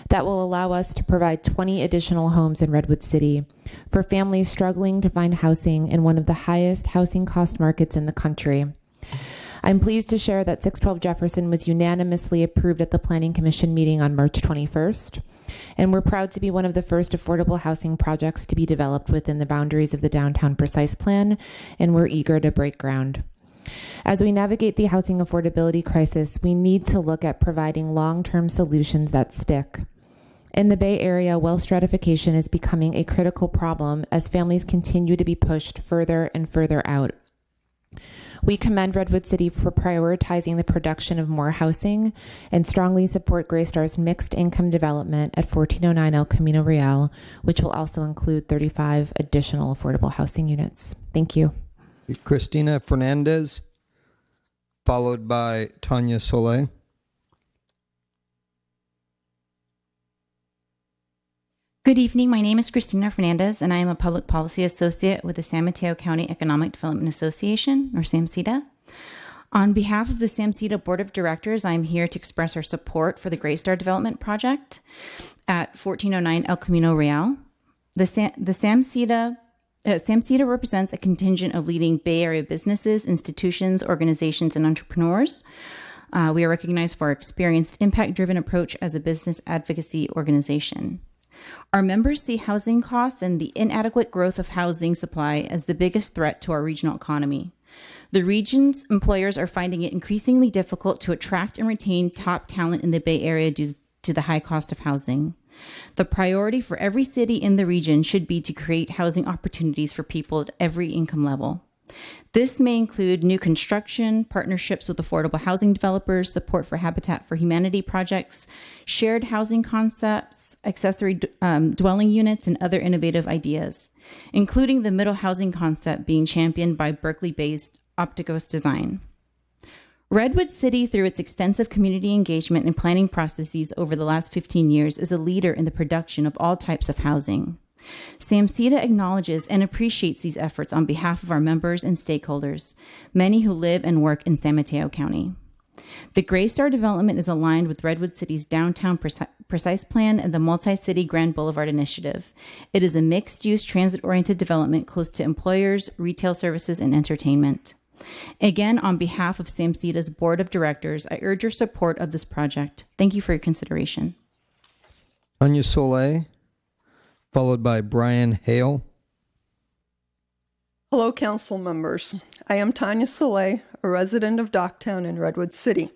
That will allow us to provide 20 additional homes in Redwood City for families struggling to find housing in one of the highest housing cost markets in the country. I'm pleased to share that 612 Jefferson was unanimously approved at the Planning Commission meeting on March 21st. And we're proud to be one of the first affordable housing projects to be developed within the boundaries of the Downtown Precise Plan, and we're eager to break ground. As we navigate the housing affordability crisis, we need to look at providing long-term solutions that stick. In the Bay Area, wealth stratification is becoming a critical problem as families continue to be pushed further and further out. We commend Redwood City for prioritizing the production of more housing and strongly support Greystar's mixed income development at 1409 El Camino Real, which will also include 35 additional affordable housing units. Thank you. Cristina Fernandez, followed by Tanya Soleil. Good evening. My name is Cristina Fernandez, and I am a public policy associate with the San Mateo County Economic Development Association, or SAMCEDA. On behalf of the SAMCEDA Board of Directors, I'm here to express our support for the Greystar Development Project at 1409 El Camino Real. The SAMCEDA represents a contingent of leading Bay Area businesses, institutions, organizations, and entrepreneurs. We are recognized for our experienced, impact-driven approach as a business advocacy organization. Our members see housing costs and the inadequate growth of housing supply as the biggest threat to our regional economy. The region's employers are finding it increasingly difficult to attract and retain top talent in the Bay Area due to the high cost of housing. The priority for every city in the region should be to create housing opportunities for people at every income level. This may include new construction, partnerships with affordable housing developers, support for Habitat for Humanity projects, shared housing concepts, accessory dwelling units, and other innovative ideas, including the middle housing concept being championed by Berkeley-based Opticos Design. Redwood City, through its extensive community engagement and planning processes over the last 15 years, is a leader in the production of all types of housing. SAMCEDA acknowledges and appreciates these efforts on behalf of our members and stakeholders, many who live and work in San Mateo County. The Greystar development is aligned with Redwood City's Downtown Precise Plan and the Multi-City Grand Boulevard Initiative. It is a mixed-use, transit-oriented development close to employers, retail services, and entertainment. Again, on behalf of SAMCEDA's Board of Directors, I urge your support of this project. Thank you for your consideration. Tanya Soleil, followed by Brian Hale. Hello, council members. I am Tanya Soleil, a resident of Docktown in Redwood City.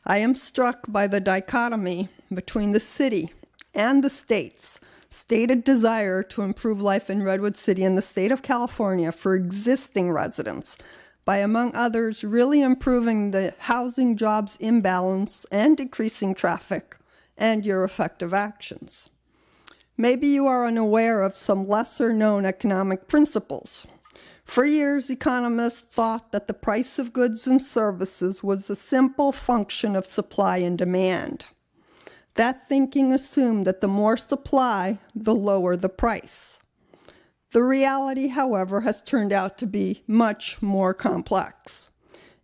I am struck by the dichotomy between the city and the state's stated desire to improve life in Redwood City and the state of California for existing residents by, among others, really improving the housing jobs imbalance and decreasing traffic, and your effective actions. Maybe you are unaware of some lesser-known economic principles. For years, economists thought that the price of goods and services was a simple function of supply and demand. That thinking assumed that the more supply, the lower the price. The reality, however, has turned out to be much more complex.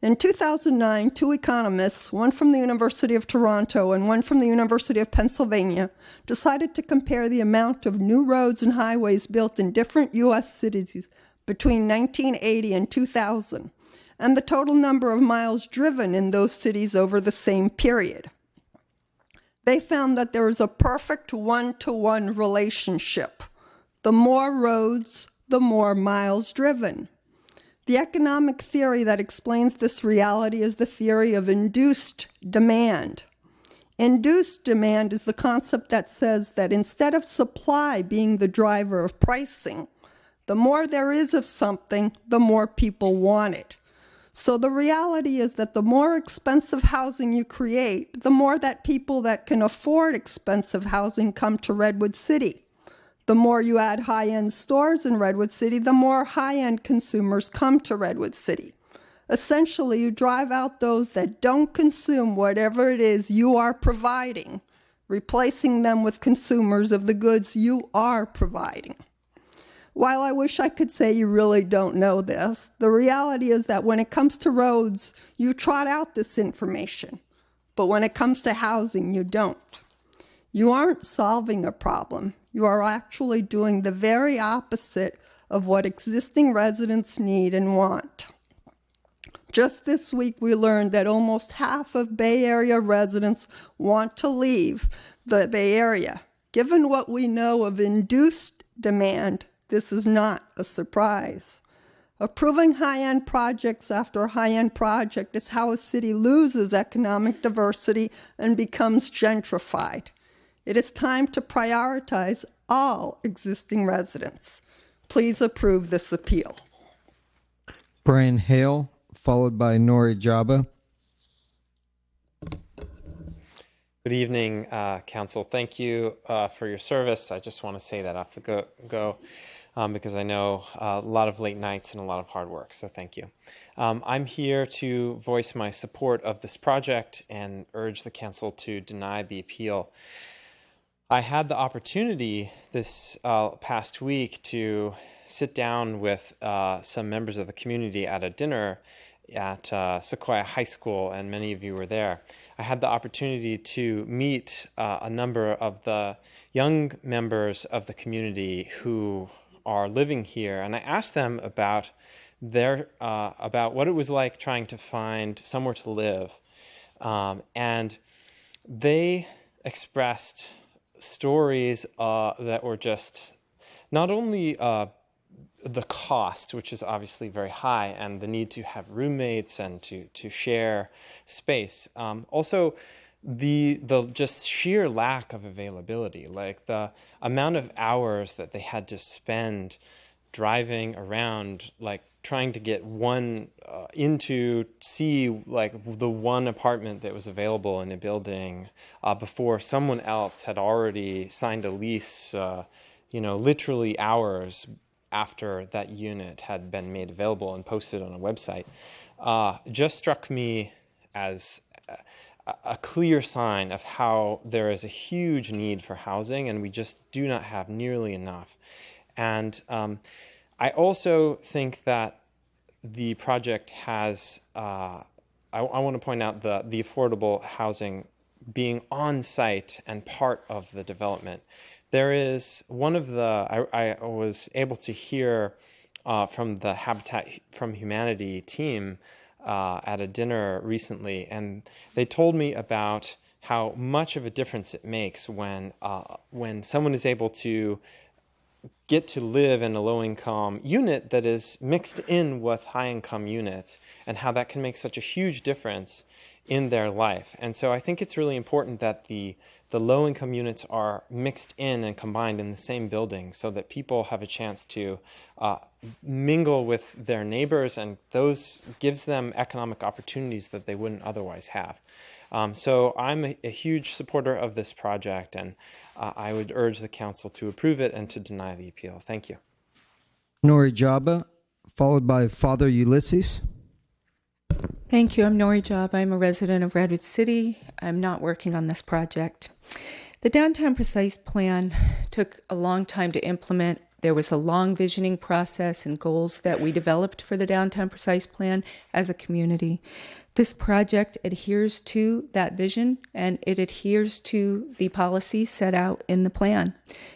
In 2009, two economists, one from the University of Toronto and one from the University of Pennsylvania, decided to compare the amount of new roads and highways built in different U.S. cities between 1980 and 2000, and the total number of miles driven in those cities over the same period. They found that there is a perfect one-to-one relationship. The more roads, the more miles driven. The economic theory that explains this reality is the theory of induced demand. Induced demand is the concept that says that instead of supply being the driver of pricing, the more there is of something, the more people want it. So the reality is that the more expensive housing you create, the more that people that can afford expensive housing come to Redwood City. The more you add high-end stores in Redwood City, the more high-end consumers come to Redwood City. Essentially, you drive out those that don't consume whatever it is you are providing, replacing them with consumers of the goods you are providing. While I wish I could say you really don't know this, the reality is that when it comes to roads, you trot out this information. But when it comes to housing, you don't. You aren't solving a problem. You are actually doing the very opposite of what existing residents need and want. Just this week, we learned that almost half of Bay Area residents want to leave the Bay Area. Given what we know of induced demand, this is not a surprise. Approving high-end projects after high-end project is how a city loses economic diversity and becomes gentrified. It is time to prioritize all existing residents. Please approve this appeal. Brian Hale, followed by Nori Jaba. Good evening, Council. Thank you for your service. I just want to say that off the go because I know a lot of late nights and a lot of hard work, so thank you. I'm here to voice my support of this project and urge the Council to deny the appeal. I had the opportunity this past week to sit down with some members of the community at a dinner at Sequoia High School, and many of you were there. I had the opportunity to meet a number of the young members of the community who are living here, and I asked them about about what it was like trying to find somewhere to live, and they expressed stories that were just not only the cost, which is obviously very high, and the need to have roommates and to share space. Also, the just sheer lack of availability, like the amount of hours that they had to spend driving around, like trying to get one into see like the one apartment that was available in a building before someone else had already signed a lease, literally hours after that unit had been made available and posted on a website, just struck me as a clear sign of how there is a huge need for housing, and we just do not have nearly enough. And I also think that the project has, I want to point out the affordable housing being on site and part of the development. There is one of the, I was able to hear from the Habitat from Humanity team at a dinner recently, and they told me about how much of a difference it makes when someone is able to get to live in a low-income unit that is mixed in with high-income units, and how that can make such a huge difference in their life. And so I think it's really important that the low-income units are mixed in and combined in the same building so that people have a chance to mingle with their neighbors, and those gives them economic opportunities that they wouldn't otherwise have. So I'm a huge supporter of this project, and I would urge the council to approve it and to deny the appeal. Thank you. Nori Jaba, followed by Father Ulysses. Thank you. I'm Nori Job. I'm a resident of Redwood City. I'm not working on this project. The downtown precise plan took a long time to implement. There was a long visioning process and goals that we developed for the Downtown Precise Plan as a community. This project adheres to that vision, and it adheres to the policy set out in the plan,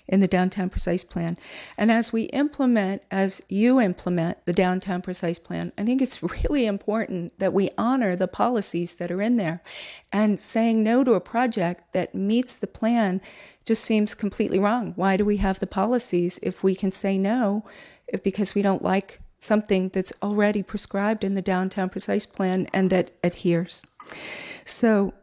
in the Downtown Precise Plan. And as you implement the Downtown Precise Plan, I think it's really important that we honor the policies that are in there. And saying no to a project that meets the plan just seems completely wrong. Why do we have the policies if we can say no because we don't like something that's already prescribed in the Downtown Precise Plan and that adheres? So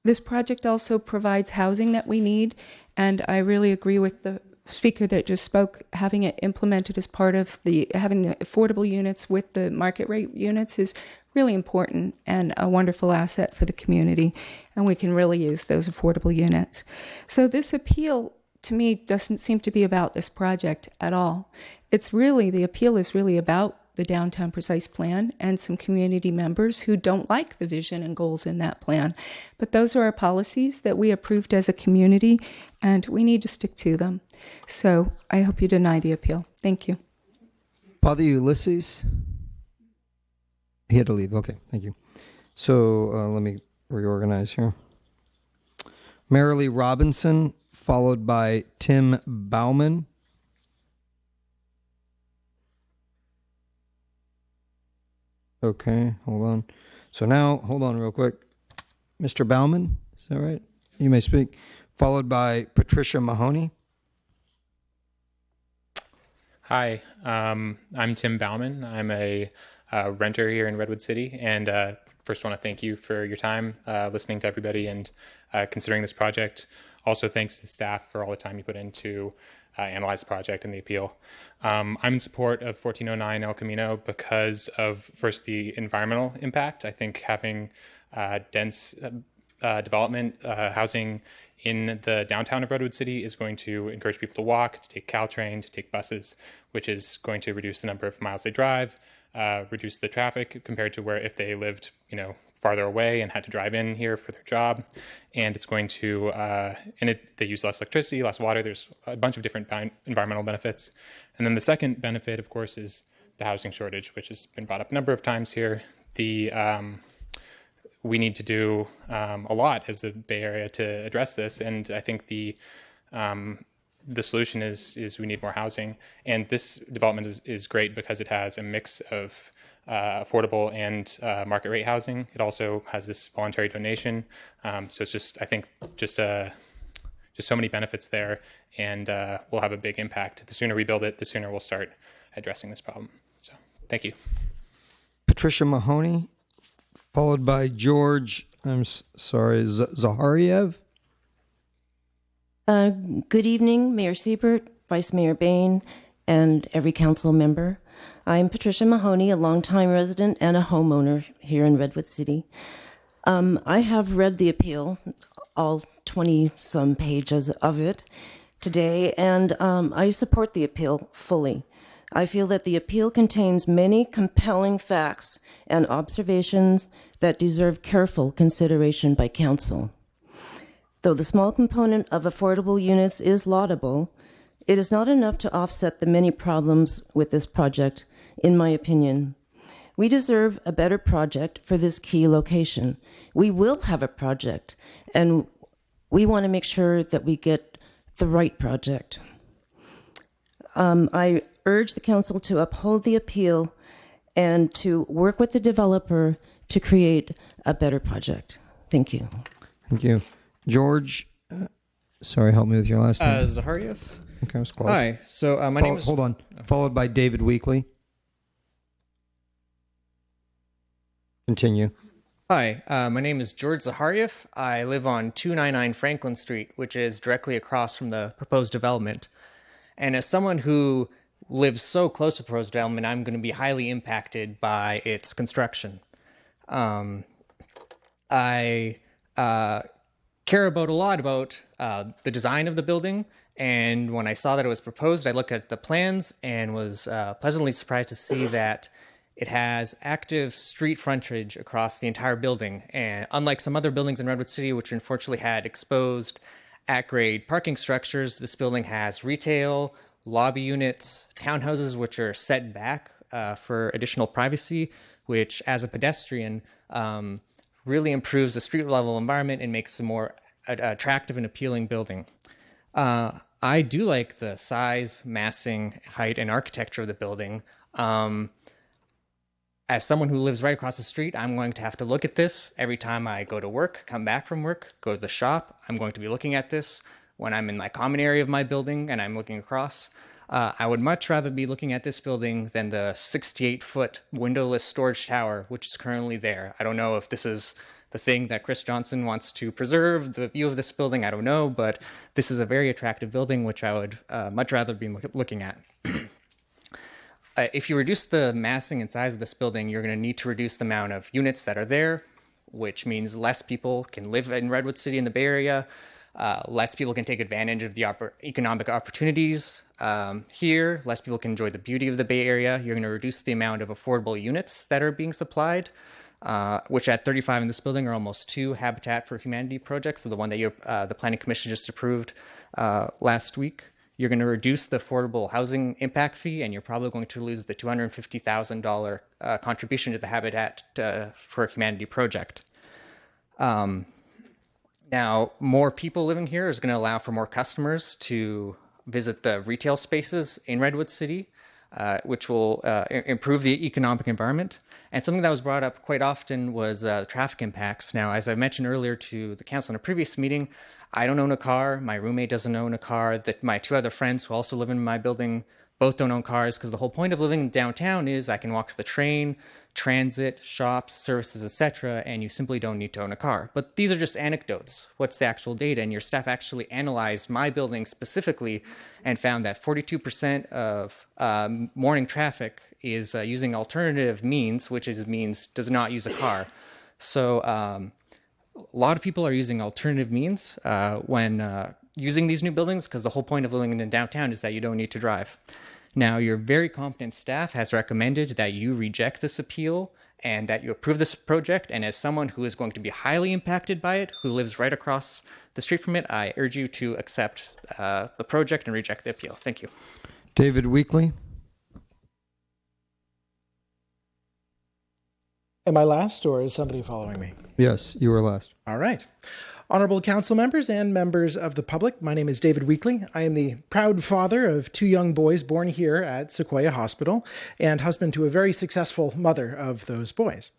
this project also provides housing that we need, and I really agree with the speaker that just spoke. Having it implemented as part of having the affordable units with the market rate units is really important and a wonderful asset for the community, and we can really use those affordable units. So this appeal, to me, doesn't seem to be about this project at all. The appeal is really about the Downtown Precise Plan and some community members who don't like the vision and goals in that plan. But those are our policies that we approved as a community, and we need to stick to them. So I hope you deny the appeal. Thank you. Father Ulysses? He had to leave. Okay, thank you. So let me reorganize here. Marilee Robinson, followed by Tim Bauman. Okay, hold on. So now, hold on real quick. Mr. Bauman, is that right? You may speak. Followed by Patricia Mahoney. Hi, I'm Tim Bauman. I'm a renter here in Redwood City, and first want to thank you for your time listening to everybody and considering this project. Also, thanks to staff for all the time you put into analyze the project and the appeal. I'm in support of 1409 El Camino because of, first, the environmental impact. I think having dense development, housing in the downtown of Redwood City is going to encourage people to walk, to take Caltrain, to take buses, which is going to reduce the number of miles they drive, reduce the traffic compared to where if they lived, farther away and had to drive in here for their job. And it's going to, they use less electricity, less water. There's a bunch of different environmental benefits. And then the second benefit, of course, is the housing shortage, which has been brought up a number of times here. We need to do a lot as the Bay Area to address this. And I think the solution is we need more housing. And this development is great because it has a mix of affordable and market rate housing. It also has this voluntary donation. So it's just, I think, just so many benefits there, and we'll have a big impact. The sooner we build it, the sooner we'll start addressing this problem. So thank you. Patricia Mahoney, followed by George, Zahariev. Good evening, Mayor Siebert, Vice Mayor Bain, and every council member. I'm Patricia Mahoney, a longtime resident and a homeowner here in Redwood City. I have read the appeal, all 20-some pages of it today, and I support the appeal fully. I feel that the appeal contains many compelling facts and observations that deserve careful consideration by council. Though the small component of affordable units is laudable, it is not enough to offset the many problems with this project, in my opinion. We deserve a better project for this key location. We will have a project, and we want to make sure that we get the right project. I urge the council to uphold the appeal and to work with the developer to create a better project. Thank you. Thank you. George, help me with your last name. Zahariev. Okay, I was close. Hi. So my name is... Hold on. Followed by David Weekly. Continue. Hi. My name is George Zahariev. I live on 299 Franklin Street, which is directly across from the proposed development. And as someone who lives so close to proposed development, I'm going to be highly impacted by its construction. I care about a lot about the design of the building. And when I saw that it was proposed, I looked at the plans and was pleasantly surprised to see that it has active street frontage across the entire building. And unlike some other buildings in Redwood City, which unfortunately had exposed at-grade parking structures, this building has retail, lobby units, townhouses, which are set back for additional privacy, which as a pedestrian really improves the street level environment and makes a more attractive and appealing building. I do like the size, massing, height, and architecture of the building. As someone who lives right across the street, I'm going to have to look at this every time I go to work, come back from work, go to the shop. I'm going to be looking at this when I'm in my common area of my building and I'm looking across. I would much rather be looking at this building than the 68-foot windowless storage tower, which is currently there. I don't know if this is the thing that Chris Johnson wants to preserve, the view of this building, I don't know, but this is a very attractive building, which I would much rather be looking at. If you reduce the massing and size of this building, you're going to need to reduce the amount of units that are there, which means less people can live in Redwood City in the Bay Area. Less people can take advantage of the economic opportunities here. Less people can enjoy the beauty of the Bay Area. You're going to reduce the amount of affordable units that are being supplied, which at 35 in this building are almost 2 Habitat for Humanity projects. So the one that the Planning Commission just approved last week. You're going to reduce the affordable housing impact fee, and you're probably going to lose the $250,000 contribution to the Habitat for Humanity project. Now, more people living here is going to allow for more customers to visit the retail spaces in Redwood City, which will improve the economic environment. And something that was brought up quite often was traffic impacts. Now, as I mentioned earlier to the council in a previous meeting, I don't own a car. My roommate doesn't own a car. That my 2 other friends who also live in my building both don't own cars, because the whole point of living downtown is I can walk to the train, transit, shops, services, etc., and you simply don't need to own a car. But these are just anecdotes. What's the actual data? And your staff actually analyzed my building specifically and found that 42% of morning traffic is using alternative means, which means does not use a car. So a lot of people are using alternative means when using these new buildings, because the whole point of living in downtown is that you don't need to drive. Now, your very competent staff has recommended that you reject this appeal and that you approve this project. And as someone who is going to be highly impacted by it, who lives right across the street from it, I urge you to accept the project and reject the appeal. Thank you. David Weekly. Am I last, or is somebody following me? Yes, you were last. All right. Honorable council members and members of the public, my name is David Weekly. I am the proud father of 2 young boys born here at Sequoia Hospital and husband to a very successful mother of those boys.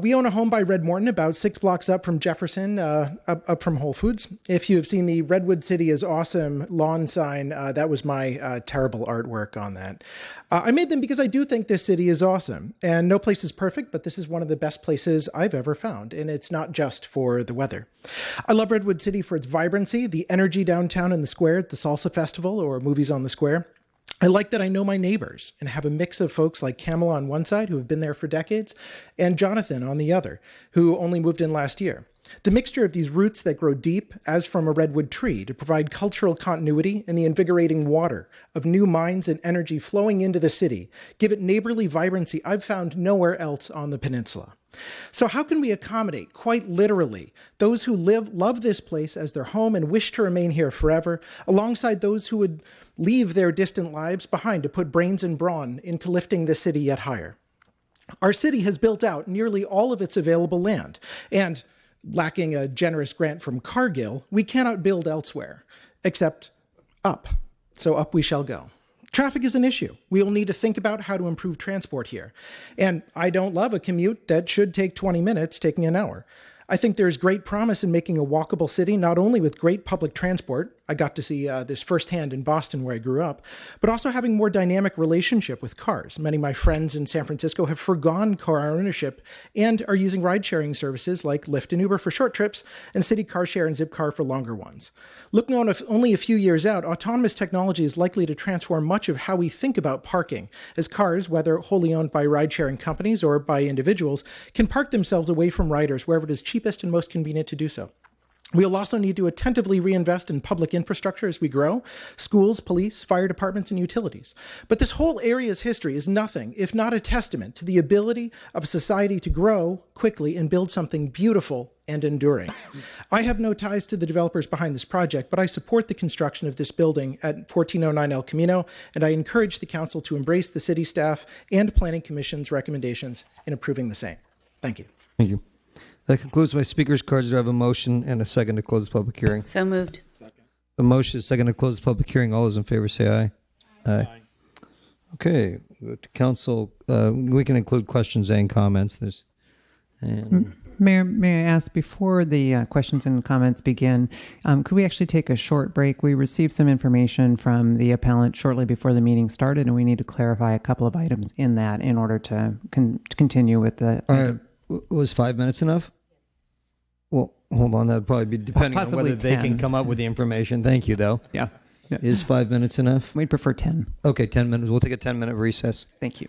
We own a home by Red Morton about 6 blocks up from Jefferson, up from Whole Foods. If you have seen the Redwood City is Awesome lawn sign, that was my terrible artwork on that. I made them because I do think this city is awesome. And no place is perfect, but this is one of the best places I've ever found. And it's not just for the weather. I love Redwood City for its vibrancy, the energy downtown in the square at the Salsa Festival or Movies on the Square. I like that I know my neighbors and have a mix of folks like Camel on one side, who have been there for decades, and Jonathan on the other, who only moved in last year. The mixture of these roots that grow deep, as from a redwood tree, to provide cultural continuity and the invigorating water of new minds and energy flowing into the city give it neighborly vibrancy I've found nowhere else on the peninsula. So how can we accommodate, quite literally, those who love this place as their home and wish to remain here forever, alongside those who would leave their distant lives behind to put brains and brawn into lifting the city yet higher? Our city has built out nearly all of its available land, and lacking a generous grant from Cargill, we cannot build elsewhere, except up. So up we shall go. Traffic is an issue. We will need to think about how to improve transport here. And I don't love a commute that should take 20 minutes taking an hour. I think there's great promise in making a walkable city, not only with great public transport, I got to see this firsthand in Boston where I grew up, but also having more dynamic relationship with cars. Many of my friends in San Francisco have forgone car ownership and are using ride-sharing services like Lyft and Uber for short trips and City Car Share and Zipcar for longer ones. Looking on only a few years out, autonomous technology is likely to transform much of how we think about parking, as cars, whether wholly owned by ride-sharing companies or by individuals, can park themselves away from riders wherever it is cheapest and most convenient to do so. We will also need to attentively reinvest in public infrastructure as we grow: schools, police, fire departments, and utilities. But this whole area's history is nothing if not a testament to the ability of a society to grow quickly and build something beautiful and enduring. I have no ties to the developers behind this project, but I support the construction of this building at 1409 El Camino, and I encourage the council to embrace the city staff and planning commission's recommendations in approving the same. Thank you. Thank you. That concludes my speaker's cards. Do I have a motion and a second to close the public hearing? So moved. A motion is second to close the public hearing. All those in favor say aye. Aye. Okay. Go to council. We can include questions and comments. Mayor, may I ask, before the questions and comments begin, could we actually take a short break? We received some information from the appellant shortly before the meeting started, and we need to clarify a couple of items in that in order to continue with the... All right. Was 5 minutes enough? Well, hold on. That would probably be depending on whether 10. they can come up with the information. Thank you, though. Yeah. Is 5 minutes enough? We'd prefer 10. Okay, 10 minutes. We'll take a 10-minute recess. Thank you.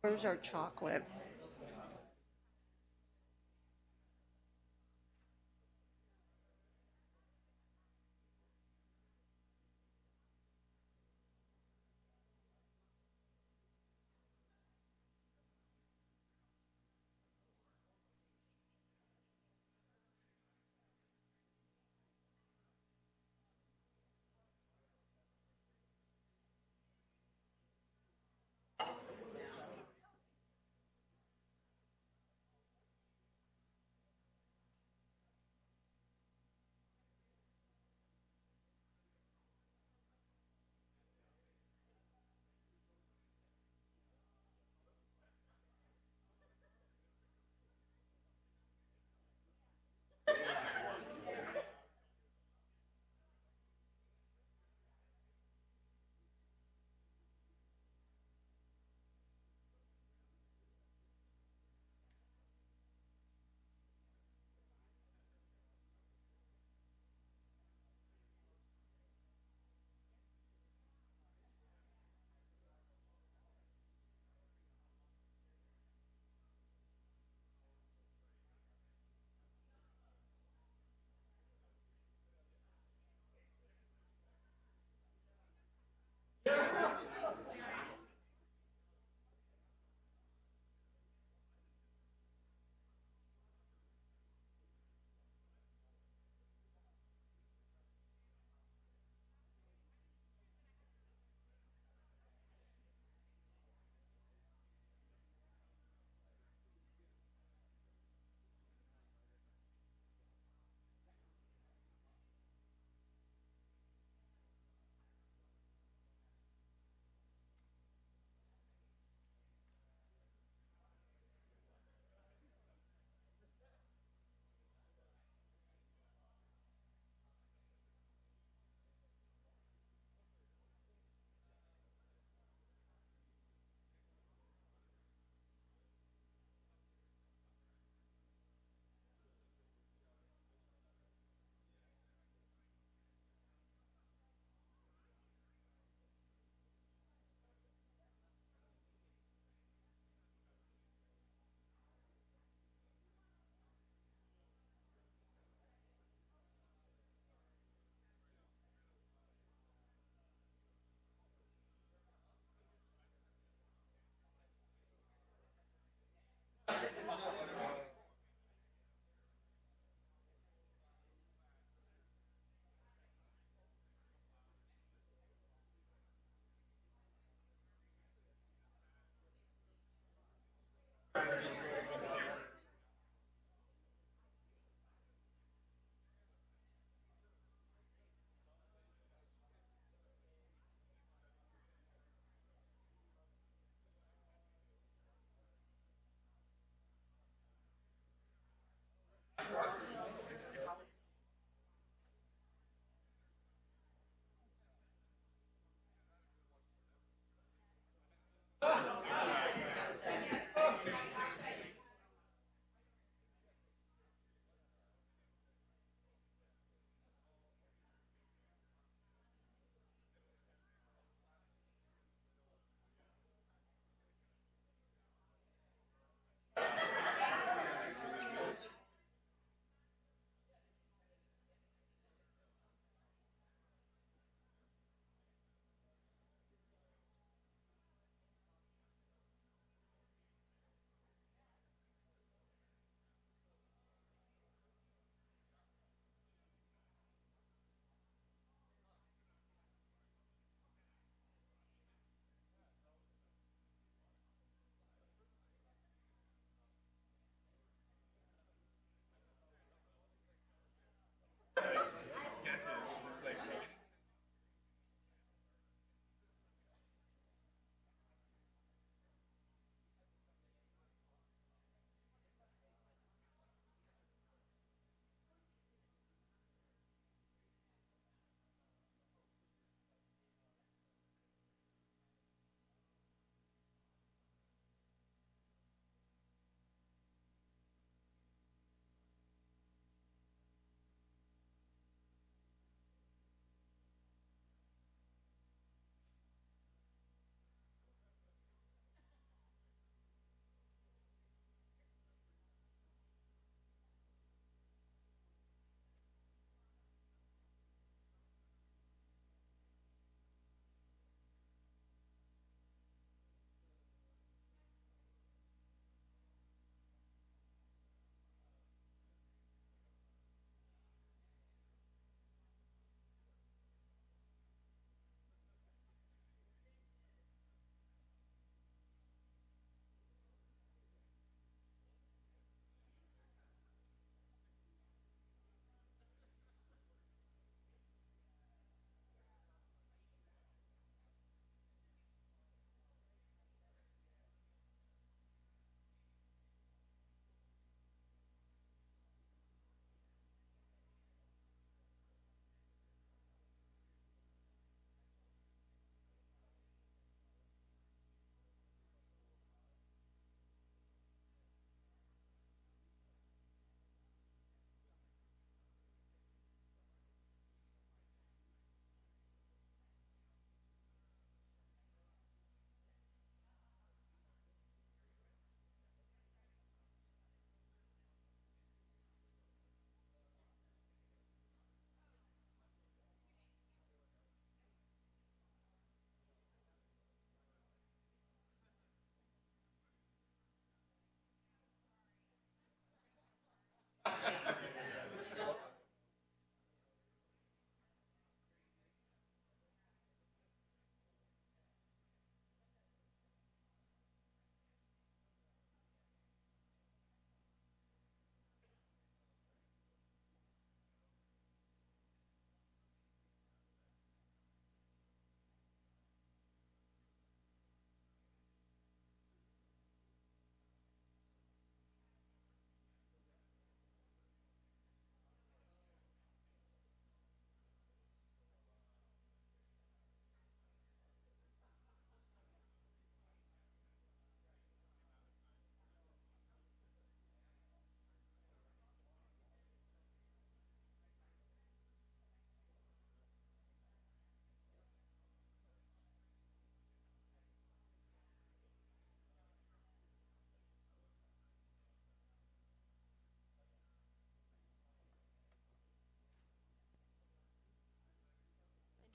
Where's our chocolate?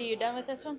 Are you done with this one?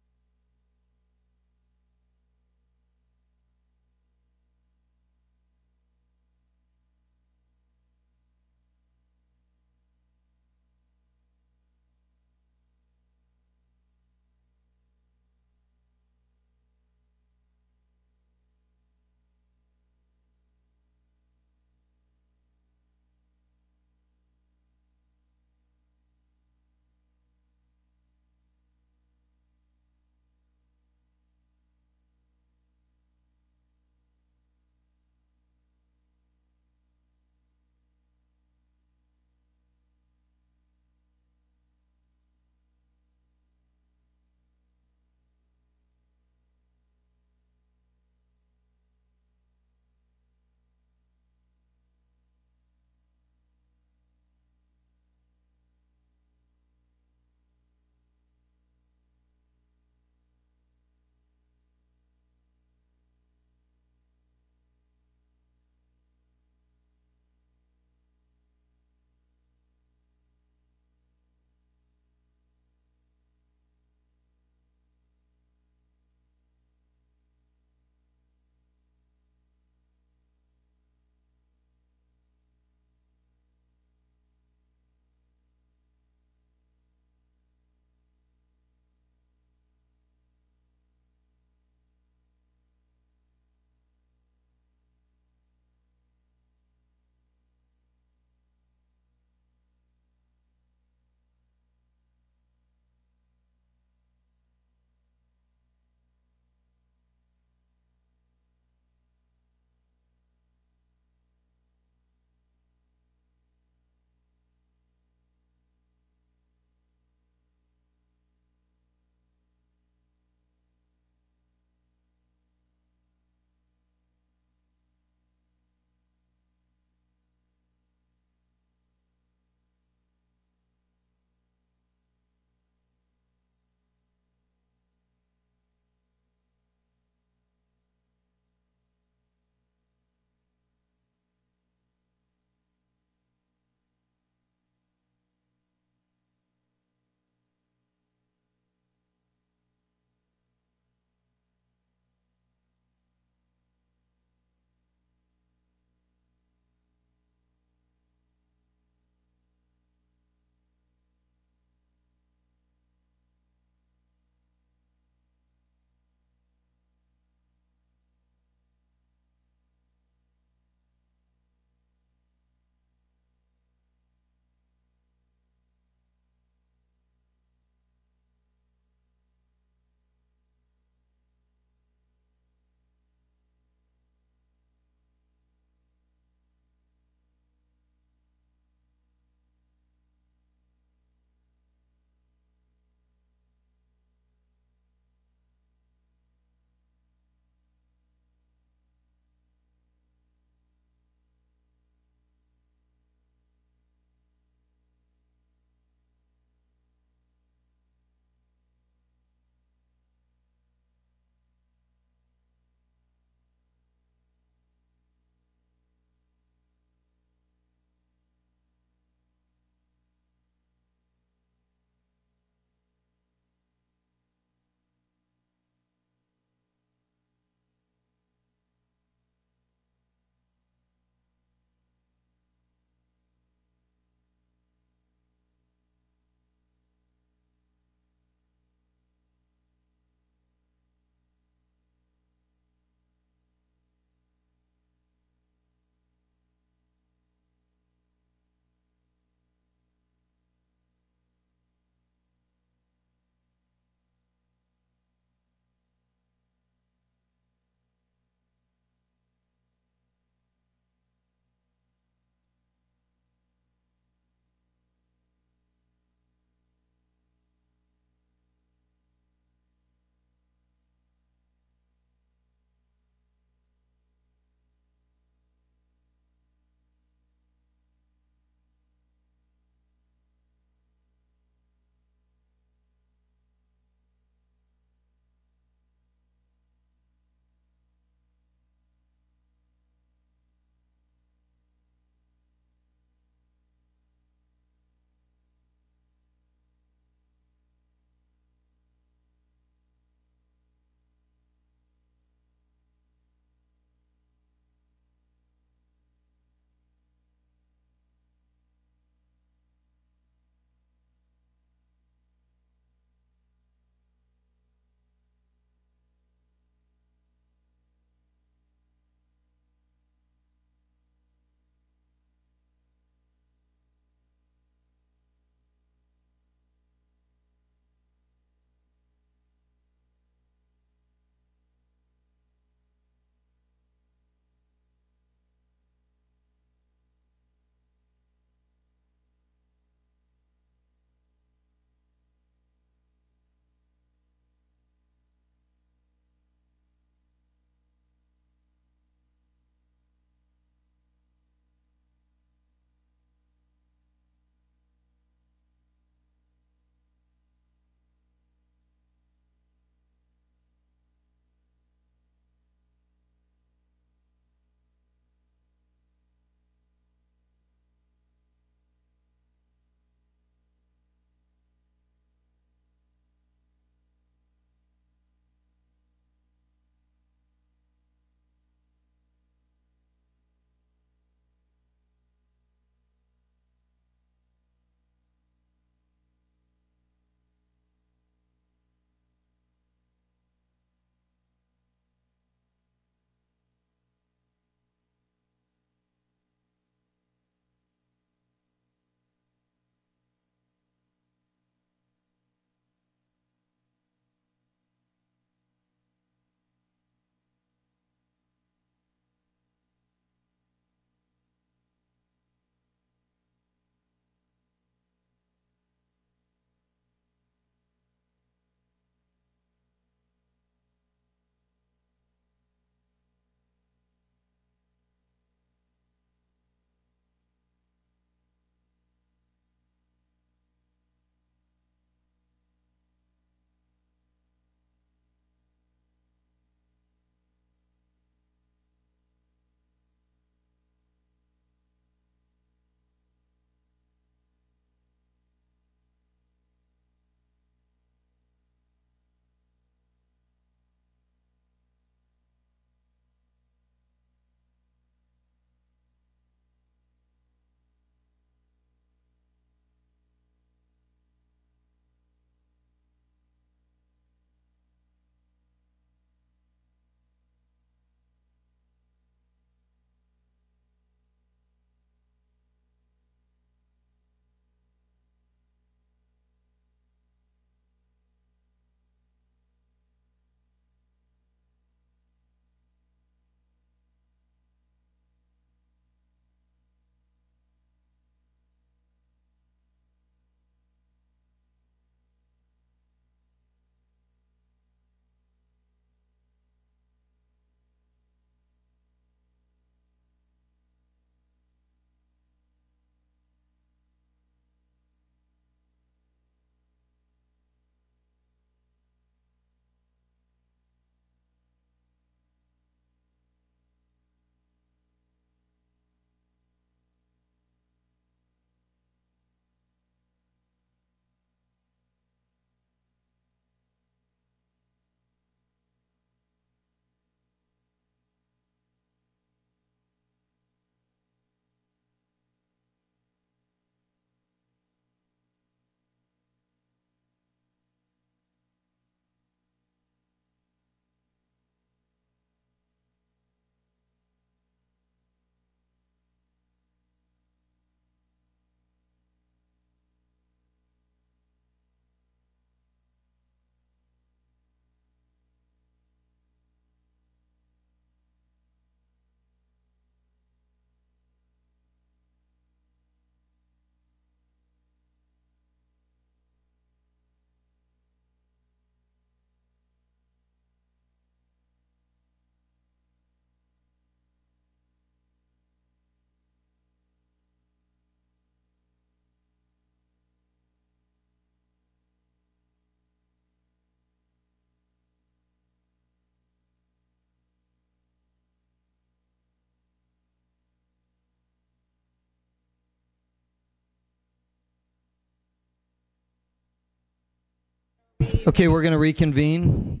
Okay, we're going to reconvene.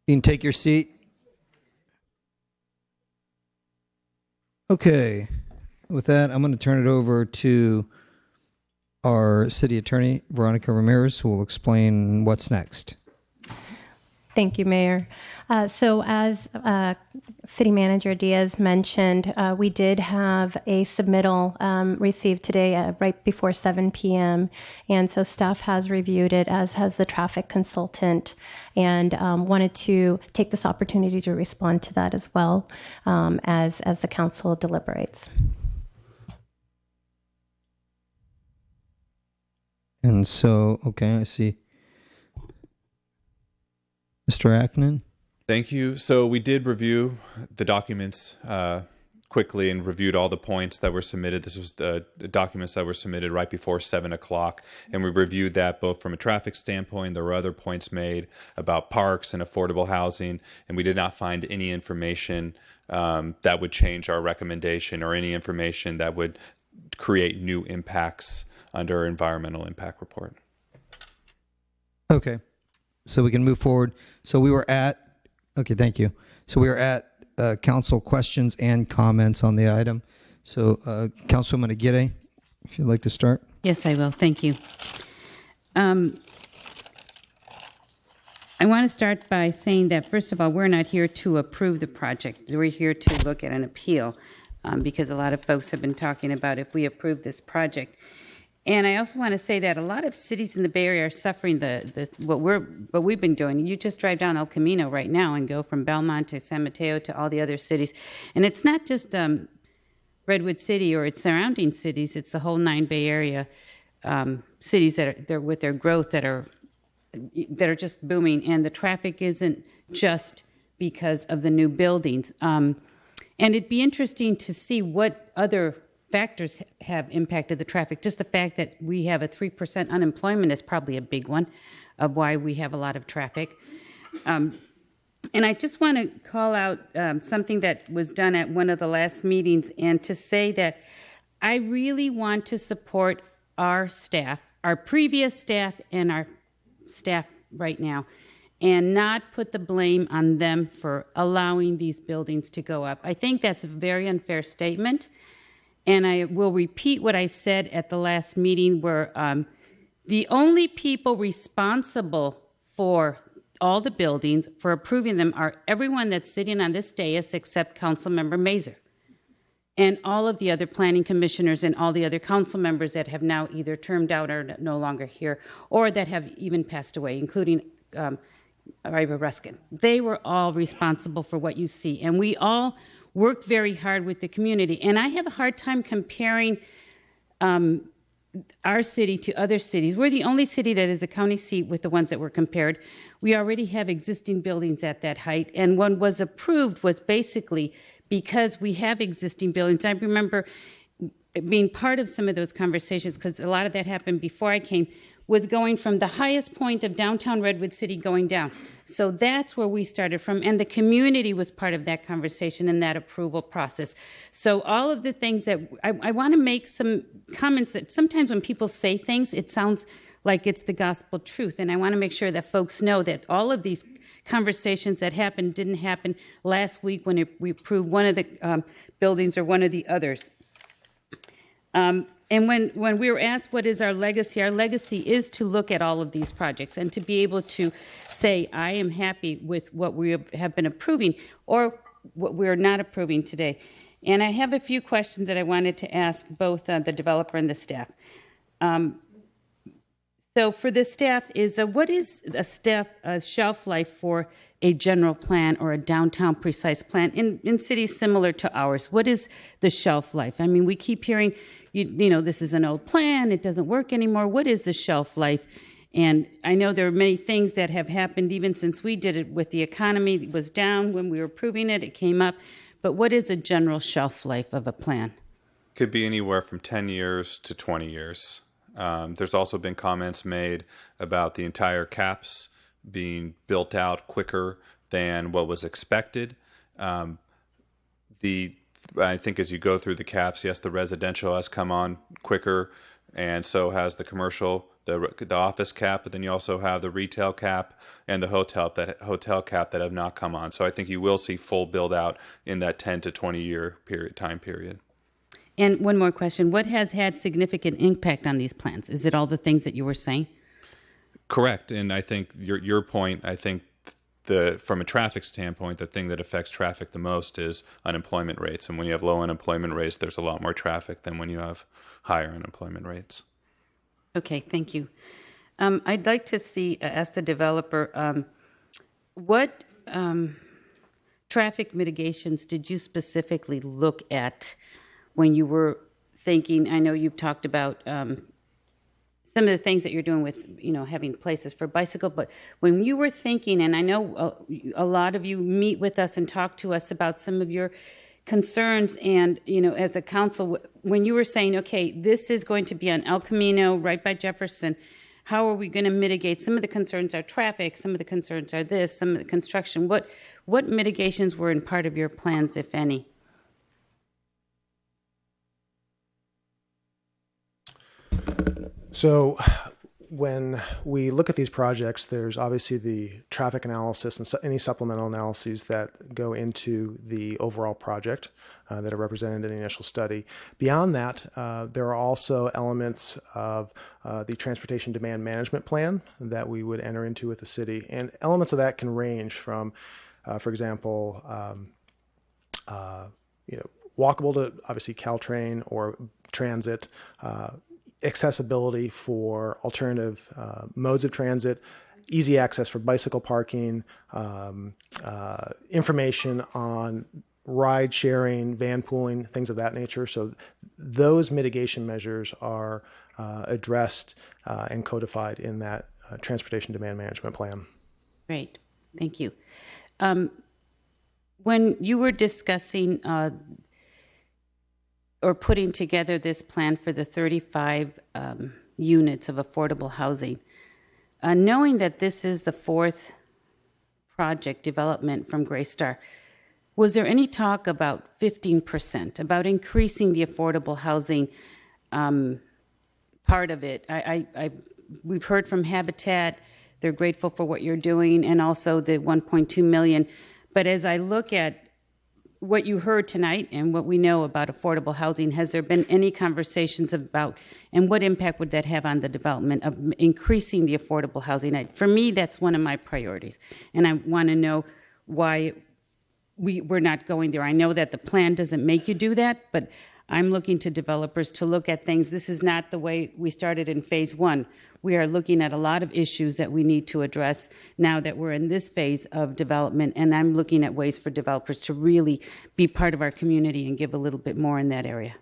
You can take your seat. Okay, with that, I'm going to turn it over to our city attorney, Veronica Ramirez, who will explain what's next. Thank you, Mayor. So as City Manager Diaz mentioned, we did have a submittal received today right before 7 p.m. And so staff has reviewed it, as has the traffic consultant, and wanted to take this opportunity to respond to that as well as the council deliberates. And so, okay, I see. Mr. Ackman? Thank you. So we did review the documents quickly and reviewed all the points that were submitted. This was the documents that were submitted right before 7 o'clock. And we reviewed that both from a traffic standpoint. There were other points made about parks and affordable housing. And we did not find any information that would change our recommendation or any information that would create new impacts under our environmental impact report. Okay, so we can move forward. So we were at, okay, thank you. So we were at council questions and comments on the item. So Councilwoman Aguirre, if you'd like to start. Yes, I will. Thank you. I want to start by saying that, first of all, we're not here to approve the project. We're here to look at an appeal because a lot of folks have been talking about if we approve this project. And I also want to say that a lot of cities in the Bay Area are suffering what we've been doing. You just drive down El Camino right now and go from Belmont to San Mateo to all the other cities. And it's not just Redwood City or its surrounding cities. It's the whole 9 Bay Area cities that are with their growth that are just booming. And the traffic isn't just because of the new buildings. And it'd be interesting to see what other factors have impacted the traffic. Just the fact that we have a 3% unemployment is probably a big one of why we have a lot of traffic. And I just want to call out something that was done at one of the last meetings, and to say that I really want to support our staff, our previous staff and our staff right now, and not put the blame on them for allowing these buildings to go up. I think that's a very unfair statement. And I will repeat what I said at the last meeting, where the only people responsible for all the buildings, for approving them, are everyone that's sitting on this dais except Councilmember Mazur, and all of the other planning commissioners and all the other council members that have now either termed out or no longer here, or that have even passed away, including Ira Ruskin. They were all responsible for what you see. And we all worked very hard with the community. And I have a hard time comparing our city to other cities. We're the only city that is a county seat with the ones that were compared. We already have existing buildings at that height. And what was approved was basically because we have existing buildings. I remember being part of some of those conversations, because a lot of that happened before I came, was going from the highest point of downtown Redwood City going down. So that's where we started from, and the community was part of that conversation and that approval process. So all of the things that, I want to make some comments that sometimes when people say things, it sounds like it's the gospel truth, and I want to make sure that folks know that all of these conversations that happened didn't happen last week when we approved one of the buildings or one of the others. And when we were asked what is our legacy is to look at all of these projects and to be able to say, I am happy with what we have been approving or what we're not approving today. And I have a few questions that I wanted to ask both the developer and the staff. So for the staff, what is a shelf life for a general plan or a downtown precise plan in cities similar to ours? What is the shelf life? I mean, we keep hearing, you know, this is an old plan, it doesn't work anymore. What is the shelf life? And I know there are many things that have happened even since we did it with the economy. It was down when we were approving it, it came up. But what is a general shelf life of a plan? Could be anywhere from 10 years to 20 years. There's also been comments made about the entire caps being built out quicker than what was expected. The I think as you go through the caps, yes, the residential has come on quicker, and so has the commercial, the office cap, but then you also have the retail cap and the hotel cap that have not come on. So I think you will see full build out in that 10 to 20 year time period. And one more question. What has had significant impact on these plans? Is it all the things that you were saying? Correct. And I think your point, I think from a traffic standpoint, the thing that affects traffic the most is unemployment rates. And when you have low unemployment rates, there's a lot more traffic than when you have higher unemployment rates. Okay, thank you. I'd like to ask the developer, what traffic mitigations did you specifically look at when you were thinking? I know you've talked about some of the things that you're doing with, having places for bicycle, but when you were thinking, and I know a lot of you meet with us and talk to us about some of your concerns, and, as a council, when you were saying, okay, this is going to be on El Camino, right by Jefferson, how are we going to mitigate? Some of the concerns are traffic, some of the concerns are this, some of the construction. What mitigations were in part of your plans, if any? So when we look at these projects, there's obviously the traffic analysis and any supplemental analyses that go into the overall project that are represented in the initial study. Beyond that, there are also elements of the transportation demand management plan that we would enter into with the city. And elements of that can range from, for example, walkable to obviously Caltrain or transit, accessibility for alternative modes of transit, easy access for bicycle parking, information on ride sharing, van pooling, things of that nature. So those mitigation measures are addressed and codified in that transportation demand management plan. Great, thank you. When you were discussing or putting together this plan for the 35 units of affordable housing, knowing that this is the fourth project development from Greystar, was there any talk about 15%, about increasing the affordable housing part of it? We've heard from Habitat, they're grateful for what you're doing, and also the 1.2 million. But as I look at what you heard tonight and what we know about affordable housing, has there been any conversations about, and what impact would that have on the development of increasing the affordable housing? For me, that's one of my priorities, and I want to know why we're not going there. I know that the plan doesn't make you do that, but I'm looking to developers to look at things. This is not the way we started in phase one. We are looking at a lot of issues that we need to address now that we're in this phase of development, and I'm looking at ways for developers to really be part of our community and give a little bit more in that area.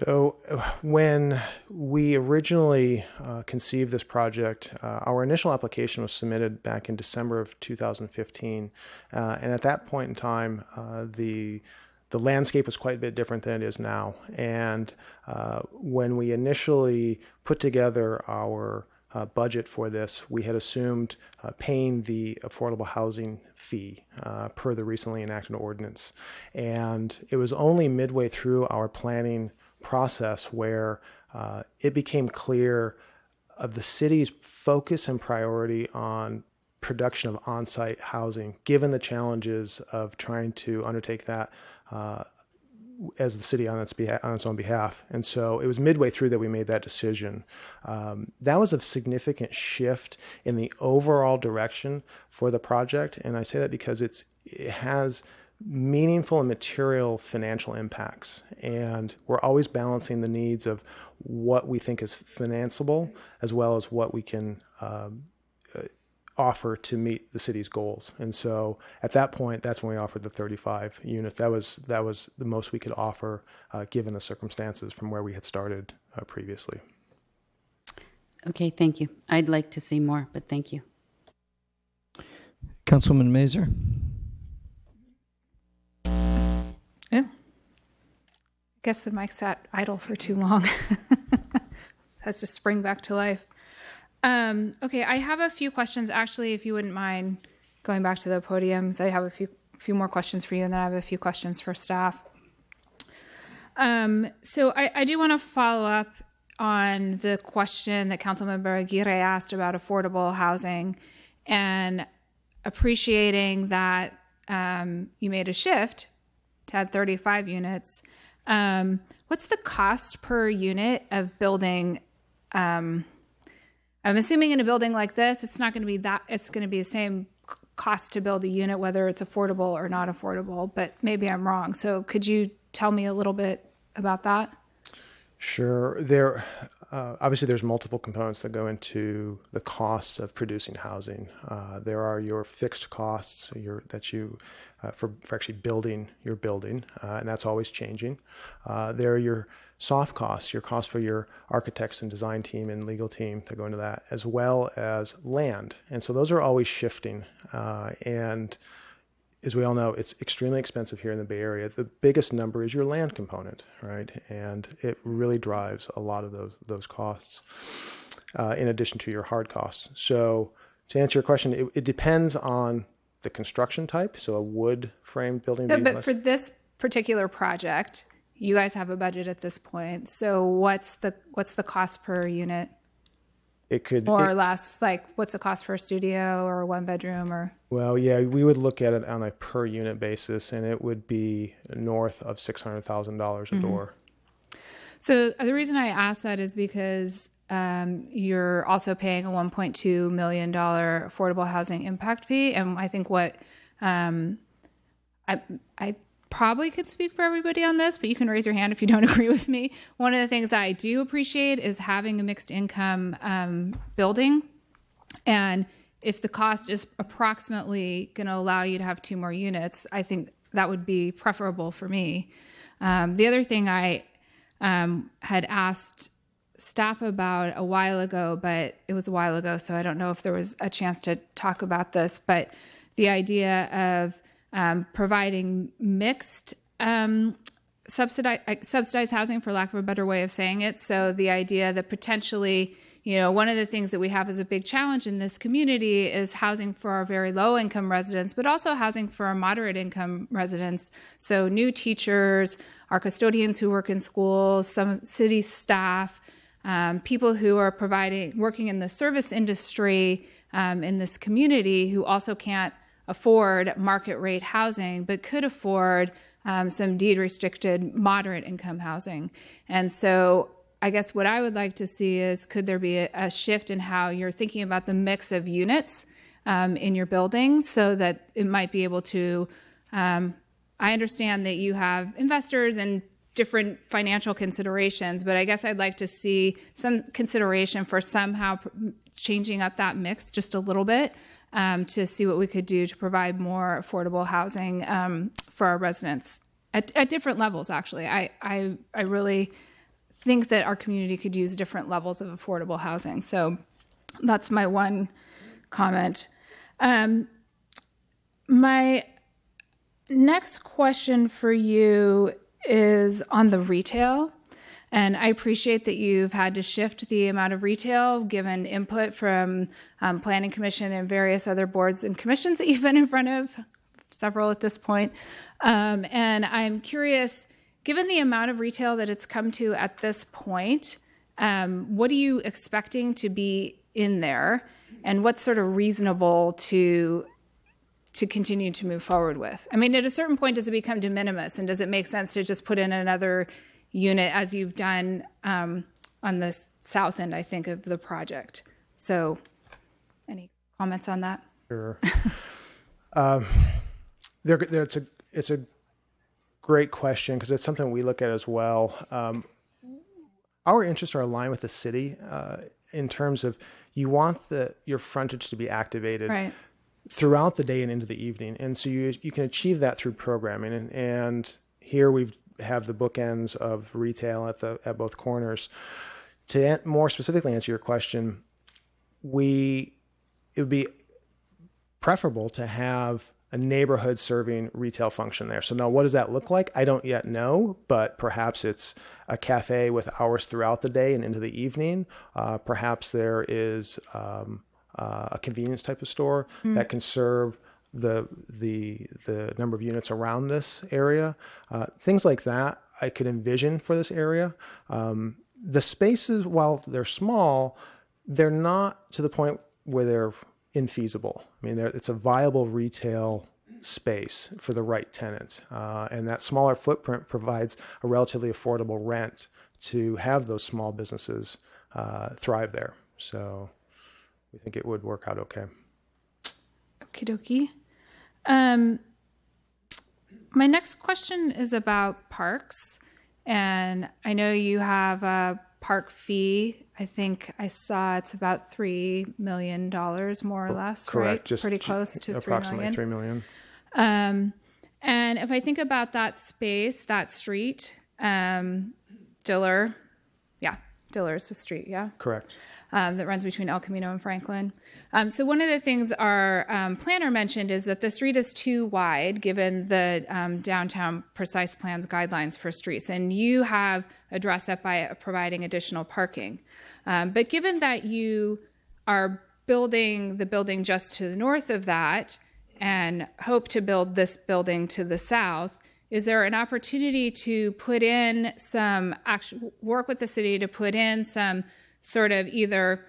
So when we originally conceived this project, our initial application was submitted back in December of 2015. And at that point in time, the landscape was quite a bit different than it is now. And when we initially put together our budget for this, we had assumed paying the affordable housing fee per the recently enacted ordinance. And it was only midway through our planning process where it became clear of the city's focus and priority on production of on-site housing, given the challenges of trying to undertake that as the city on its own behalf. And so it was midway through that we made that decision. That was a significant shift in the overall direction for the project. And I say that because it has meaningful and material financial impacts. And we're always balancing the needs of what we think is financeable as well as what we can offer to meet the city's goals. And so at that point, that's when we offered the 35 units. That was the most we could offer given the circumstances from where we had started previously. Okay, thank you. I'd like to see more, but thank you. Councilwoman Mazur. Yeah. I guess the mic sat idle for too long. Has to spring back to life. Okay, I have a few questions. Actually, if you wouldn't mind going back to the podiums, I have a few more questions for you, and then I have a few questions for staff. So I do want to follow up on the question that Councilmember Aguirre asked about affordable housing, and appreciating that you made a shift to add 35 units. What's the cost per unit of building? I'm assuming in a building like this, it's not going to be that, it's going to be the same cost to build a unit, whether it's affordable or not affordable, but maybe I'm wrong. So could you tell me a little bit about that? Sure. Obviously, there's multiple components that go into the cost of producing housing. There are your fixed costs for actually building your building, and that's always changing. There are your soft costs, your costs for your architects and design team and legal team that go into that, as well as land. And so those are always shifting. And as we all know, it's extremely expensive here in the Bay Area. The biggest number is your land component, right? And it really drives a lot of those costs, in addition to your hard costs. So to answer your question, it depends on the construction type. So a wood frame building. But for this particular project, you guys have a budget at this point. So what's the cost per unit? It could more or less, like what's the cost per studio or one bedroom or? Well, yeah, we would look at it on a per unit basis, and it would be north of $600,000 a door. So the reason I ask that is because you're also paying a $1.2 million affordable housing impact fee, and I think what I probably could speak for everybody on this, but you can raise your hand if you don't agree with me. One of the things I do appreciate is having a mixed income building. And if the cost is approximately going to allow you to have 2 more units, I think that would be preferable for me. The other thing I had asked staff about a while ago, but it was a while ago, so I don't know if there was a chance to talk about this, but the idea of providing mixed subsidized housing, for lack of a better way of saying it. So the idea that potentially, one of the things that we have as a big challenge in this community is housing for our very low income residents, but also housing for our moderate income residents. So new teachers, our custodians who work in schools, some city staff, people who are working in the service industry in this community who also can't afford market rate housing, but could afford some deed restricted moderate income housing. And so I guess what I would like to see is, could there be a shift in how you're thinking about the mix of units in your building, so that it might be able to, I understand that you have investors and different financial considerations, but I guess I'd like to see some consideration for somehow changing up that mix just a little bit, to see what we could do to provide more affordable housing for our residents at different levels. Actually, I really think that our community could use different levels of affordable housing. So that's my one comment. My next question for you is on the retail. And I appreciate that you've had to shift the amount of retail given input from Planning Commission and various other boards and commissions that you've been in front of, several at this point. And I'm curious, given the amount of retail that it's come to at this point, what are you expecting to be in there? And what's sort of reasonable to continue to move forward with? I mean, at a certain point, does it become de minimis? And does it make sense to just put in another unit, as you've done on the south end, I think, of the project? So any comments on that? Sure. It's a great question, because it's something we look at as well. Our interests are aligned with the city in terms of, you want your frontage to be activated right throughout the day and into the evening. And so you can achieve that through programming. And here we have the bookends of retail at both corners. To more specifically answer your question, it would be preferable to have a neighborhood serving retail function there. So now, what does that look like? I don't yet know, but perhaps it's a cafe with hours throughout the day and into the evening. Perhaps there is a convenience type of store that can serve the number of units around this area. Things like that I could envision for this area. The spaces, while they're small, they're not to the point where they're infeasible. I mean, it's a viable retail space for the right tenant. And that smaller footprint provides a relatively affordable rent to have those small businesses thrive there. So we think it would work out okay. Okie dokie. My next question is about parks. And I know you have a park fee. I think I saw it's about $3 million, more or less, Correct. right? Just pretty close to approximately $3 million. $3 million. And if I think about that space, that street, Diller is the street, yeah? Correct. That runs between El Camino and Franklin. So one of the things our planner mentioned is that the street is too wide given the downtown precise plans guidelines for streets. And you have addressed that by providing additional parking. But given that you are building the building just to the north of that and hope to build this building to the south, is there an opportunity to put in some work with the city to put in some sort of either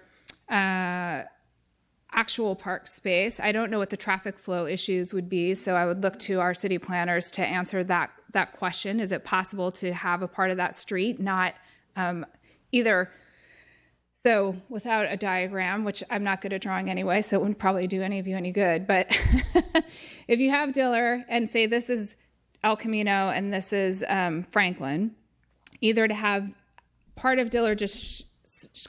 actual park space? I don't know what the traffic flow issues would be, so I would look to our city planners to answer that question. Is it possible to have a part of that street not either so without a diagram, which I'm not good at drawing anyway, so it wouldn't probably do any of you any good, but if you have Diller and say this is El Camino and this is Franklin, either to have part of Diller just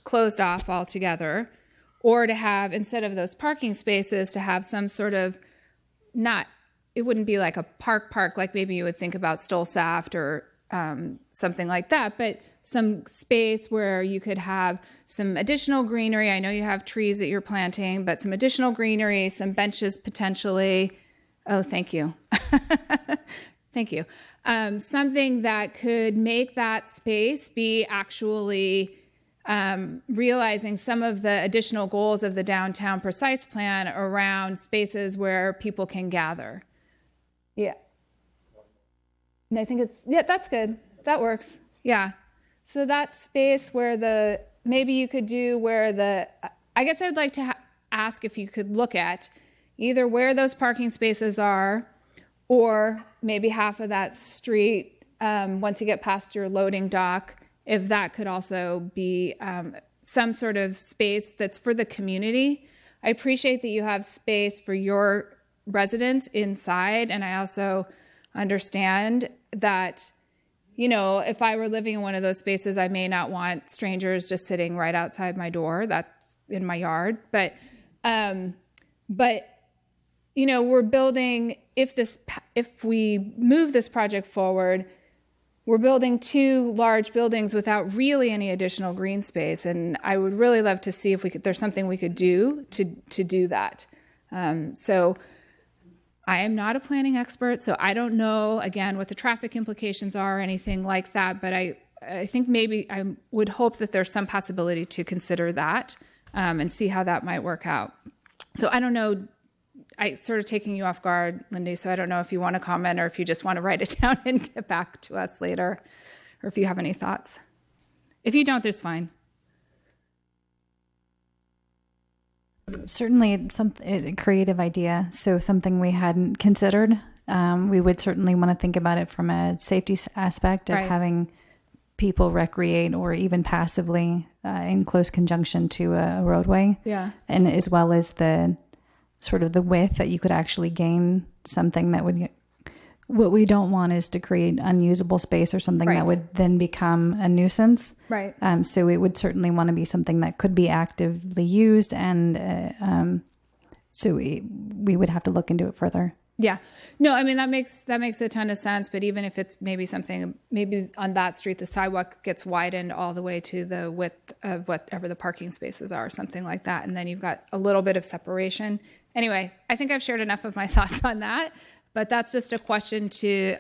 closed off altogether, or to have, instead of those parking spaces, to have some sort of it wouldn't be like a park like maybe you would think about Stolsaft or something like that, but some space where you could have some additional greenery. I know you have trees that you're planting, but some additional greenery, some benches potentially. Oh, thank you. Thank you. Something that could make that space be actually realizing some of the additional goals of the downtown precise plan around spaces where people can gather. Yeah. And I think that's good. That works. Yeah. So that space where maybe you could do where I guess I'd like to ask if you could look at either where those parking spaces are, or maybe half of that street, once you get past your loading dock, if that could also be some sort of space that's for the community. I appreciate that you have space for your residents inside, and I also understand that, if I were living in one of those spaces, I may not want strangers just sitting right outside my door. That's in my yard. But we're building, if we move this project forward, we're building 2 large buildings without really any additional green space. And I would really love to see if there's something we could do to do that. So I am not a planning expert, so I don't know, again, what the traffic implications are or anything like that. But I think maybe I would hope that there's some possibility to consider that and see how that might work out. So I don't know. I sort of taking you off guard, Lindy, so I don't know if you want to comment or if you just want to write it down and get back to us later, or if you have any thoughts. If you don't, that's fine. Certainly a creative idea, so something we hadn't considered. We would certainly want to think about it from a safety aspect of having people recreate or even passively in close conjunction to a roadway. Yeah. And as well as the sort of the width that you could actually gain something that would, what we don't want is to create unusable space or something that would then become a nuisance. Right. So it would certainly want to be something that could be actively used, and so we would have to look into it further. Yeah. No, I mean, that makes a ton of sense. But even if it's maybe on that street, the sidewalk gets widened all the way to the width of whatever the parking spaces are, something like that. And then you've got a little bit of separation. Anyway, I think I've shared enough of my thoughts on that. But that's just a question to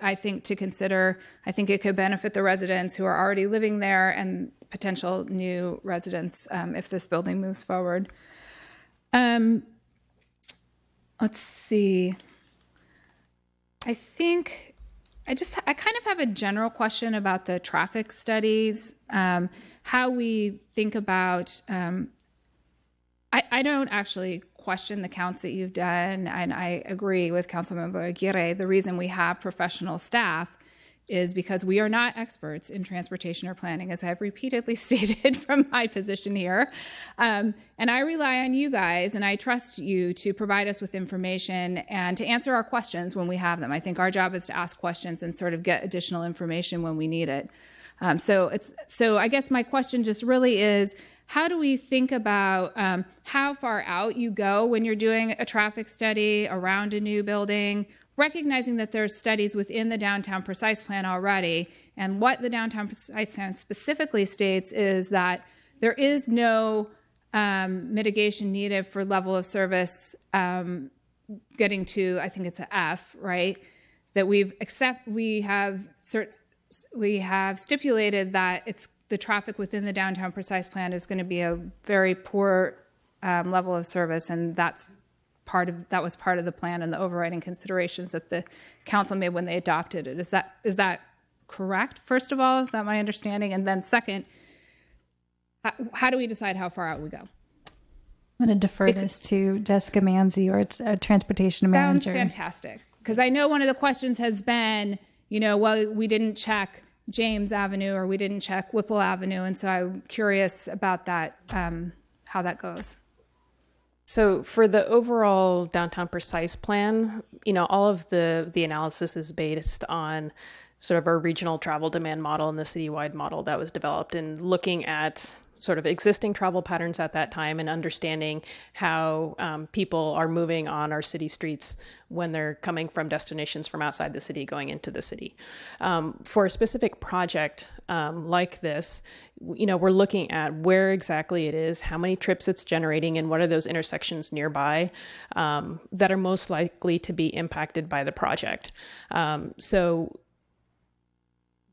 consider. I think it could benefit the residents who are already living there and potential new residents if this building moves forward. Let's see. I think I kind of have a general question about the traffic studies, how we think about, I don't actually question the counts that you've done, and I agree with Councilmember Aguirre. The reason we have professional staff is because we are not experts in transportation or planning, as I've repeatedly stated from my position here. And I rely on you guys, and I trust you to provide us with information and to answer our questions when we have them. I think our job is to ask questions and sort of get additional information when we need it. So I guess my question just really is, how do we think about how far out you go when you're doing a traffic study around a new building, recognizing that there's studies within the downtown precise plan already, and what the downtown precise plan specifically states is that there is no mitigation needed for level of service getting to, I think it's an F, right? That we have stipulated that it's the traffic within the downtown precise plan is going to be a very poor level of service, and that was part of the plan and the overriding considerations that the council made when they adopted it. Is that correct? First of all, is that my understanding? And then second, how do we decide how far out we go? I'm going to defer this to Jessica Manzi, or transportation manager. Sounds fantastic. Because I know one of the questions has been, well, we didn't check James Avenue or we didn't check Whipple Avenue. And so I'm curious about that, how that goes. So for the overall downtown precise plan, all of the analysis is based on sort of our regional travel demand model and the citywide model that was developed, and looking at sort of existing travel patterns at that time and understanding how people are moving on our city streets when they're coming from destinations from outside the city going into the city. For a specific project like this, we're looking at where exactly it is, how many trips it's generating, and what are those intersections nearby that are most likely to be impacted by the project. So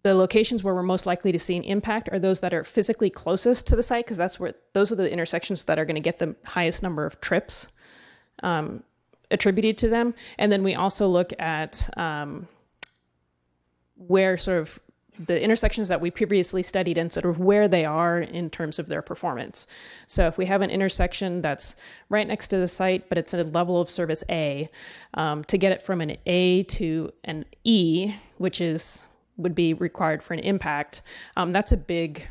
the locations where we're most likely to see an impact are those that are physically closest to the site, because those are the intersections that are going to get the highest number of trips attributed to them. And then we also look at where sort of the intersections that we previously studied and sort of where they are in terms of their performance. So if we have an intersection that's right next to the site, but it's at a level of service A, to get it from an A to an E, which would be required for an impact, that's a big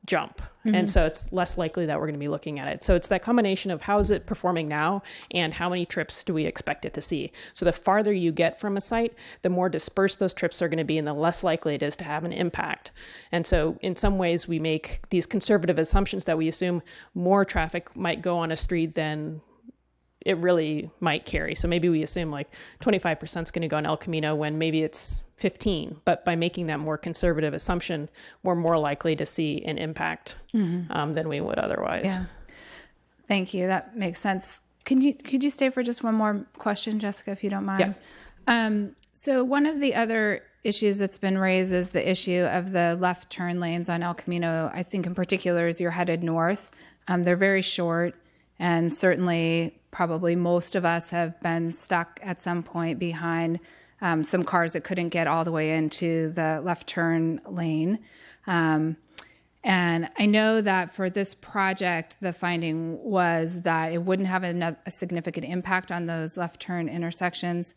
jump. Mm-hmm. And so it's less likely that we're going to be looking at it. So it's that combination of how is it performing now and how many trips do we expect it to see. So the farther you get from a site, the more dispersed those trips are going to be and the less likely it is to have an impact. And so in some ways we make these conservative assumptions that we assume more traffic might go on a street than it really might carry. So maybe we assume like 25% is going to go on El Camino when maybe it's 15, but by making that more conservative assumption, we're more likely to see an impact than we would otherwise. Yeah. Thank you. That makes sense. Could you stay for just one more question, Jessica, if you don't mind? Yeah. So one of the other issues that's been raised is the issue of the left turn lanes on El Camino. I think in particular as you're headed north, they're very short, and certainly probably most of us have been stuck at some point behind some cars that couldn't get all the way into the left turn lane. And I know that for this project, the finding was that it wouldn't have a significant impact on those left turn intersections.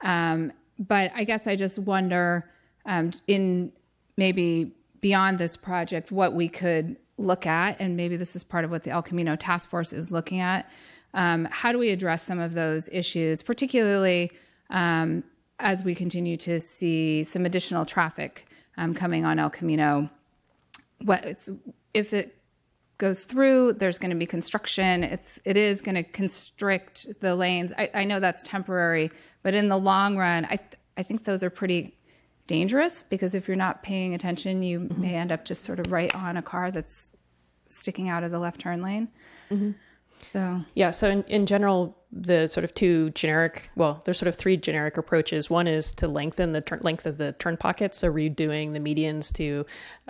But I guess I just wonder, in maybe beyond this project, what we could look at, and maybe this is part of what the El Camino Task Force is looking at. How do we address some of those issues, particularly as we continue to see some additional traffic coming on El Camino? If it goes through, there's going to be construction. It is going to constrict the lanes. I know that's temporary, but in the long run, I think those are pretty dangerous, because if you're not paying attention, you may end up just sort of right on a car that's sticking out of the left turn lane. Mm-hmm. So in general, the sort of two generic, well, there's sort of three generic approaches. One is to lengthen the length of the turn pockets, so redoing the medians to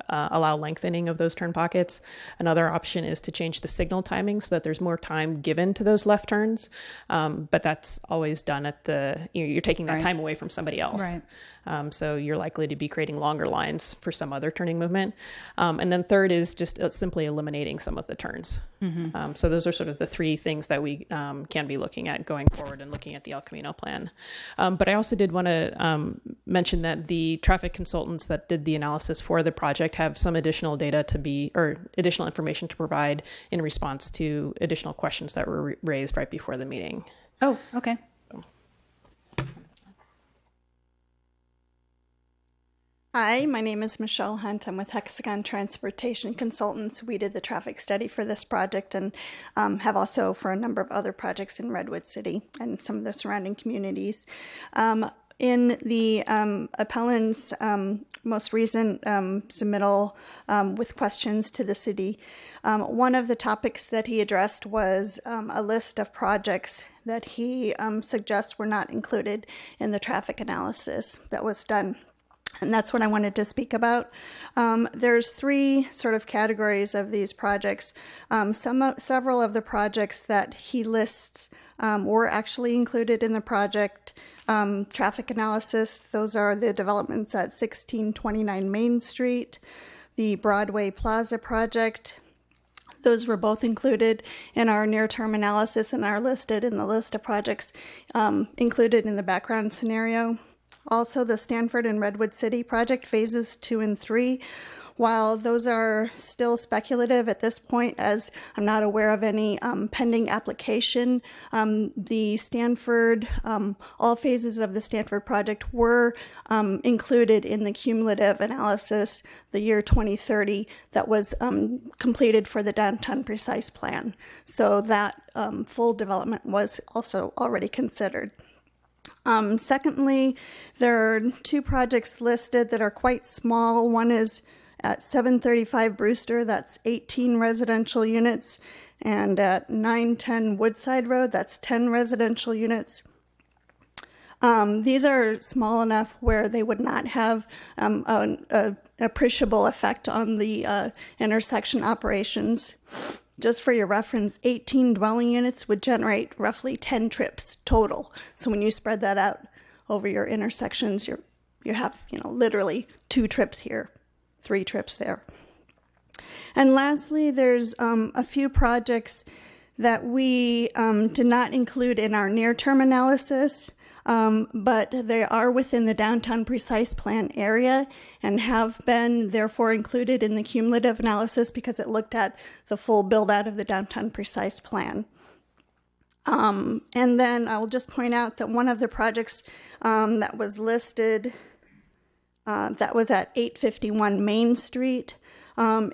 allow lengthening of those turn pockets. Another option is to change the signal timing so that there's more time given to those left turns, but that's always done at you're taking that time away from somebody else. Right. So you're likely to be creating longer lines for some other turning movement. And then third is just simply eliminating some of the turns. Mm-hmm. So those are sort of the three things that we can be looking at going forward and looking at the El Camino plan. But I also did want to mention that the traffic consultants that did the analysis for the project have some additional data or additional information to provide in response to additional questions that were raised right before the meeting. Oh, okay. Hi, my name is Michelle Hunt. I'm with Hexagon Transportation Consultants. We did the traffic study for this project and have also for a number of other projects in Redwood City and some of the surrounding communities. In the appellant's most recent submittal with questions to the city, one of the topics that he addressed was a list of projects that he suggests were not included in the traffic analysis that was done. And that's what I wanted to speak about. There's three sort of categories of these projects. Several of the projects that he lists were actually included in the project traffic analysis. Those are the developments at 1629 Main Street, the Broadway Plaza project. Those were both included in our near-term analysis and are listed in the list of projects included in the background scenario. Also, the Stanford and Redwood City project phases 2 and 3, while those are still speculative at this point, as I'm not aware of any pending application. The Stanford, all phases of the Stanford project were included in the cumulative analysis, the year 2030, that was completed for the downtown precise plan. So that full development was also already considered. Secondly, there are two projects listed that are quite small. One is at 735 Brewster, that's 18 residential units, and at 910 Woodside Road, that's 10 residential units. These are small enough where they would not have an appreciable effect on the intersection operations. Just for your reference, 18 dwelling units would generate roughly 10 trips total. So when you spread that out over your intersections, you have literally 2 trips here, 3 trips there. And lastly, there's a few projects that we did not include in our near-term analysis, but they are within the downtown precise plan area and have been therefore included in the cumulative analysis because it looked at the full build out of the downtown precise plan. And then I will just point out that one of the projects that was listed, that was at 851 Main Street,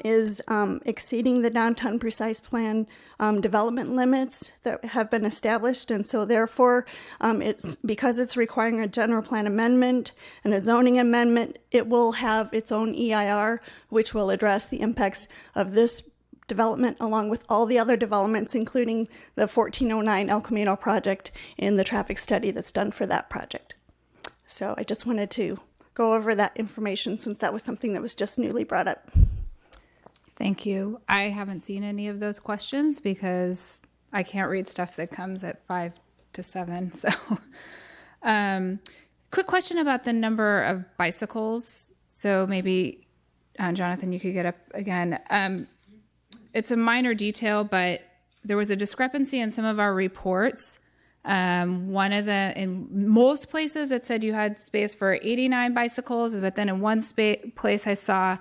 is exceeding the downtown precise plan development limits that have been established, and so therefore because it's requiring a general plan amendment and a zoning amendment, it will have its own EIR, which will address the impacts of this development along with all the other developments, including the 1409 El Camino project in the traffic study that's done for that project. So I just wanted to go over that information since that was something that was just newly brought up. Thank you. I haven't seen any of those questions because I can't read stuff that comes at 5 to 7. So, quick question about the number of bicycles. So maybe, Jonathan, you could get up again. It's a minor detail, but there was a discrepancy in some of our reports. In most places it said you had space for 89 bicycles, but then in one place I saw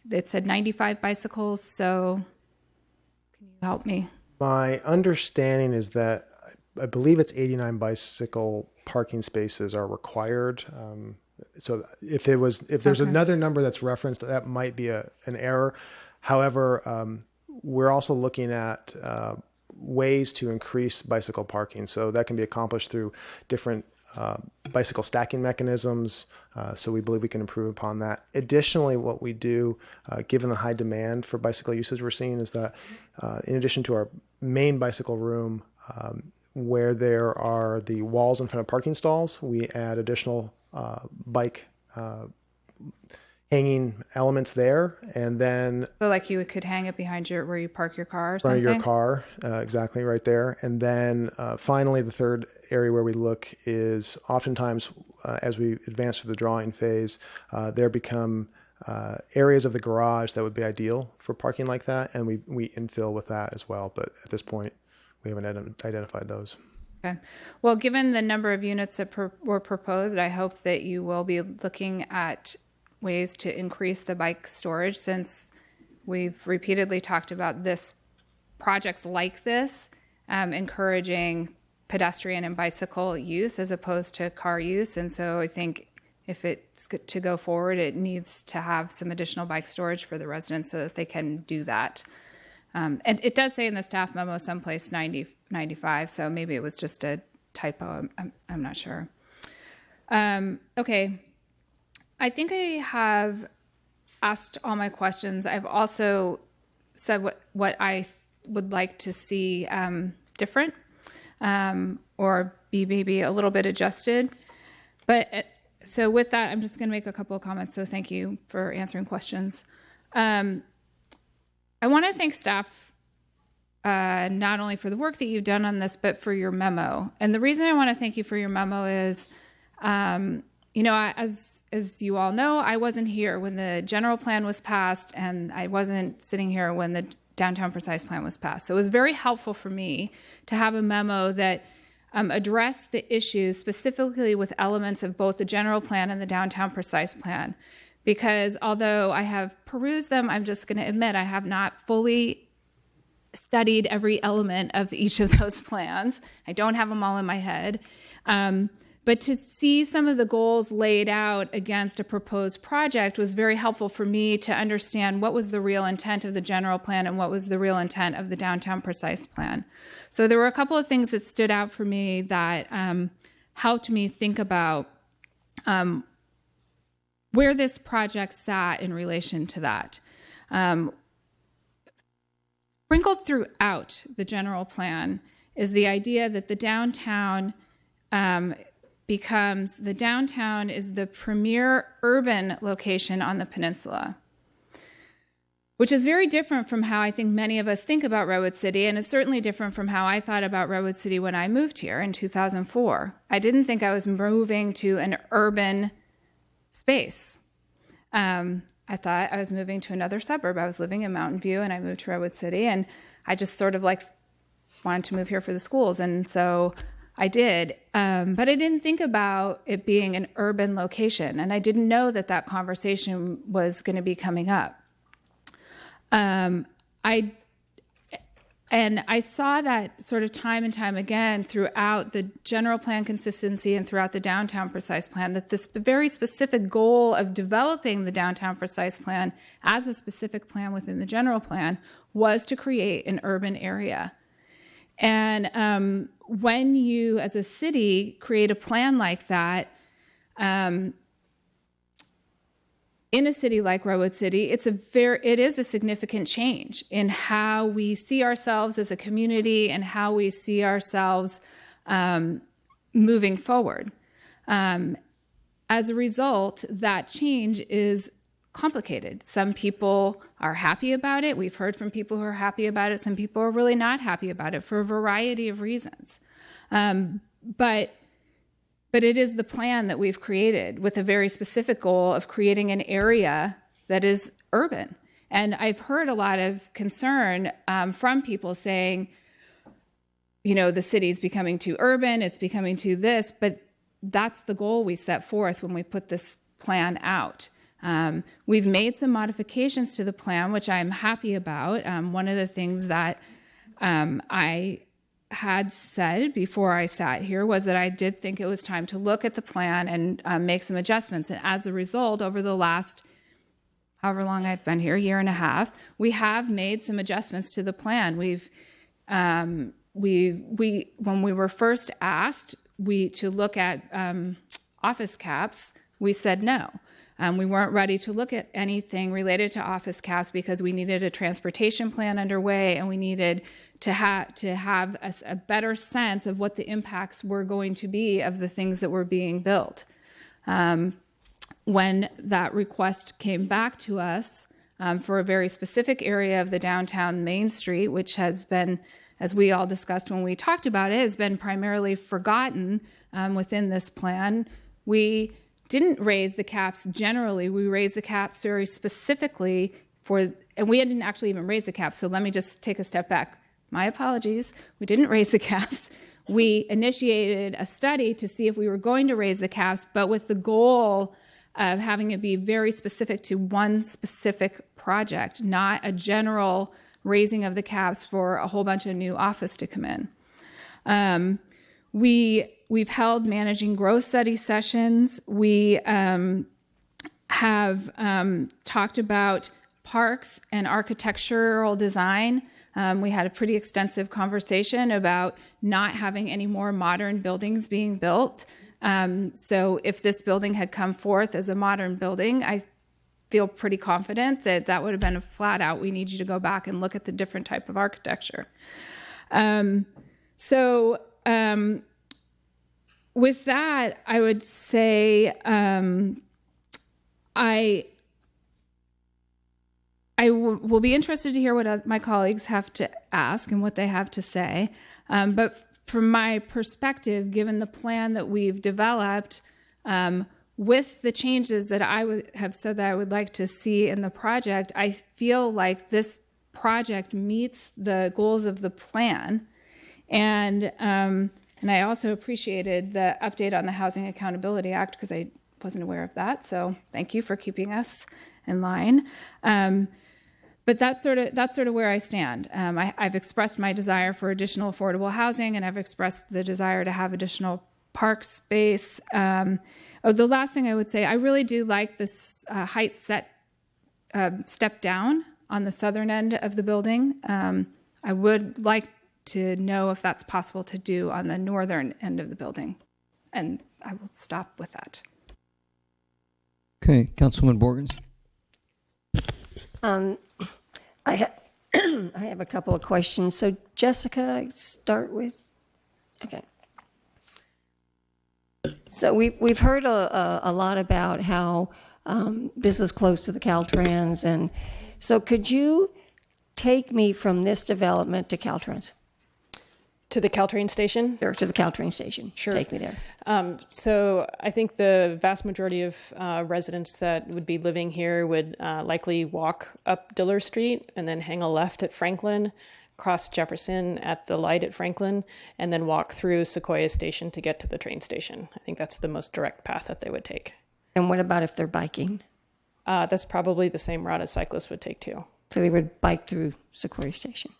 it said 95 bicycles. So can you help me? My understanding is that I believe it's 89 bicycle parking spaces are required. So if there's another number that's referenced, that might be an error. However, we're also looking at ways to increase bicycle parking. So that can be accomplished through different bicycle stacking mechanisms. So we believe we can improve upon that. Additionally, what we do, given the high demand for bicycle usage we're seeing, is that in addition to our main bicycle room, where there are the walls in front of parking stalls, we add additional bike hanging elements there, and then So like you could hang it behind where you park your car or front something? of your car, exactly right there. And then finally, the third area where we look is oftentimes as we advance through the drawing phase, there become areas of the garage that would be ideal for parking like that, and we infill with that as well. But at this point, we haven't identified those. Okay. Well, given the number of units that were proposed, I hope that you will be looking at ways to increase the bike storage, since we've repeatedly talked about projects like this, encouraging pedestrian and bicycle use as opposed to car use. And so I think if it's to go forward, it needs to have some additional bike storage for the residents so that they can do that. And it does say in the staff memo someplace 95, so maybe it was just a typo. I'm not sure. Okay. I think I have asked all my questions. I've also said what I would like to see different or be maybe a little bit adjusted. But so with that, I'm just going to make a couple of comments. So thank you for answering questions. I want to thank staff not only for the work that you've done on this, but for your memo. And the reason I want to thank you for your memo is, as you all know, I wasn't here when the general plan was passed, and I wasn't sitting here when the downtown precise plan was passed. So it was very helpful for me to have a memo that addressed the issues specifically with elements of both the general plan and the downtown precise plan. Because although I have perused them, I'm just going to admit I have not fully studied every element of each of those plans. I don't have them all in my head. But to see some of the goals laid out against a proposed project was very helpful for me to understand what was the real intent of the general plan and what was the real intent of the downtown precise plan. So there were a couple of things that stood out for me that helped me think about where this project sat in relation to that. Sprinkled throughout the general plan is the idea that the downtown is the premier urban location on the peninsula, which is very different from how I think many of us think about Redwood City, and is certainly different from how I thought about Redwood City when I moved here in 2004. I didn't think I was moving to an urban space. I thought I was moving to another suburb. I was living in Mountain View, and I moved to Redwood City, and I just sort of wanted to move here for the schools, and so I did, but I didn't think about it being an urban location, and I didn't know that conversation was going to be coming up. I saw that sort of time and time again throughout the general plan consistency and throughout the downtown precise plan, that this very specific goal of developing the downtown precise plan as a specific plan within the general plan was to create an urban area. And when you, as a city, create a plan like that, in a city like Redwood City, it is a significant change in how we see ourselves as a community and how we see ourselves moving forward. As a result, that change is complicated. Some people are happy about it. We've heard from people who are happy about it. Some people are really not happy about it for a variety of reasons. But it is the plan that we've created with a very specific goal of creating an area that is urban. And I've heard a lot of concern from people saying, the city's becoming too urban, it's becoming too this, but that's the goal we set forth when we put this plan out. We've made some modifications to the plan, which I'm happy about. One of the things that I had said before I sat here was that I did think it was time to look at the plan and make some adjustments. And as a result, over the last, however long I've been here, year and a half, we have made some adjustments to the plan. When we were first asked to look at office caps, we said no. We weren't ready to look at anything related to office caps because we needed a transportation plan underway, and we needed to have a better sense of what the impacts were going to be of the things that were being built. When that request came back to us for a very specific area of the downtown Main Street, which has been, as we all discussed when we talked about it, has been primarily forgotten within this plan, we didn't raise the caps generally. We raised the caps very specifically and we didn't actually even raise the caps. So let me just take a step back. My apologies. We didn't raise the caps. We initiated a study to see if we were going to raise the caps, but with the goal of having it be very specific to one specific project, not a general raising of the caps for a whole bunch of new office to come in. We've held managing growth study sessions. We have talked about parks and architectural design. We had a pretty extensive conversation about not having any more modern buildings being built. So if this building had come forth as a modern building, I feel pretty confident that that would have been a flat out, we need you to go back and look at the different type of architecture. With that, I would say I will be interested to hear what my colleagues have to ask and what they have to say. But from my perspective, given the plan that we've developed, with the changes that I have said that I would like to see in the project, I feel like this project meets the goals of the plan. And I also appreciated the update on the Housing Accountability Act because I wasn't aware of that. So thank you for keeping us in line. But that's sort of where I stand. I've expressed my desire for additional affordable housing, and I've expressed the desire to have additional park space. The last thing I would say, I really do like this height step down on the southern end of the building. I would like to know if that's possible to do on the northern end of the building. And I will stop with that. Okay, Councilwoman Borgens. I have a couple of questions. So Jessica, I start with, okay. So we've heard a lot about how this is close to the Caltrans, and so could you take me from this development to Caltrans? To the Caltrain station? Or to the Caltrain station. Sure. Take me there. So I think the vast majority of residents that would be living here would likely walk up Diller Street and then hang a left at Franklin, cross Jefferson at the light at Franklin, and then walk through Sequoia Station to get to the train station. I think that's the most direct path that they would take. And what about if they're biking? That's probably the same route a cyclist would take too. So they would bike through Sequoia Station.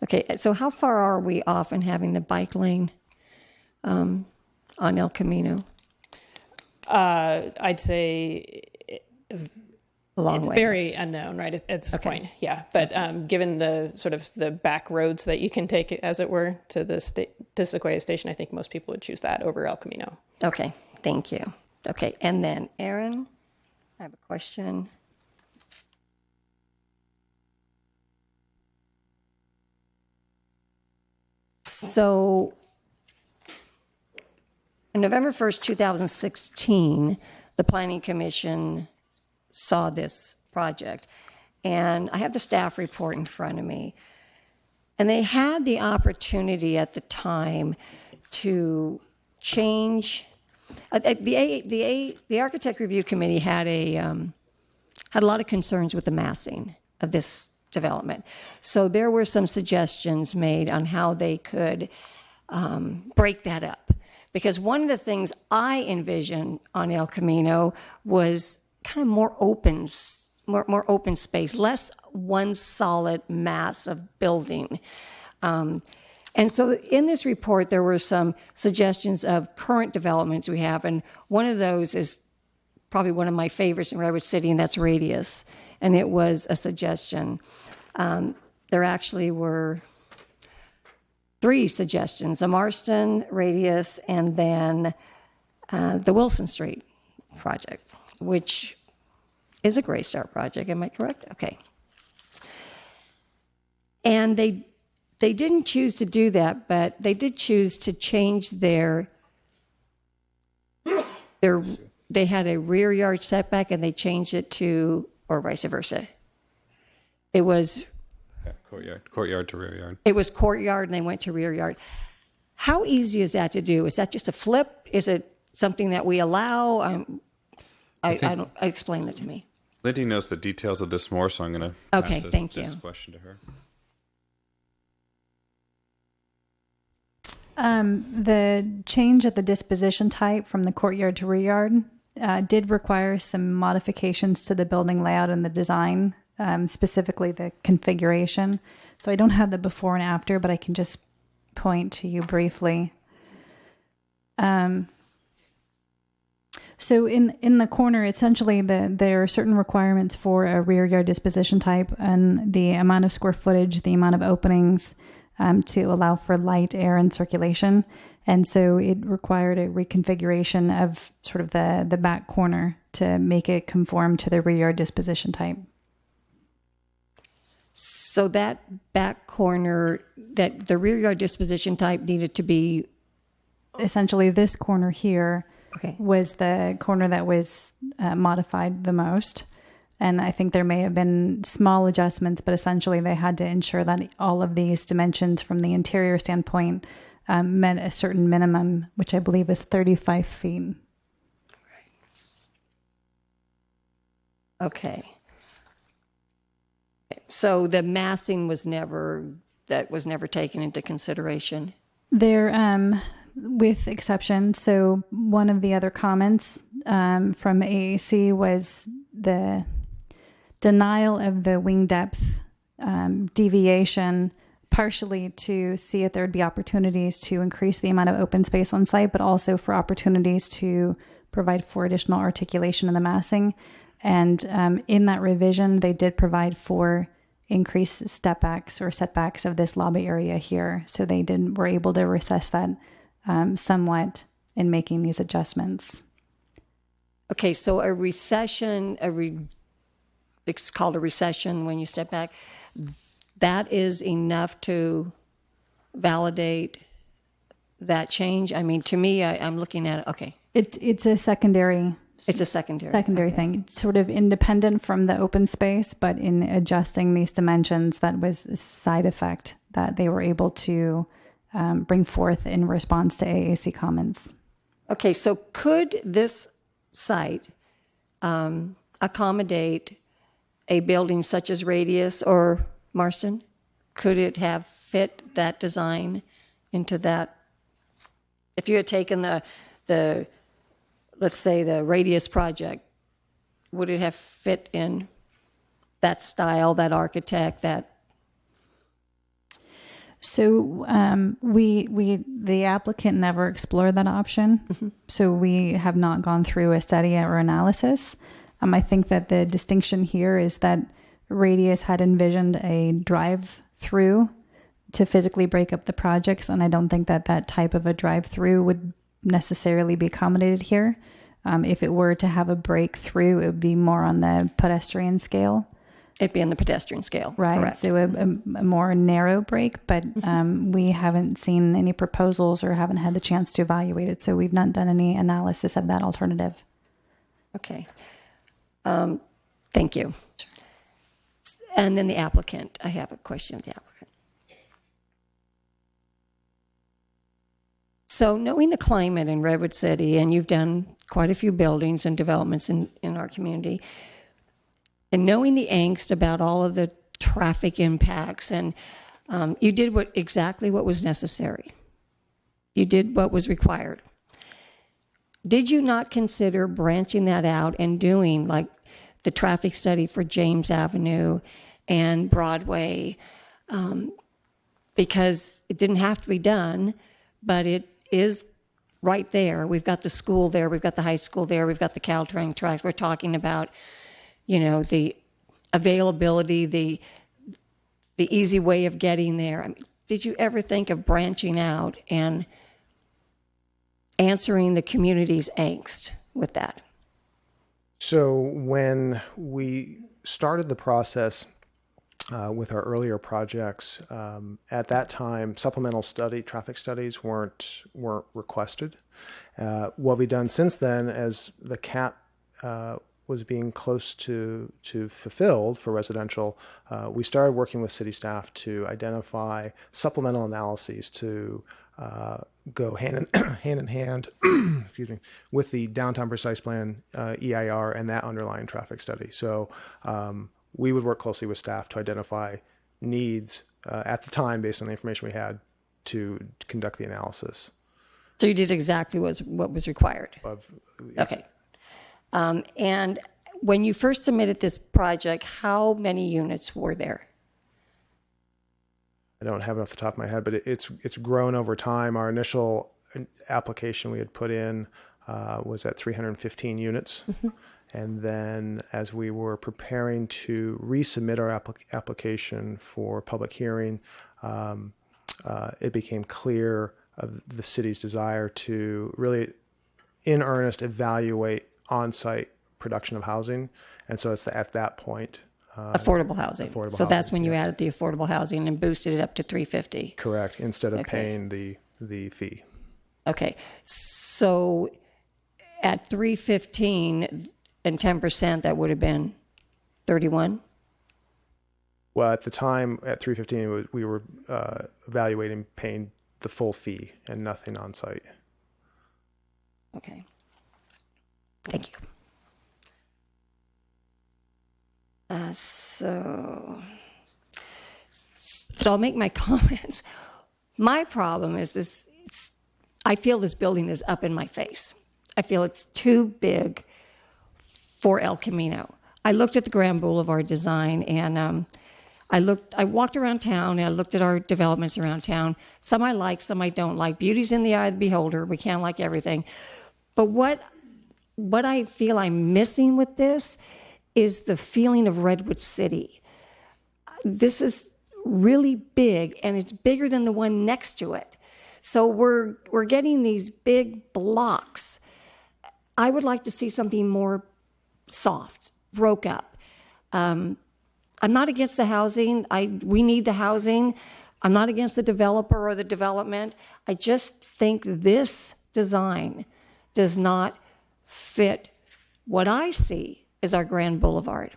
Okay, so how far are we off in having the bike lane on El Camino? I'd say a long it's way. Very unknown, right, at this point. Yeah, but given the sort of the back roads that you can take, as it were, to Sequoia Station, I think most people would choose that over El Camino. Okay, thank you. Okay, and then Aaron, I have a question. So on November 1st, 2016, the Planning Commission saw this project, and I have the staff report in front of me. And they had the opportunity at the time to change. The Architect Review Committee had a lot of concerns with the massing of this development. So there were some suggestions made on how they could break that up. Because one of the things I envisioned on El Camino was kind of more open space, less one solid mass of building. And so in this report, there were some suggestions of current developments we have, and one of those is probably one of my favorites in Redwood City, and that's Radius. And it was a suggestion. There actually were 3 suggestions, a Marston, Radius, and then the Wilson Street project, which is a Gray Star project. Am I correct? Okay. And they didn't choose to do that, but they did choose to change their they had a rear yard setback and they changed it to, or vice versa. It was courtyard to rear yard. It was courtyard and they went to rear yard. How easy is that to do? Is that just a flip? Is it something that we allow? Explain it to me. Lindy knows the details of this more, so I'm going to pass this question to her. The change at the disposition type from the courtyard to rear yard did require some modifications to the building layout and the design, specifically the configuration. So I don't have the before and after, but I can just point to you briefly. So in the corner, essentially, there are certain requirements for a rear yard disposition type and the amount of square footage, the amount of openings to allow for light, air, and circulation. And so it required a reconfiguration of sort of the back corner to make it conform to the rear yard disposition type. So that back corner, that the rear yard disposition type needed to be... Essentially, this corner here was the corner that was modified the most. And I think there may have been small adjustments, but essentially they had to ensure that all of these dimensions from the interior standpoint met a certain minimum, which I believe is 35 feet. Okay. So the massing was never taken into consideration? There, with exception. So one of the other comments from AAC was the denial of the wing depth deviation, partially to see if there would be opportunities to increase the amount of open space on site, but also for opportunities to provide for additional articulation in the massing. And in that revision, they did provide for increased stepbacks or setbacks of this lobby area here. So they were able to recess that somewhat in making these adjustments. Okay, so a recession, it's called a recession when you step back, that is enough to validate that change? I mean, to me, I'm looking at it, okay. It's a secondary... It's a secondary thing. It's sort of independent from the open space, but in adjusting these dimensions, that was a side effect that they were able to bring forth in response to AAC comments. Okay, so could this site accommodate a building such as Radius or Marston? Could it have fit that design into that? If you had taken the let's say the Radius project, would it have fit in that style, that architect, that? So the applicant never explored that option. Mm-hmm. So we have not gone through a study or analysis. I think that the distinction here is that Radius had envisioned a drive-through to physically break up the projects, and I don't think that that type of a drive-through would necessarily be accommodated here. If it were to have a breakthrough, it would be more on the pedestrian scale. It'd be on the pedestrian scale, right? Correct. So a more narrow break, but we haven't seen any proposals or haven't had the chance to evaluate it. So we've not done any analysis of that alternative. Okay. Thank you. Sure. And then the applicant. I have a question of the applicant. So knowing the climate in Redwood City, and you've done quite a few buildings and developments in our community, and knowing the angst about all of the traffic impacts, and you did exactly what was necessary. You did what was required. Did you not consider branching that out and doing like the traffic study for James Avenue and Broadway? Because it didn't have to be done, but it is right there. We've got the school there. We've got the high school there. We've got the Caltrain tracks. We're talking about, the availability, the easy way of getting there. I mean, did you ever think of branching out and answering the community's angst with that? So when we started the process with our earlier projects, at that time, supplemental traffic studies weren't requested. What we've done since then, as the cap was being close to fulfilled for residential, we started working with city staff to identify supplemental analyses to go hand in hand excuse me, with the downtown precise plan EIR and that underlying traffic study. So we would work closely with staff to identify needs at the time based on the information we had to conduct the analysis. So you did exactly what was required. Okay. And when you first submitted this project, how many units were there? I don't have it off the top of my head, but it's grown over time. Our initial application we had put in was at 315 units. Mm-hmm. And then as we were preparing to resubmit our application for public hearing, it became clear of the city's desire to really, in earnest, evaluate on-site production of housing. And so it's at that point. Affordable housing. So that's when you added the affordable housing and boosted it up to 350. Correct. Instead of paying the fee. Okay. So at 315 and 10%, that would have been 31? Well, at the time, at 315, we were evaluating paying the full fee and nothing on site. Okay. Thank you. So I'll make my comments. My problem is this: I feel this building is up in my face. I feel it's too big for El Camino. I looked at the Grand Boulevard design, and I walked around town, and I looked at our developments around town. Some I like, some I don't like. Beauty's in the eye of the beholder. We can't like everything. But what I feel I'm missing with this is the feeling of Redwood City. This is really big, and it's bigger than the one next to it. So we're getting these big blocks. I would like to see something more soft, broke up. I'm not against the housing. We need the housing. I'm not against the developer or the development. I just think this design does not fit what I see as our Grand Boulevard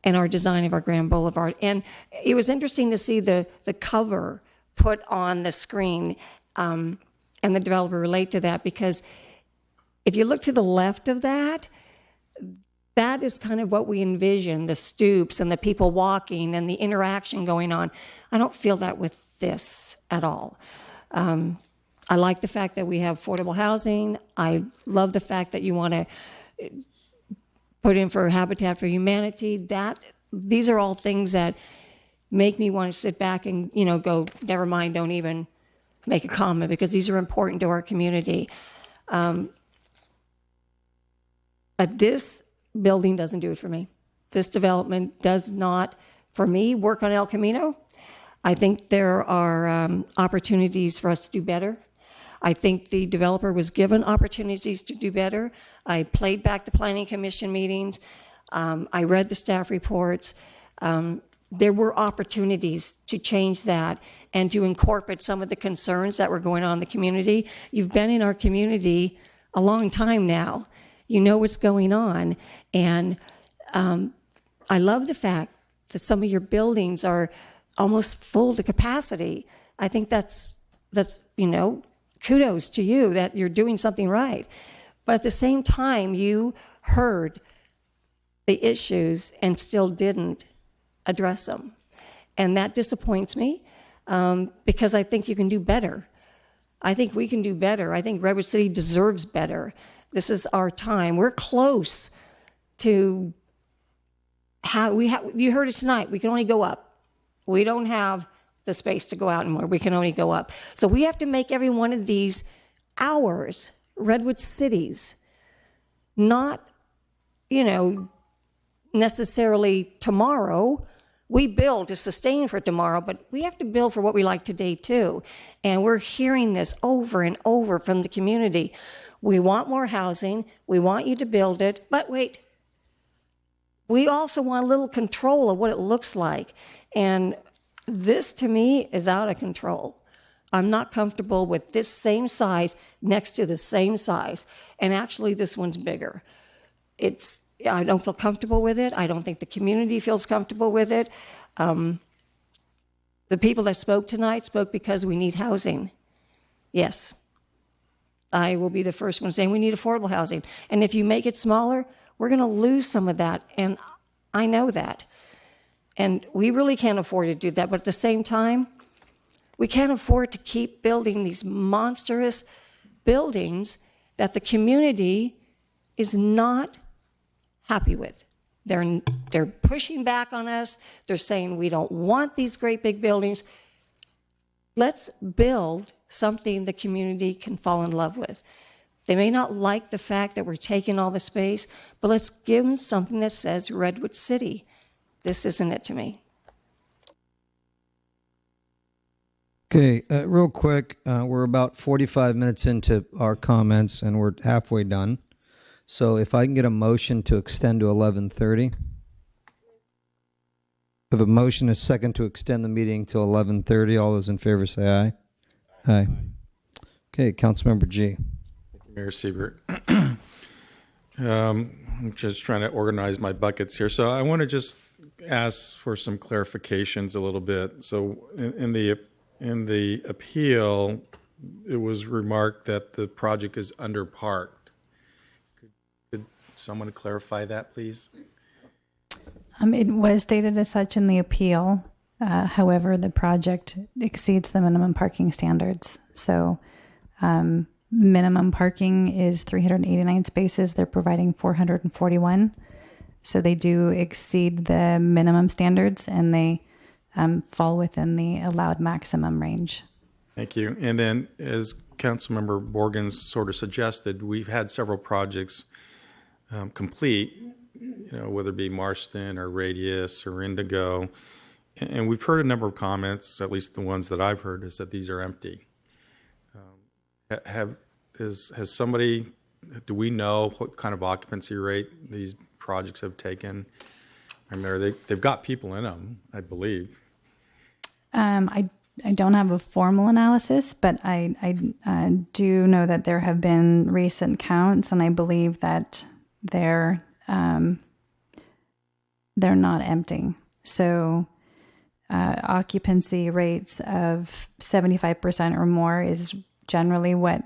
and our design of our Grand Boulevard. And it was interesting to see the cover put on the screen and the developer relate to that, because if you look to the left of that, that is kind of what we envision, the stoops and the people walking and the interaction going on. I don't feel that with this at all. I like the fact that we have affordable housing. I love the fact that you want to put in for Habitat for Humanity. These are all things that make me want to sit back and, go, never mind, don't even make a comment, because these are important to our community. But this building doesn't do it for me. This development does not, for me, work on El Camino. I think there are opportunities for us to do better. I think the developer was given opportunities to do better. I played back the Planning Commission meetings. I read the staff reports. There were opportunities to change that and to incorporate some of the concerns that were going on in the community. You've been in our community a long time now. You know what's going on. And I love the fact that some of your buildings are almost full to capacity. I think that's kudos to you that you're doing something right. But at the same time, you heard the issues and still didn't address them. And that disappoints me because I think you can do better. I think we can do better. I think Redwood City deserves better. This is our time. We're close to you heard it tonight, we can only go up. We don't have the space to go out anymore. We can only go up. So we have to make every one of these ours, Redwood Cities, not, necessarily tomorrow. We build to sustain for tomorrow, but we have to build for what we like today too. And we're hearing this over and over from the community. We want more housing. We want you to build it. But wait, we also want a little control of what it looks like. And this, to me, is out of control. I'm not comfortable with this same size next to the same size. And actually, this one's bigger. I don't feel comfortable with it. I don't think the community feels comfortable with it. The people that spoke tonight spoke because we need housing. Yes. I will be the first one saying we need affordable housing. And if you make it smaller, we're going to lose some of that. And I know that. And we really can't afford to do that. But at the same time, we can't afford to keep building these monstrous buildings that the community is not happy with. They're pushing back on us. They're saying we don't want these great big buildings. Let's build something the community can fall in love with. They may not like the fact that we're taking all the space, but let's give them something that says Redwood City. This isn't it to me. Okay, real quick, we're about 45 minutes into our comments and we're halfway done. So if I can get a motion to extend to 11:30. If a motion is second to extend the meeting to 11:30, all those in favor say aye. Aye. Okay, Councilmember G. Thank you, Mayor Siebert. I'm just trying to organize my buckets here. So I want to just ask for some clarifications a little bit. So in the appeal, it was remarked that the project is underparked. Could someone clarify that, please? It was stated as such in the appeal. However, the project exceeds the minimum parking standards. So minimum parking is 389 spaces. They're providing 441. So they do exceed the minimum standards and they fall within the allowed maximum range. Thank you. And then as Councilmember Borgens sort of suggested, we've had several projects complete, whether it be Marston or Radius or Indigo. And we've heard a number of comments, at least the ones that I've heard, is that these are empty. Has somebody, do we know what kind of occupancy rate these projects have taken? I mean, they've got people in them, I believe. I don't have a formal analysis, but I do know that there have been recent counts, and I believe that they're not empty. So occupancy rates of 75% or more is generally what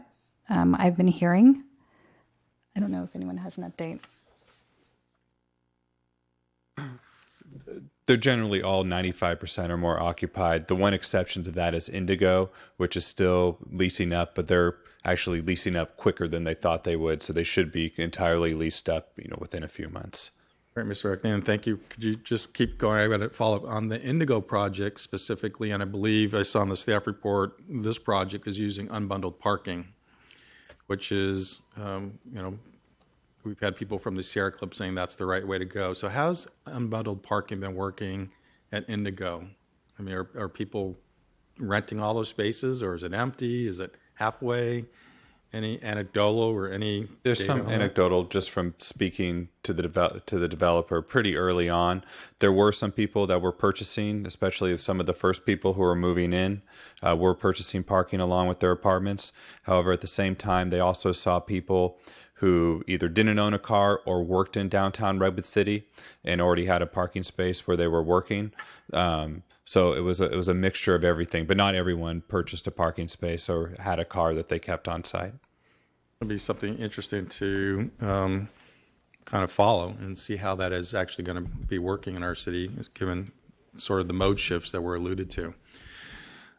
I've been hearing. I don't know if anyone has an update. They're generally all 95% or more occupied. The one exception to that is Indigo, which is still leasing up, but they're actually leasing up quicker than they thought they would. So they should be entirely leased up, within a few months. All right, Mr. Reckman, thank you. Could you just keep going? I'm going to follow up on the Indigo project specifically, and I believe I saw in the staff report this project is using unbundled parking, which is, we've had people from the Sierra Club saying that's the right way to go. So how's unbundled parking been working at Indigo? I mean, are people renting all those spaces, or is it empty? Is it halfway? Any anecdotal or any? There's some anecdotal just from speaking to the developer pretty early on. There were some people that were purchasing, especially some of the first people who were moving in, were purchasing parking along with their apartments. However, at the same time, they also saw people who either didn't own a car or worked in downtown Redwood City and already had a parking space where they were working. So it was a mixture of everything, but not everyone purchased a parking space or had a car that they kept on site. It'll be something interesting to kind of follow and see how that is actually going to be working in our city, given sort of the mode shifts that were alluded to.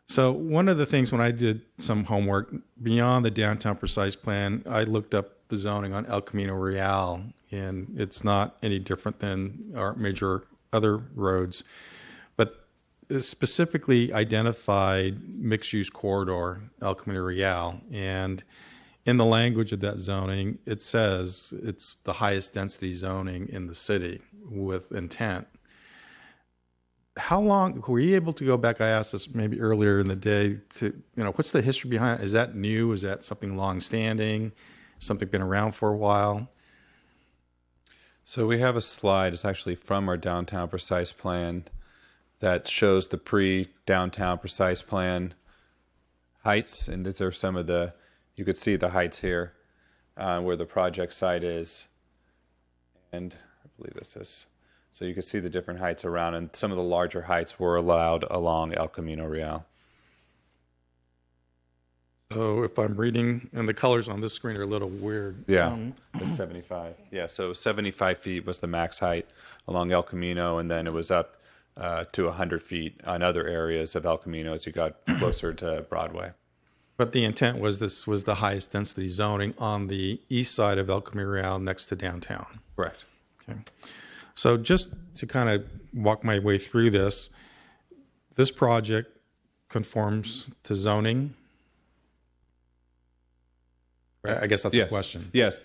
So one of the things when I did some homework beyond the downtown precise plan, I looked up the zoning on El Camino Real, and it's not any different than our major other roads, but it specifically identified mixed-use corridor, El Camino Real, and in the language of that zoning, it says it's the highest density zoning in the city with intent. How long were you able to go back? I asked this maybe earlier in the day to, what's the history behind it? Is that new? Is that something long-standing? Something been around for a while? So we have a slide. It's actually from our downtown precise plan that shows the pre-downtown precise plan heights, and these are some of the, you could see the heights here where the project site is, and I believe this is, so you can see the different heights around, and some of the larger heights were allowed along El Camino Real. So if I'm reading, and the colors on this screen are a little weird. Yeah, it's 75. Yeah, so 75 feet was the max height along El Camino, and then it was up to 100 feet on other areas of El Camino as you got closer to Broadway. But the intent was this was the highest density zoning on the east side of El Camino Real next to downtown. Correct. Okay. So just to kind of walk my way through this project conforms to zoning. I guess that's yes. a question. Yes,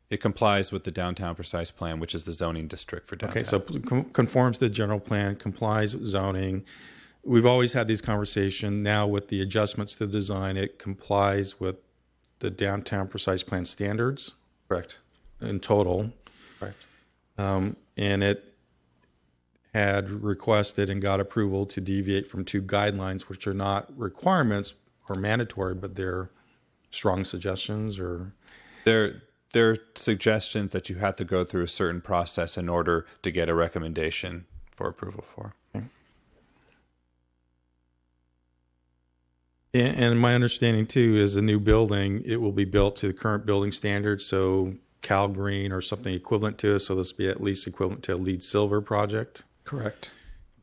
it complies with the downtown precise plan, which is the zoning district for downtown. Okay, so conforms to the general plan, complies with zoning. We've always had these conversations. Now with the adjustments to the design, it complies with the downtown precise plan standards. Correct. In total. Correct. And it had requested and got approval to deviate from 2 guidelines, which are not requirements or mandatory, but they're strong suggestions, or they're suggestions that you have to go through a certain process in order to get a recommendation for approval for. Okay. And my understanding too is a new building, it will be built to the current building standards, so Cal Green or something equivalent to it, so this will be at least equivalent to a LEED Silver project. Correct.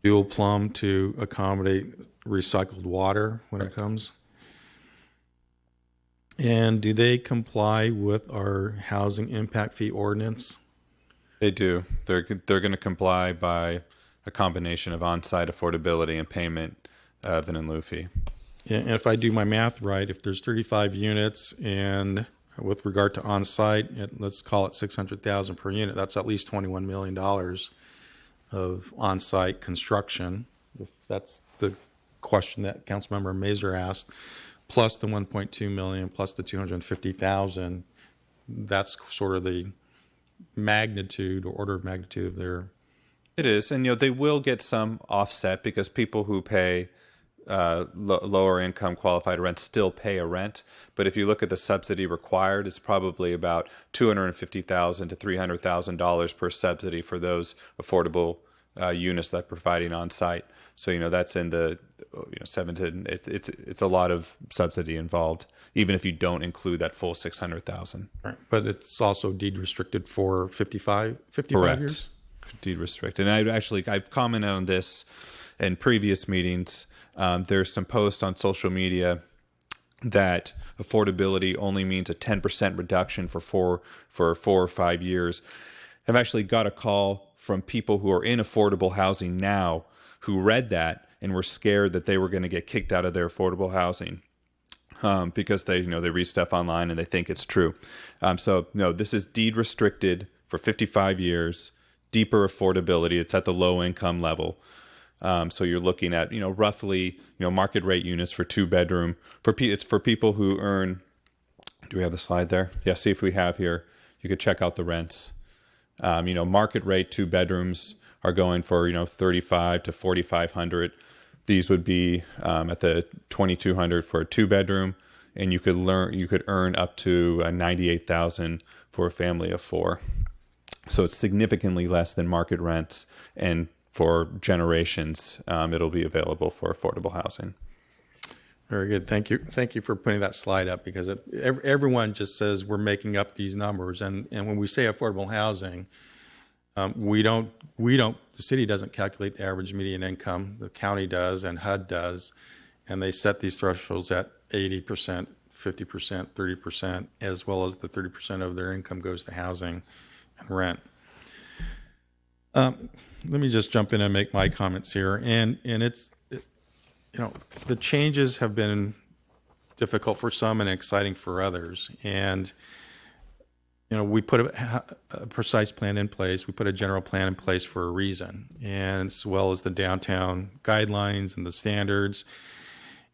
Dual plumb to accommodate recycled water when it comes. And do they comply with our housing impact fee ordinance? They do. They're going to comply by a combination of on-site affordability and payment of an in lieu fee. Yeah, and if I do my math right, if there's 35 units and with regard to on-site, let's call it $600,000 per unit, that's at least $21 million of on-site construction. If that's the question that Councilmember Mazur asked. Plus the 1.2 million, plus the 250,000, that's sort of the magnitude or order of magnitude of their. It is, and they will get some offset because people who pay lower income qualified rent still pay a rent. But if you look at the subsidy required, it's probably about $250,000 to $300,000 per subsidy for those affordable units that are providing on site. So that's in the 7 to it's a lot of subsidy involved, even if you don't include that full 600,000. Right, but it's also deed restricted for 55 Correct. Years. Deed restricted, and I've commented on this in previous meetings. There's some posts on social media that affordability only means a 10% reduction for 4 or 5 years. I've actually got a call from people who are in affordable housing now who read that and were scared that they were going to get kicked out of their affordable housing because they read stuff online and they think it's true. So no, this is deed restricted for 55 years, deeper affordability. It's at the low income level. So you're looking at roughly market rate units for 2-bedroom. It's for people who earn. Do we have the slide there? Yeah. See if we have here. You could check out the rents. Market rate 2 bedrooms are going for $3,500 to $4,500. These would be at the $2,200 for a 2-bedroom, and you could earn up to $98,000 for a family of 4. So it's significantly less than market rents, and for generations, it'll be available for affordable housing. Very good. Thank you. Thank you for putting that slide up, because everyone just says we're making up these numbers, and when we say affordable housing, the city doesn't calculate the average median income. The county does, and HUD does, and they set these thresholds at 80%, 50%, 30%, as well as the 30% of their income goes to housing and rent. Let me just jump in and make my comments here, and the changes have been difficult for some and exciting for others, and we put a precise plan in place. We put a general plan in place for a reason, and as well as the downtown guidelines and the standards.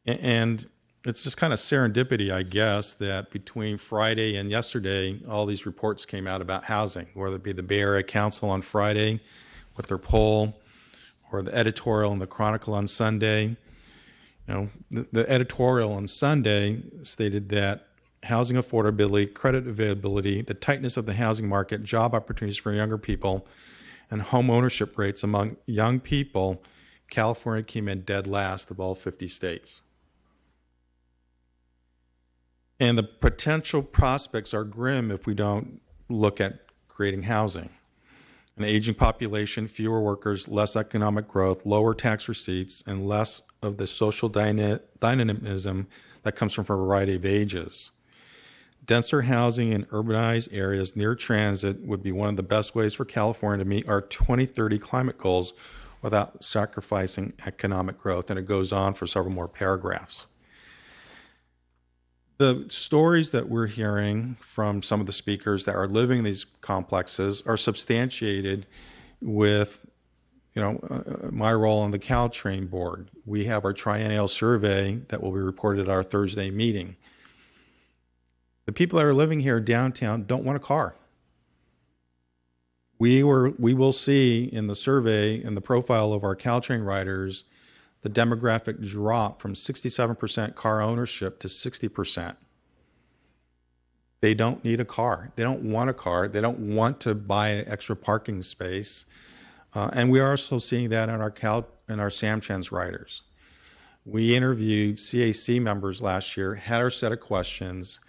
And it's just kind of serendipity, I guess, that between Friday and yesterday, all these reports came out about housing, whether it be the Bay Area Council on Friday with their poll, or the editorial in the Chronicle on Sunday. The editorial on Sunday stated that housing affordability, credit availability, the tightness of the housing market, job opportunities for younger people, and home ownership rates among young people, California came in dead last of all 50 states. And the potential prospects are grim if we don't look at creating housing. An aging population, fewer workers, less economic growth, lower tax receipts, and less of the social dynamism that comes from a variety of ages. Denser housing in urbanized areas near transit would be one of the best ways for California to meet our 2030 climate goals without sacrificing economic growth. And it goes on for several more paragraphs. The stories that we're hearing from some of the speakers that are living in these complexes are substantiated with, my role on the Caltrain board. We have our triennial survey that will be reported at our Thursday meeting. The people that are living here downtown don't want a car. We will see in the survey, in the profile of our Caltrain riders, the demographic drop from 67% car ownership to 60%. They don't need a car. They don't want a car. They don't want to buy an extra parking space. And we are also seeing that in our SamTrans riders. We interviewed CAC members last year, had our set of questions,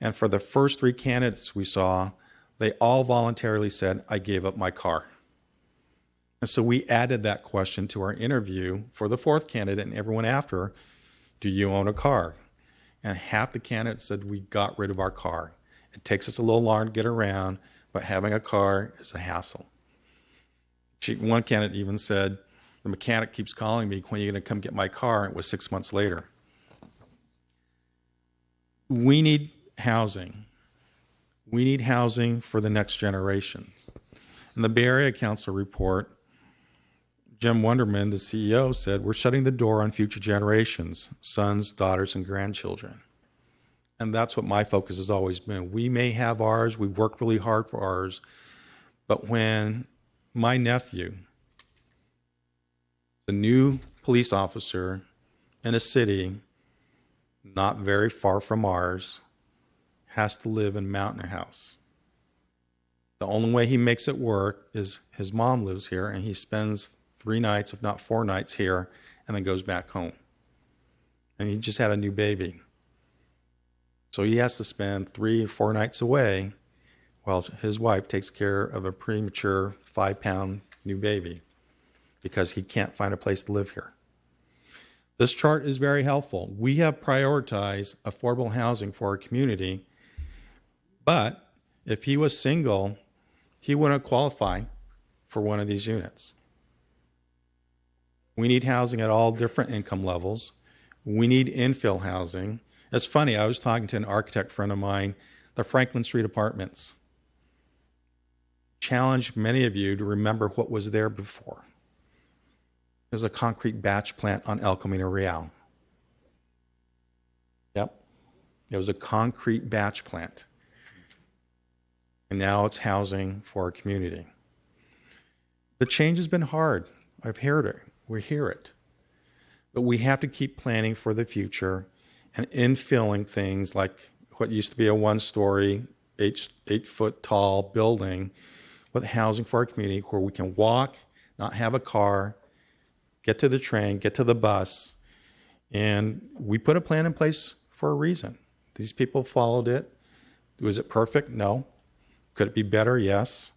and for the first 3 candidates we saw, they all voluntarily said, I gave up my car. And so we added that question to our interview for the 4th candidate and everyone after, do you own a car? And half the candidates said, we got rid of our car. It takes us a little longer to get around, but having a car is a hassle. One candidate even said, the mechanic keeps calling me, when are you going to come get my car? It was 6 months later. We need housing. We need housing for the next generation. In the Bay Area Council report, Jim Wonderman, the CEO, said, we're shutting the door on future generations, sons, daughters, and grandchildren. And that's what my focus has always been. We may have ours, we've worked really hard for ours, but when my nephew, the new police officer in a city not very far from ours, has to live in Mountain House. The only way he makes it work is his mom lives here, and he spends 3 nights, if not 4 nights here, and then goes back home. And he just had a new baby. So he has to spend 3 or 4 nights away while his wife takes care of a premature 5-pound new baby because he can't find a place to live here. This chart is very helpful. We have prioritized affordable housing for our community, but if he was single, he wouldn't qualify for one of these units. We need housing at all different income levels. We need infill housing. It's funny, I was talking to an architect friend of mine, the Franklin Street apartments. Challenge many of you to remember what was there before. There's a concrete batch plant on El Camino Real. Yep. It was a concrete batch plant. And now it's housing for our community. The change has been hard. I've heard it. We hear it. But we have to keep planning for the future and infilling things like what used to be a 1-story, 8-foot tall building with housing for our community where we can walk, not have a car, get to the train, get to the bus. And we put a plan in place for a reason. These people followed it. Was it perfect? No. Could it be better? Yes.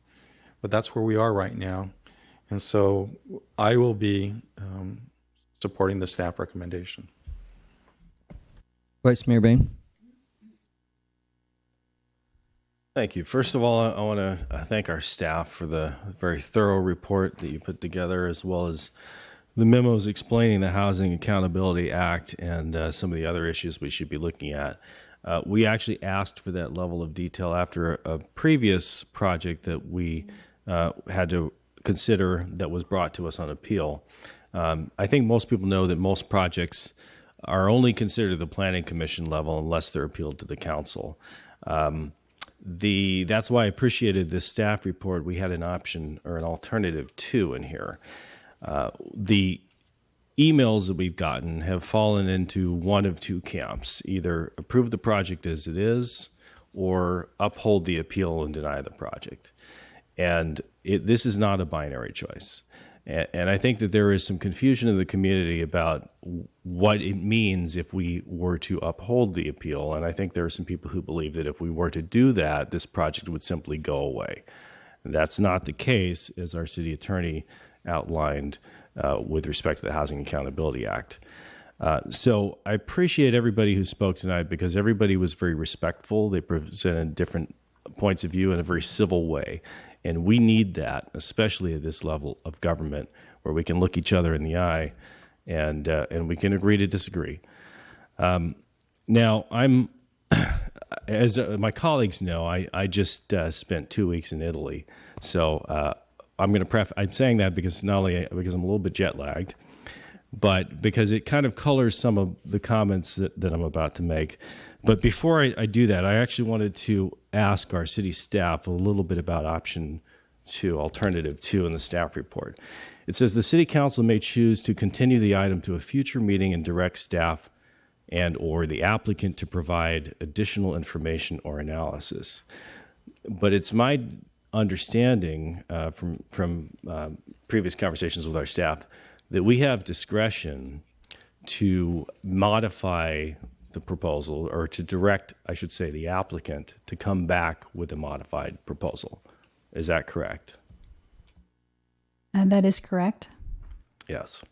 But that's where we are right now. And so I will be supporting the staff recommendation. Vice Mayor Bain. Thank you. First of all, I want to thank our staff for the very thorough report that you put together, as well as the memos explaining the Housing Accountability Act and some of the other issues we should be looking at. We actually asked for that level of detail after a previous project that we had to consider that was brought to us on appeal. I think most people know that most projects are only considered at the planning commission level unless they're appealed to the council. That's why I appreciated this staff report. We had an option or an alternative 2 in here. The emails that we've gotten have fallen into one of 2 camps: either approve the project as it is or uphold the appeal and deny the project. And this is not a binary choice. And I think that there is some confusion in the community about what it means if we were to uphold the appeal. And I think there are some people who believe that if we were to do that, this project would simply go away. And that's not the case, as our city attorney outlined with respect to the Housing Accountability Act. So I appreciate everybody who spoke tonight, because everybody was very respectful. They presented different points of view in a very civil way. And we need that, especially at this level of government, where we can look each other in the eye and we can agree to disagree. Now, as my colleagues know, I just spent 2 weeks in Italy. So I'm saying that because not only because I'm a little bit jet lagged, but because it kind of colors some of the comments that I'm about to make. But before I do that, I actually wanted to ask our city staff a little bit about option 2, alternative 2 in the staff report. It says the city council may choose to continue the item to a future meeting and direct staff and or the applicant to provide additional information or analysis. But it's my understanding from previous conversations with our staff that we have discretion to modify the proposal, or to direct, I should say, the applicant to come back with a modified proposal. Is that correct? That is correct. Yes.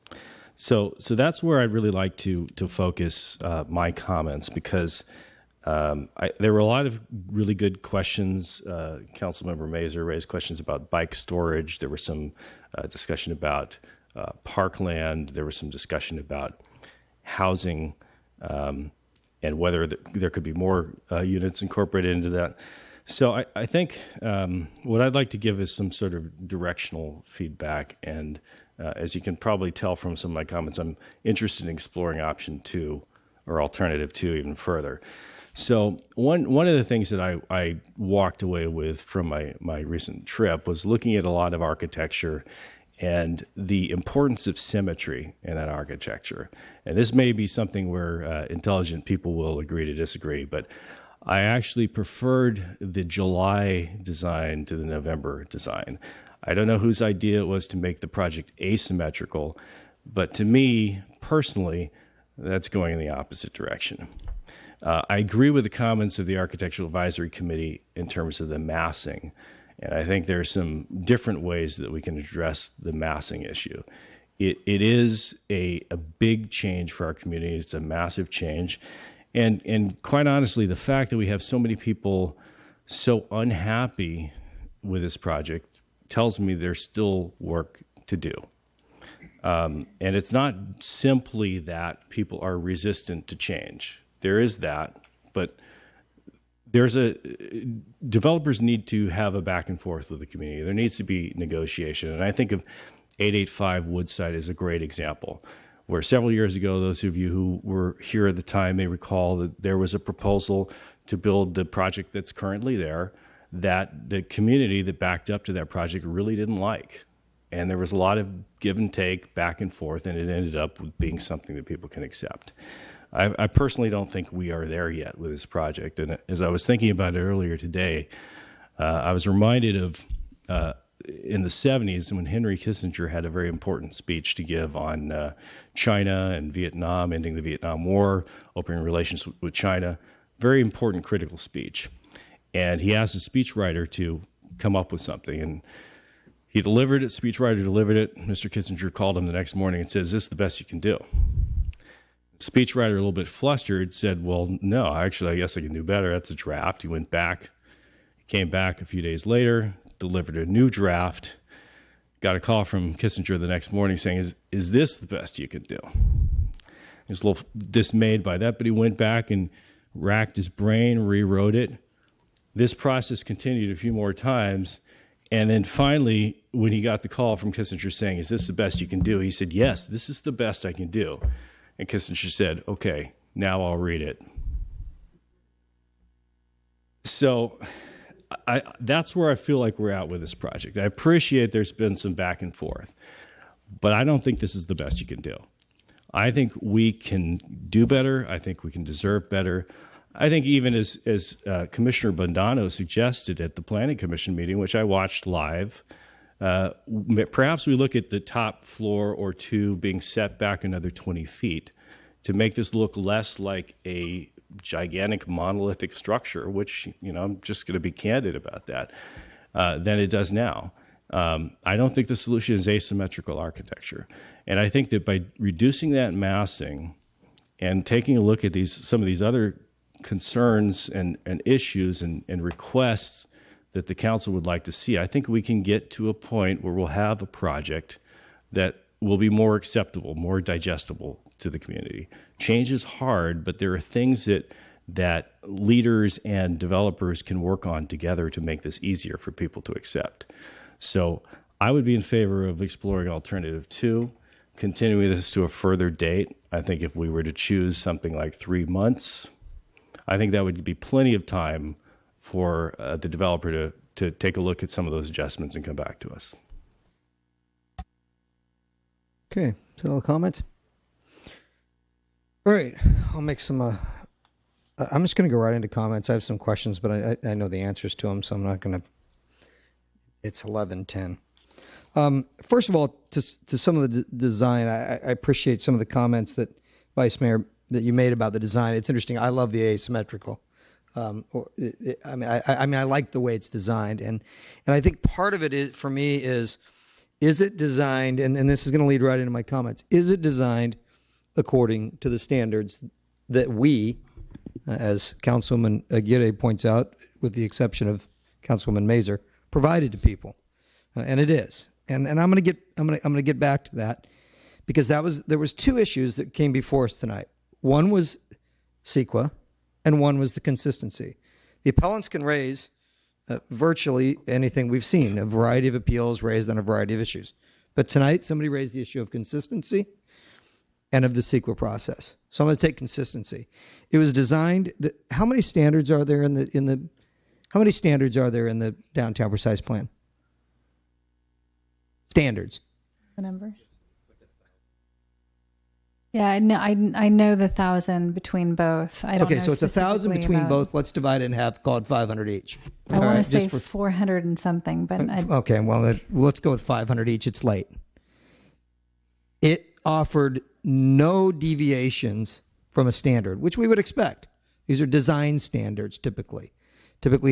So that's where I'd really like to focus my comments, because there were a lot of really good questions. Councilmember Mazur raised questions about bike storage. There was some discussion about parkland. There was some discussion about housing, and whether there could be more units incorporated into that. So I think what I'd like to give is some sort of directional feedback. And as you can probably tell from some of my comments, I'm interested in exploring option 2 or alternative 2 even further. So one of the things that I walked away with from my recent trip was looking at a lot of architecture and the importance of symmetry in that architecture. And this may be something where intelligent people will agree to disagree, but I actually preferred the July design to the November design. I don't know whose idea it was to make the project asymmetrical, but to me, personally, that's going in the opposite direction. I agree with the comments of the Architectural Advisory Committee in terms of the massing. And I think there are some different ways that we can address the massing issue. It is a big change for our community. It's a massive change. And quite honestly, the fact that we have so many people so unhappy with this project tells me there's still work to do. And it's not simply that people are resistant to change. There is that, but developers need to have a back and forth with the community. There needs to be negotiation. And I think of 885 Woodside as a great example, where several years ago, those of you who were here at the time may recall that there was a proposal to build the project that's currently there that the community that backed up to that project really didn't like. And there was a lot of give and take, back and forth, and it ended up with being something that people can accept. I personally don't think we are there yet with this project. And as I was thinking about it earlier today, I was reminded of in the 70s when Henry Kissinger had a very important speech to give on China and Vietnam, ending the Vietnam War, opening relations with China. Very important, critical speech. And he asked a speechwriter to come up with something. And he delivered it, speechwriter delivered it. Mr. Kissinger called him the next morning and said, "Is this the best you can do?" Speechwriter, a little bit flustered, said, "Well, no, actually, I guess I can do better. That's a draft." He went back, came back a few days later, delivered a new draft, got a call from Kissinger the next morning saying, is this the best you can do? He was a little dismayed by that, but he went back and racked his brain, rewrote it. This process continued a few more times, and then finally, when he got the call from Kissinger saying, "Is this the best you can do?" he said, "Yes, this is the best I can do." And Kissinger said, okay, now I'll read it. So that's where I feel like we're at with this project. I appreciate there's been some back and forth, but I don't think this is the best you can do. I think we can do better. I think we can deserve better. I think even as Commissioner Bondano suggested at the Planning Commission meeting, which I watched live, perhaps we look at the top floor or two being set back another 20 feet to make this look less like a gigantic monolithic structure, which, I'm just going to be candid about that, than it does now. I don't think the solution is asymmetrical architecture. And I think that by reducing that massing and taking a look at some of these other concerns and issues and requests that the council would like to see, I think we can get to a point where we'll have a project that will be more acceptable, more digestible to the community. Change is hard, but there are things that leaders and developers can work on together to make this easier for people to accept. So I would be in favor of exploring alternative 2, continuing this to a further date. I think if we were to choose something like 3 months, I think that would be plenty of time for the developer to take a look at some of those adjustments and come back to us. Okay, so all the comments? All right, I'll make some, I'm just going to go right into comments. I have some questions, but I know the answers to them, so I'm not going to, it's 11:10. First of all, to some of the design, I appreciate some of the comments that, Vice Mayor, that you made about the design. It's interesting. I love the asymmetrical. I like the way it's designed, and I think part of it is, for me, is it designed, and this is going to lead right into my comments, is it designed according to the standards that we, as Councilwoman Aguirre points out, with the exception of Councilwoman Mazur, provided to people, and it is. And I'm going to get back to that, because there was 2 issues that came before us tonight. One was CEQA, and one was the consistency. The appellants can raise virtually anything we've seen, a variety of appeals raised on a variety of issues. But tonight, somebody raised the issue of consistency and of the CEQA process. So I'm going to take consistency. It was designed. How many standards are there in the downtown precise plan? Standards. The number? Yeah, I know the 1,000 between both. I don't know. Okay, so it's 1,000 between both. Let's divide it in half, call it 500 each. I want to say 400 and something, but okay, well, let's go with 500 each. It's late. It offered no deviations from a standard, which we would expect. These are design standards, typically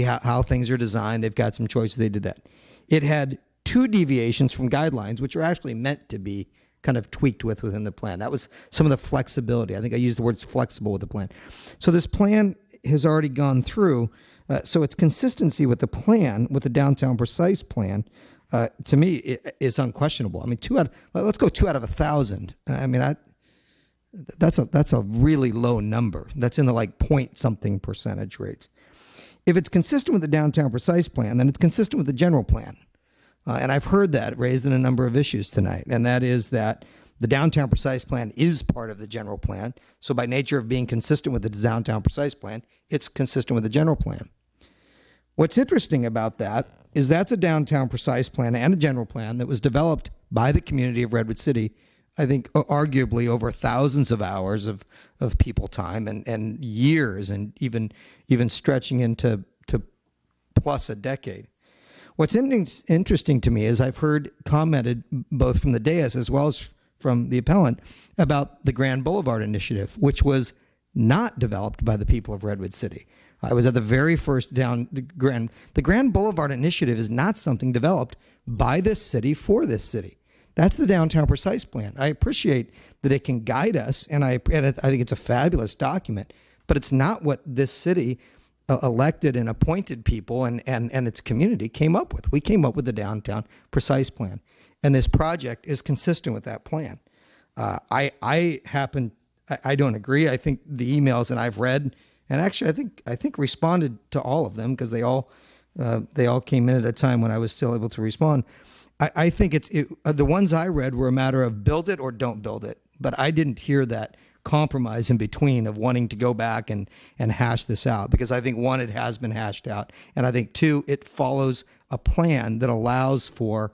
how things are designed. They've got some choices. They did that. It had 2 deviations from guidelines, which are actually meant to be kind of tweaked within the plan. That was some of the flexibility. I think I used the words flexible with the plan. So this plan has already gone through. So its consistency with the plan, with the downtown precise plan, to me, is unquestionable. I mean, let's go 2 out of 1,000. I mean, that's a really low number. That's in the point something percentage rates. If it's consistent with the downtown precise plan, then it's consistent with the general plan. And I've heard that raised in a number of issues tonight, and that is that the downtown precise plan is part of the general plan. So by nature of being consistent with the downtown precise plan, it's consistent with the general plan. What's interesting about that is that's a downtown precise plan and a general plan that was developed by the community of Redwood City, I think arguably over thousands of hours of people time and years, and even stretching into plus a decade. What's interesting to me is I've heard commented both from the dais as well as from the appellant about the Grand Boulevard Initiative, which was not developed by the people of Redwood City. I was at the very first the Grand Boulevard Initiative is not something developed by this city for this city. That's the downtown precise plan. I appreciate that it can guide us, and I think it's a fabulous document, but it's not what this city elected and appointed people and its community came up with. We came up with the downtown precise plan, and this project is consistent with that plan. I don't agree. I think the emails that I've read, and actually I think responded to all of them, because they all came in at a time when I was still able to respond. I think the ones I read were a matter of build it or don't build it, but I didn't hear that compromise in between of wanting to go back and hash this out, because I think, one, it has been hashed out, and I think, two, it follows a plan that allows for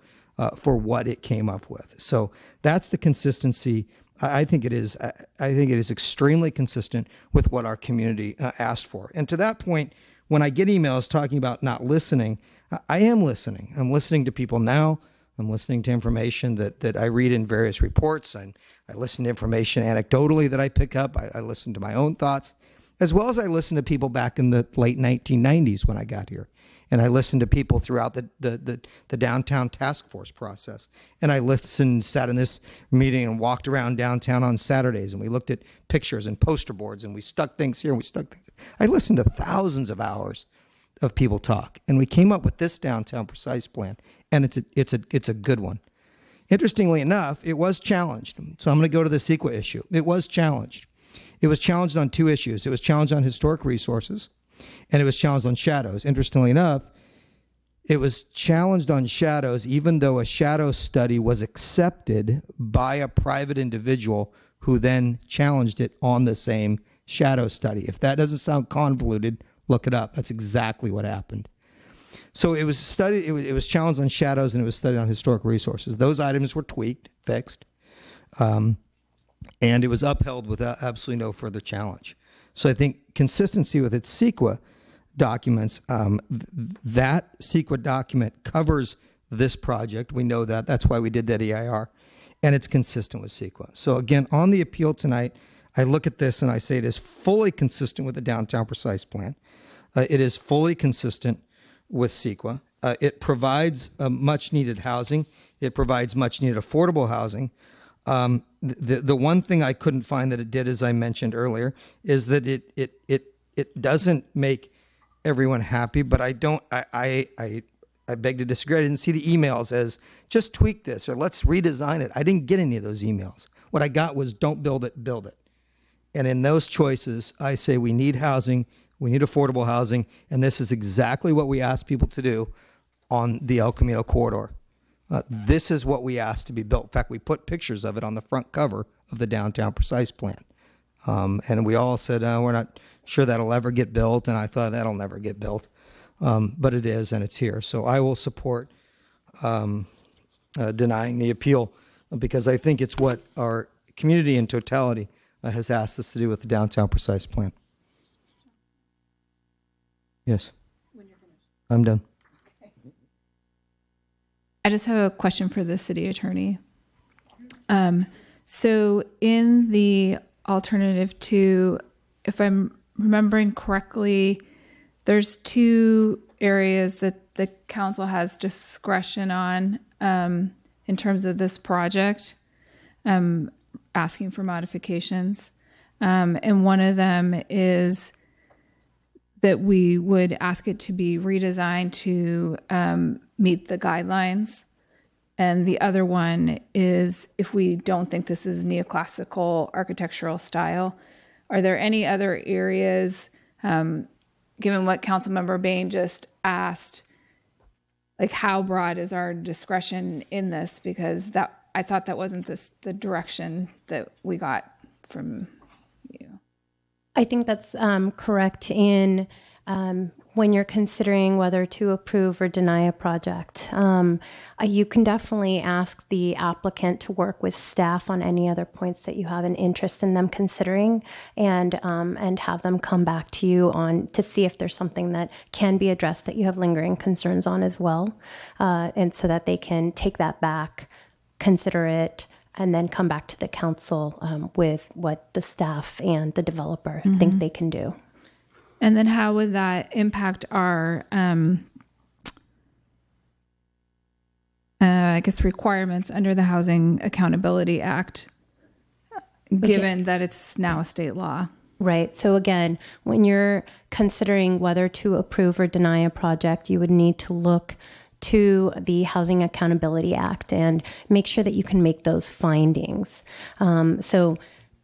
what it came up with. So that's the consistency. I think it is. I think it is extremely consistent with what our community asked for. And to that point, when I get emails talking about not listening, I am listening. I'm listening to people now. I'm listening to information that I read in various reports, and I listen to information anecdotally that I pick up. I listen to my own thoughts, as well as I listen to people back in the late 1990s when I got here. And I listened to people throughout the downtown task force process. And I sat in this meeting and walked around downtown on Saturdays, and we looked at pictures and poster boards, and we stuck things here and we stuck things there. I listened to thousands of hours of people talk, and we came up with this downtown precise plan, and it's a good one. Interestingly enough, it was challenged. So I'm going to go to the CEQA issue. It was challenged. It was challenged on two issues. It was challenged on historic resources, and it was challenged on shadows. Interestingly enough, it was challenged on shadows, even though a shadow study was accepted by a private individual who then challenged it on the same shadow study. If that doesn't sound convoluted, look it up. That's exactly what happened. So it was studied. It was challenged on shadows, and it was studied on historic resources. Those items were tweaked, fixed, and it was upheld without absolutely no further challenge. So I think consistency with its CEQA documents, that CEQA document covers this project. We know that. That's why we did that EIR, and it's consistent with CEQA. So again, on the appeal tonight, I look at this and I say it is fully consistent with the downtown precise plan. It is fully consistent with CEQA. It provides much needed housing. It provides much needed affordable housing. The one thing I couldn't find that it did, as I mentioned earlier, is that it doesn't make everyone happy. But I beg to disagree. I didn't see the emails as just tweak this or let's redesign it. I didn't get any of those emails. What I got was don't build it, build it. And in those choices, I say we need housing, we need affordable housing, and this is exactly what we ask people to do on the El Camino corridor. This is what we asked to be built. In fact, we put pictures of it on the front cover of the downtown precise plan. And we all said, we're not sure that'll ever get built, and I thought that'll never get built. But it is, and it's here. So I will support denying the appeal, because I think it's what our community in totality has asked us to do with the downtown precise plan. Yes. When you're finished. I'm done. I just have a question for the city attorney. So in the alternative to, if I'm remembering correctly, there's two areas that the council has discretion on in terms of this project, asking for modifications. And one of them is that we would ask it to be redesigned to meet the guidelines. And the other one is if we don't think this is neoclassical architectural style. Are there any other areas, given what Councilmember Bain just asked, like how broad is our discretion in this? Because that I thought that wasn't the direction that we got from you. I think that's correct in when you're considering whether to approve or deny a project. You can definitely ask the applicant to work with staff on any other points that you have an interest in them considering, and have them come back to you on to see if there's something that can be addressed that you have lingering concerns on as well, and so that they can take that back, consider it, and then come back to the council with what the staff and the developer think they can do. And then how would that impact our, I guess, requirements under the Housing Accountability Act, given that it's now a state law? Right. So again, when you're considering whether to approve or deny a project, you would need to look to the Housing Accountability Act and make sure that you can make those findings. So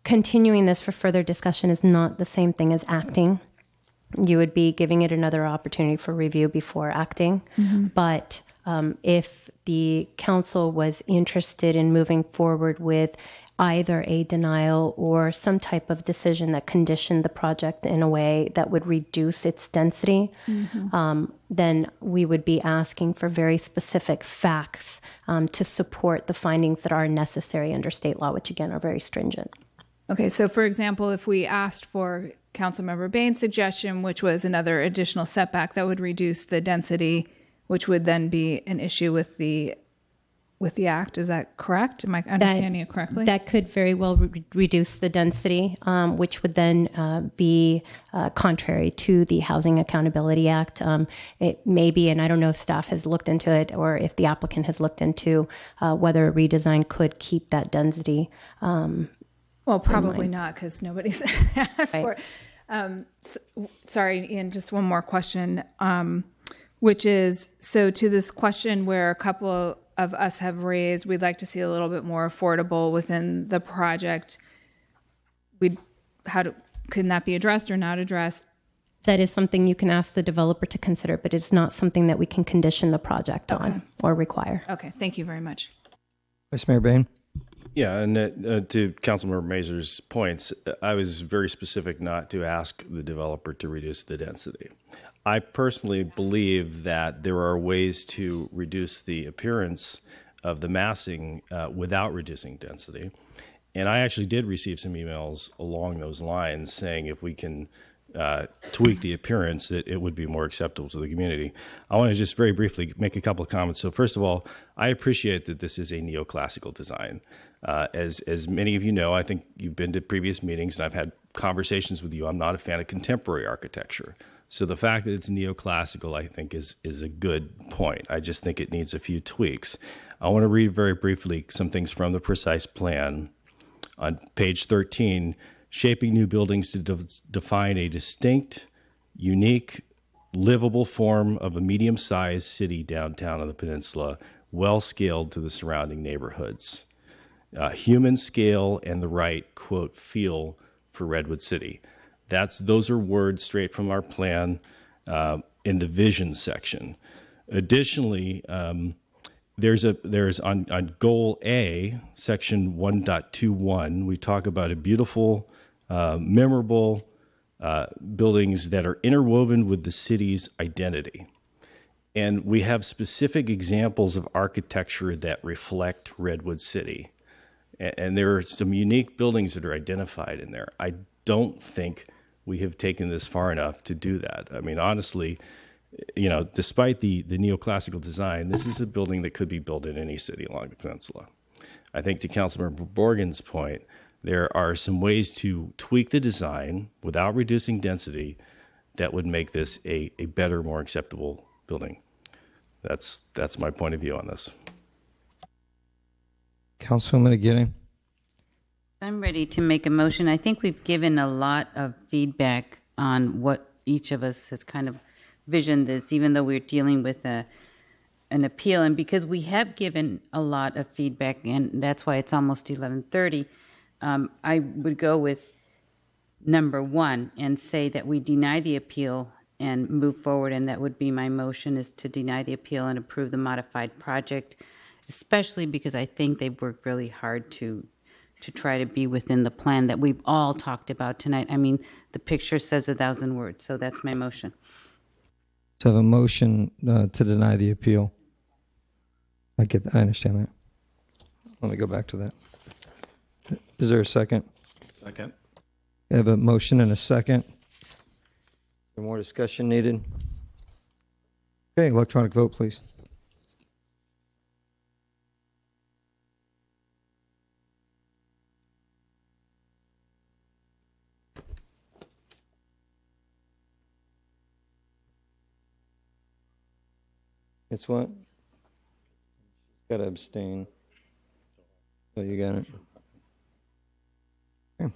continuing this for further discussion is not the same thing as acting. You would be giving it another opportunity for review before acting. But if the council was interested in moving forward with either a denial or some type of decision that conditioned the project in a way that would reduce its density, then we would be asking for very specific facts to support the findings that are necessary under state law, which again are very stringent. Okay, so for example, if we asked for Councilmember Bain's suggestion, which was another additional setback that would reduce the density, which would then be an issue with the act, is that correct? Am I understanding it correctly? That could very well reduce the density, which would then be contrary to the Housing Accountability Act. It may be, and I don't know if staff has looked into it or if the applicant has looked into whether a redesign could keep that density. Well, probably not, because nobody's asked for it. Sorry, Ian, just one more question, which is, so to this question where a couple of us have raised, we'd like to see a little bit more affordable within the project. Can that be addressed or not addressed? That is something you can ask the developer to consider, but it's not something that we can condition the project on or require. Okay, thank you very much. Vice Mayor Bain. Yeah, and to Councilmember Mazur's points, I was very specific not to ask the developer to reduce the density. I personally believe that there are ways to reduce the appearance of the massing without reducing density. And I actually did receive some emails along those lines saying if we can tweak the appearance, that it would be more acceptable to the community. I want to just very briefly make a couple of comments. So first of all, I appreciate that this is a neoclassical design. As many of you know, I think you've been to previous meetings and I've had conversations with you. I'm not a fan of contemporary architecture. So the fact that it's neoclassical, I think, is a good point. I just think it needs a few tweaks. I want to read very briefly some things from the precise plan. On page 13, shaping new buildings to define a distinct, unique, livable form of a medium-sized city downtown on the peninsula, well-scaled to the surrounding neighborhoods. Human scale and the right, quote, feel for Redwood City. Those are words straight from our plan in the vision section. Additionally, there's on goal A, section 1.21, we talk about a beautiful, memorable buildings that are interwoven with the city's identity. And we have specific examples of architecture that reflect Redwood City. And there are some unique buildings that are identified in there. I don't think we have taken this far enough to do that. I mean, honestly, despite the neoclassical design, this is a building that could be built in any city along the peninsula. I think to Councilmember Borgen's point, there are some ways to tweak the design without reducing density that would make this a better, more acceptable building. That's my point of view on this. Councilwoman Aguirre. I'm ready to make a motion. I think we've given a lot of feedback on what each of us has kind of visioned this, even though we're dealing with an appeal. And because we have given a lot of feedback, and that's why it's almost 11:30, I would go with number 1 and say that we deny the appeal and move forward. And that would be my motion, is to deny the appeal and approve the modified project, especially because I think they've worked really hard to try to be within the plan that we've all talked about tonight. I mean, the picture says 1,000 words, so that's my motion. To have a motion to deny the appeal. I understand that. Let me go back to that. Is there a second? Second. We have a motion and a second. Is there more discussion needed? Okay, electronic vote, please. It's what? Got to abstain. Oh, you got it. Okay.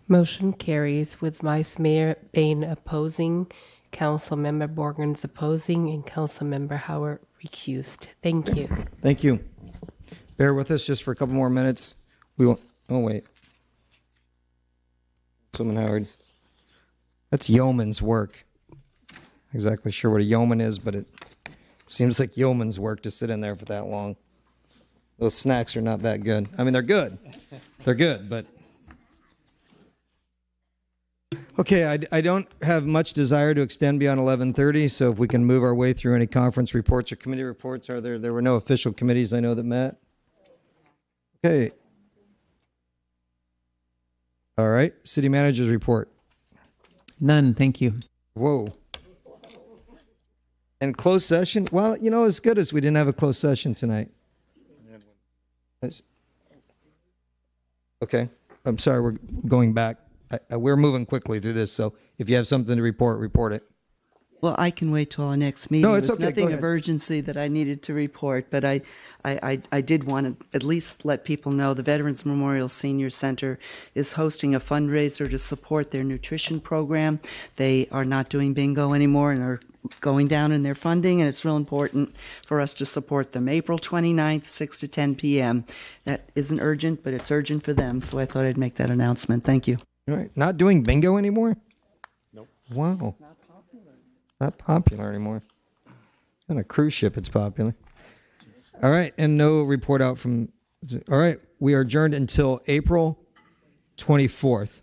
Motion carries with Vice Mayor Bain opposing, Councilmember Borgens opposing, and Councilmember Howard recused. Thank you. Thank you. Bear with us just for a couple more minutes. We won't. Oh, wait. Councilman Howard. That's yeoman's work. exactly sure what a yeoman is, but it seems like yeoman's work to sit in there for that long. Those snacks are not that good. I mean, they're good. They're good, but... Okay, I don't have much desire to extend beyond 11:30, so if we can move our way through any conference reports or committee reports. There were no official committees I know that met. Okay. All right, city manager's report. None, thank you. Whoa. And closed session? Well, as good as we didn't have a closed session tonight. Okay, I'm sorry, we're going back. We're moving quickly through this, so if you have something to report it. Well, I can wait till our next meeting. No, it's There's okay. nothing of urgency that I needed to report, but I did want to at least let people know the Veterans Memorial Senior Center is hosting a fundraiser to support their nutrition program. They are not doing bingo anymore and are going down in their funding, and it's real important for us to support them. April 29th, 6 to 10 p.m. That isn't urgent, but it's urgent for them, so I thought I'd make that announcement. Thank you. All right, not doing bingo anymore? Nope. Wow. It's not popular anymore. On a cruise ship, it's popular. All right, and no report out from... All right, we are adjourned until April 24th.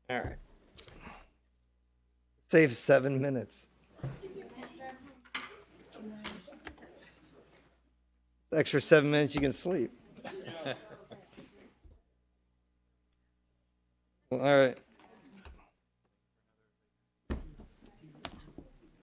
All right. Save 7 minutes. Extra 7 minutes, you can sleep. All right.